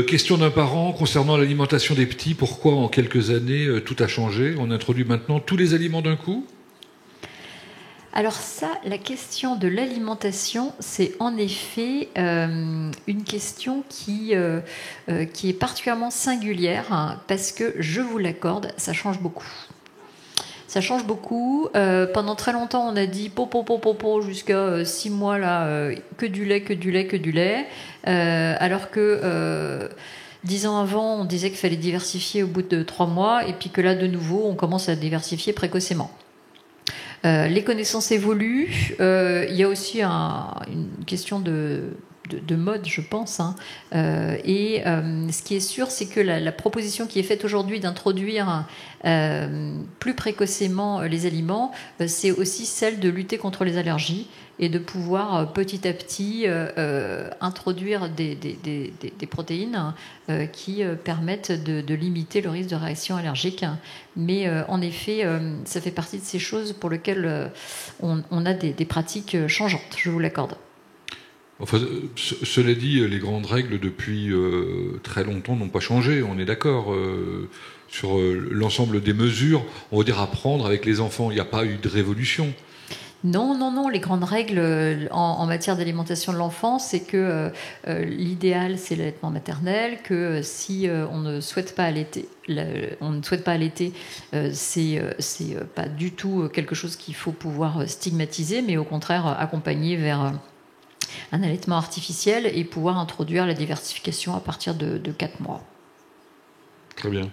Question d'un parent concernant l'alimentation des petits. Pourquoi en quelques années tout a changé? On introduit maintenant tous les aliments d'un coup? Alors ça, la question de l'alimentation, c'est en effet une question qui est particulièrement singulière parce que, je vous l'accorde, ça change beaucoup. Ça change beaucoup. Pendant très longtemps, on a dit jusqu'à 6 mois là, que du lait. Alors que 10 ans avant, on disait qu'il fallait diversifier au bout de 3 mois, et puis que là, de nouveau, on commence à diversifier précocement. Les connaissances évoluent. Il y a aussi une question de mode, je pense. Ce qui est sûr, c'est que la proposition qui est faite aujourd'hui d'introduire plus précocement les aliments, c'est aussi celle de lutter contre les allergies et de pouvoir petit à petit introduire des protéines qui permettent de limiter le risque de réaction allergique. Mais en effet, ça fait partie de ces choses pour lesquelles on a des pratiques changeantes, je vous l'accorde. Enfin, cela dit, les grandes règles depuis très longtemps n'ont pas changé, on est d'accord sur l'ensemble des mesures, on va dire à prendre avec les enfants, il n'y a pas eu de révolution. Non, les grandes règles en matière d'alimentation de l'enfant, c'est que l'idéal, c'est l'allaitement maternel, que si on ne souhaite pas allaiter, c'est pas du tout quelque chose qu'il faut pouvoir stigmatiser, mais au contraire accompagner vers un allaitement artificiel et pouvoir introduire la diversification à partir de 4 mois. Très bien.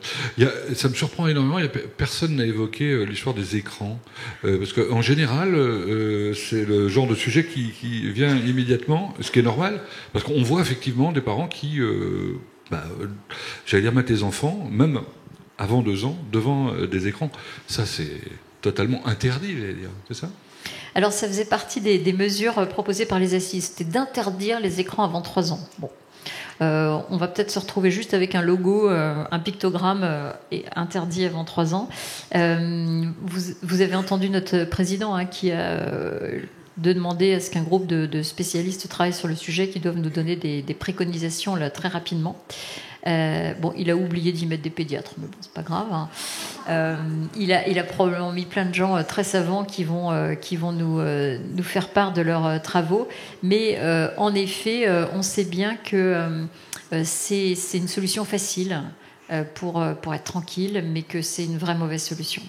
Ça me surprend énormément, personne n'a évoqué l'histoire des écrans. Parce qu'en général, c'est le genre de sujet qui vient immédiatement, ce qui est normal, parce qu'on voit effectivement des parents qui, j'allais dire, mettent les enfants, même avant 2 ans, devant des écrans. Ça, c'est totalement interdit, j'allais dire, c'est ça ? Alors, ça faisait partie des mesures proposées par les assises. C'était d'interdire les écrans avant 3 ans. Bon. On va peut-être se retrouver juste avec un logo, un pictogramme interdit avant 3 ans. Vous avez entendu notre président qui a demandé à ce qu'un groupe de spécialistes travaille sur le sujet, qui doivent nous donner des préconisations là, très rapidement. Il a oublié d'y mettre des pédiatres, mais bon, c'est pas grave. Il a probablement mis plein de gens très savants qui vont nous faire part de leurs travaux. Mais en effet, on sait bien que c'est une solution facile pour être tranquille, mais que c'est une vraie mauvaise solution.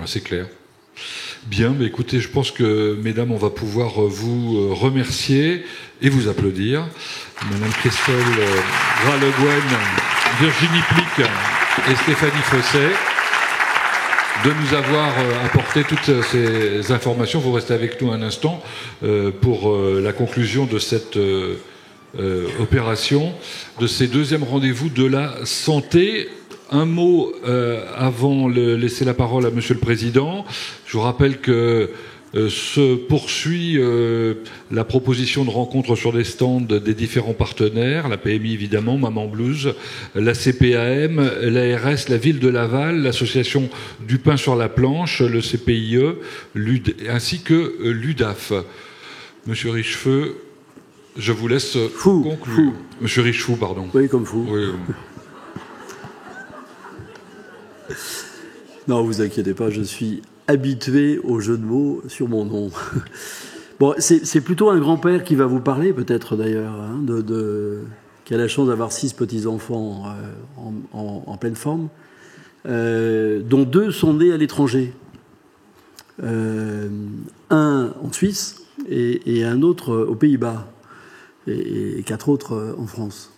C'est clair. Bien, mais écoutez, je pense que, mesdames, on va pouvoir vous remercier et vous applaudir. Madame Christelle Gras-Le Guen, Virginie Plic et Stéphanie Fosset, de nous avoir apporté toutes ces informations. Vous restez avec nous un instant pour la conclusion de cette opération, de ces 2e rendez-vous de la santé. Un mot avant de laisser la parole à Monsieur le Président. Je vous rappelle que se poursuit la proposition de rencontre sur les stands des différents partenaires, la PMI évidemment, Maman Blues, la CPAM, l'ARS, la Ville de Laval, l'association du pain sur la planche, le CPIE, ainsi que l'UDAF. Monsieur Richefeu, je vous laisse conclure. Monsieur Richefou, pardon. Oui, comme fou. Oui. Non, vous inquiétez pas, je suis habitué au jeu de mots sur mon nom. Bon, c'est plutôt un grand-père qui va vous parler, peut-être d'ailleurs, qui a la chance d'avoir 6 petits-enfants en pleine forme, dont 2 sont nés à l'étranger. un en Suisse et un autre aux Pays-Bas, et 4 autres en France.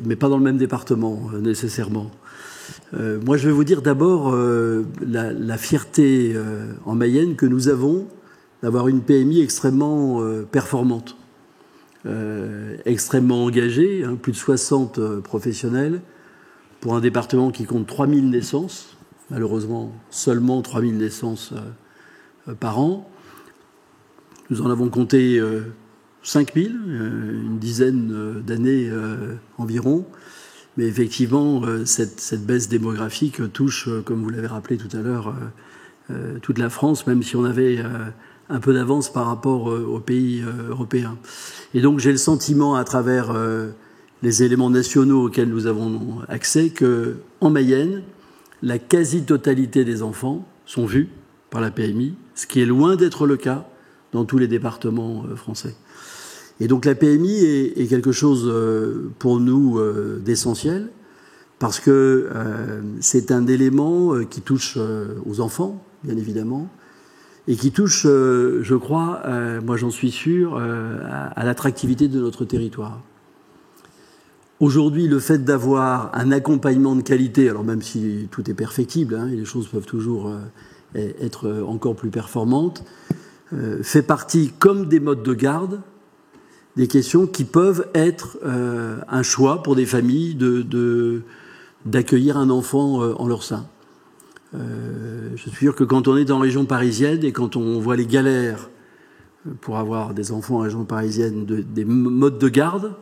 Mais pas dans le même département, nécessairement. Moi, je vais vous dire d'abord la fierté en Mayenne que nous avons d'avoir une PMI extrêmement performante, extrêmement engagée, hein, plus de 60 professionnels, pour un département qui compte 3000 naissances, malheureusement seulement 3000 naissances par an. Nous en avons compté 5000, une dizaine d'années environ. Mais effectivement, cette baisse démographique touche, comme vous l'avez rappelé tout à l'heure, toute la France, même si on avait un peu d'avance par rapport aux pays européens. Et donc j'ai le sentiment, à travers les éléments nationaux auxquels nous avons accès, que en Mayenne, la quasi-totalité des enfants sont vus par la PMI, ce qui est loin d'être le cas dans tous les départements français. Et donc la PMI est quelque chose pour nous d'essentiel, parce que c'est un élément qui touche aux enfants, bien évidemment, et qui touche, je crois, moi j'en suis sûr, à l'attractivité de notre territoire. Aujourd'hui, le fait d'avoir un accompagnement de qualité, alors même si tout est perfectible, hein, et les choses peuvent toujours être encore plus performantes, fait partie, comme des modes de garde, des questions qui peuvent être un choix pour des familles d'accueillir un enfant en leur sein. Je suis sûr que quand on est en région parisienne et quand on voit les galères pour avoir des enfants en région parisienne, des modes de garde,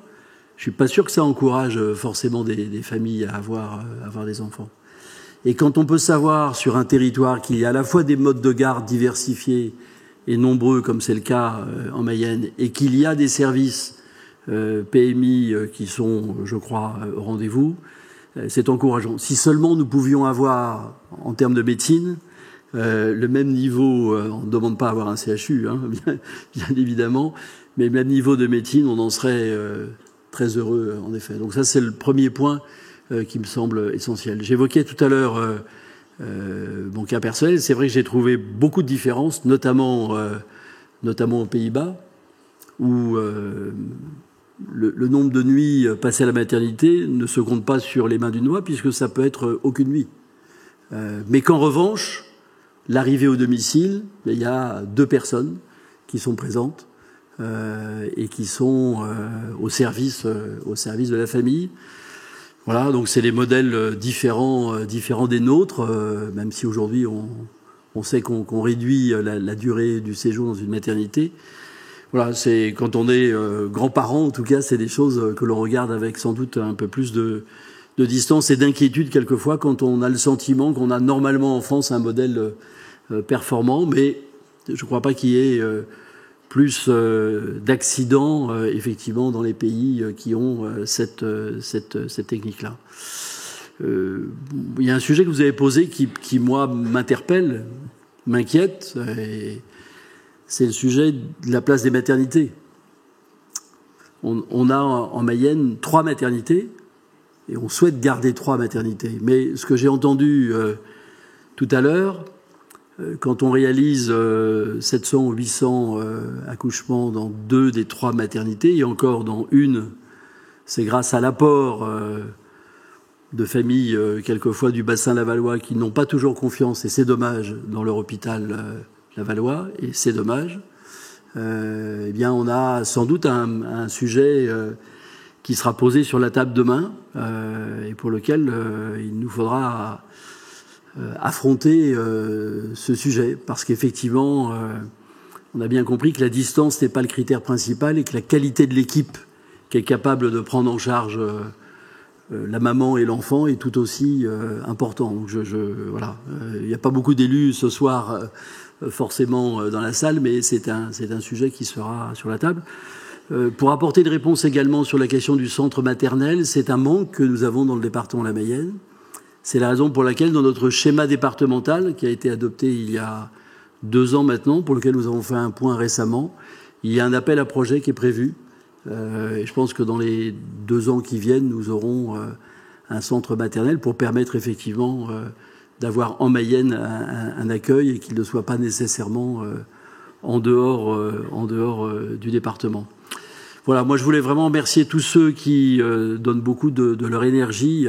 je suis pas sûr que ça encourage forcément des familles à avoir des enfants. Et quand on peut savoir sur un territoire qu'il y a à la fois des modes de garde diversifiés et nombreux, comme c'est le cas en Mayenne, et qu'il y a des services PMI qui sont, je crois, au rendez-vous, c'est encourageant. Si seulement nous pouvions avoir, en termes de médecine, le même niveau, on ne demande pas à avoir un CHU, hein, bien évidemment, mais le même niveau de médecine, on en serait très heureux, en effet. Donc ça, c'est le premier point qui me semble essentiel. J'évoquais tout à l'heure mon cas personnel. C'est vrai que j'ai trouvé beaucoup de différences, notamment aux Pays-Bas, où le nombre de nuits passées à la maternité ne se compte pas sur les mains d'une doigt, puisque ça peut être aucune nuit. Mais qu'en revanche, l'arrivée au domicile, il y a 2 personnes qui sont présentes et qui sont au service de la famille. Voilà, donc c'est des modèles différents des nôtres, même si aujourd'hui on sait qu'on réduit la durée du séjour dans une maternité. Voilà, c'est quand on est grands-parents, en tout cas, c'est des choses que l'on regarde avec sans doute un peu plus de distance et d'inquiétude quelquefois quand on a le sentiment qu'on a normalement en France un modèle performant, mais je ne crois pas qu'il y ait plus d'accidents effectivement dans les pays qui ont cette technique-là. Il y a un sujet que vous avez posé qui moi m'interpelle, m'inquiète, et c'est le sujet de la place des maternités. On a en Mayenne 3 maternités et on souhaite garder 3 maternités. Mais ce que j'ai entendu tout à l'heure, quand on réalise 700 ou 800 accouchements dans 2 des 3 maternités, et encore dans une, c'est grâce à l'apport de familles, quelquefois du bassin lavallois, qui n'ont pas toujours confiance, et c'est dommage, dans leur hôpital lavallois, et c'est dommage, eh bien on a sans doute un sujet qui sera posé sur la table demain, et pour lequel il nous faudra affronter ce sujet, parce qu'effectivement, on a bien compris que la distance n'est pas le critère principal et que la qualité de l'équipe qui est capable de prendre en charge la maman et l'enfant est tout aussi important. Donc voilà, il n'y a pas beaucoup d'élus ce soir forcément dans la salle, mais c'est un sujet qui sera sur la table. Pour apporter des réponses également sur la question du centre maternel, c'est un manque que nous avons dans le département de la Mayenne. C'est la raison pour laquelle, dans notre schéma départemental, qui a été adopté il y a 2 ans maintenant, pour lequel nous avons fait un point récemment, il y a un appel à projet qui est prévu. Et je pense que dans les 2 ans qui viennent, nous aurons un centre maternel pour permettre effectivement d'avoir en Mayenne un accueil et qu'il ne soit pas nécessairement en dehors du département. Voilà, moi je voulais vraiment remercier tous ceux qui donnent beaucoup de leur énergie,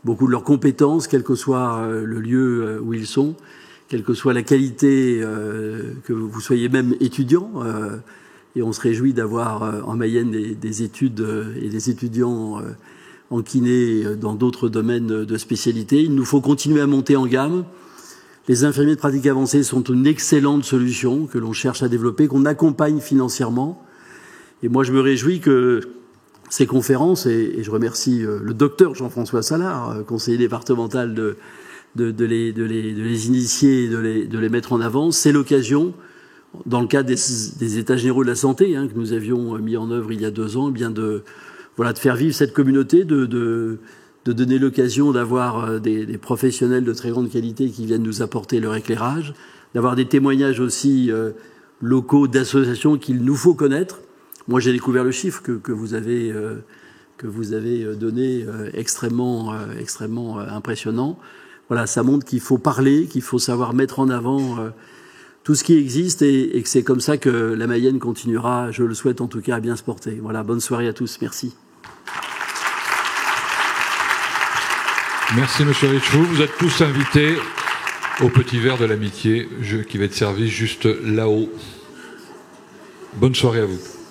beaucoup de leurs compétences, quel que soit le lieu où ils sont, quelle que soit la qualité, que vous soyez même étudiant. Et on se réjouit d'avoir en Mayenne des études et des étudiants en kiné dans d'autres domaines de spécialité. Il nous faut continuer à monter en gamme. Les infirmiers de pratique avancée sont une excellente solution que l'on cherche à développer, qu'on accompagne financièrement. Et moi, je me réjouis que ces conférences, et je remercie le docteur Jean-François Salard, conseiller départemental, de les initier et de les mettre en avant. C'est l'occasion, dans le cadre des États généraux de la santé que nous avions mis en œuvre il y a 2 ans, eh bien de faire vivre cette communauté, de donner l'occasion d'avoir des professionnels de très grande qualité qui viennent nous apporter leur éclairage, d'avoir des témoignages aussi locaux d'associations qu'il nous faut connaître. Moi, j'ai découvert le chiffre que vous avez donné, extrêmement impressionnant. Voilà, ça montre qu'il faut parler, qu'il faut savoir mettre en avant tout ce qui existe et que c'est comme ça que la Mayenne continuera, je le souhaite en tout cas, à bien se porter. Voilà, bonne soirée à tous, merci. Merci Monsieur Richou, vous êtes tous invités au petit verre de l'amitié qui va être servi juste là-haut. Bonne soirée à vous.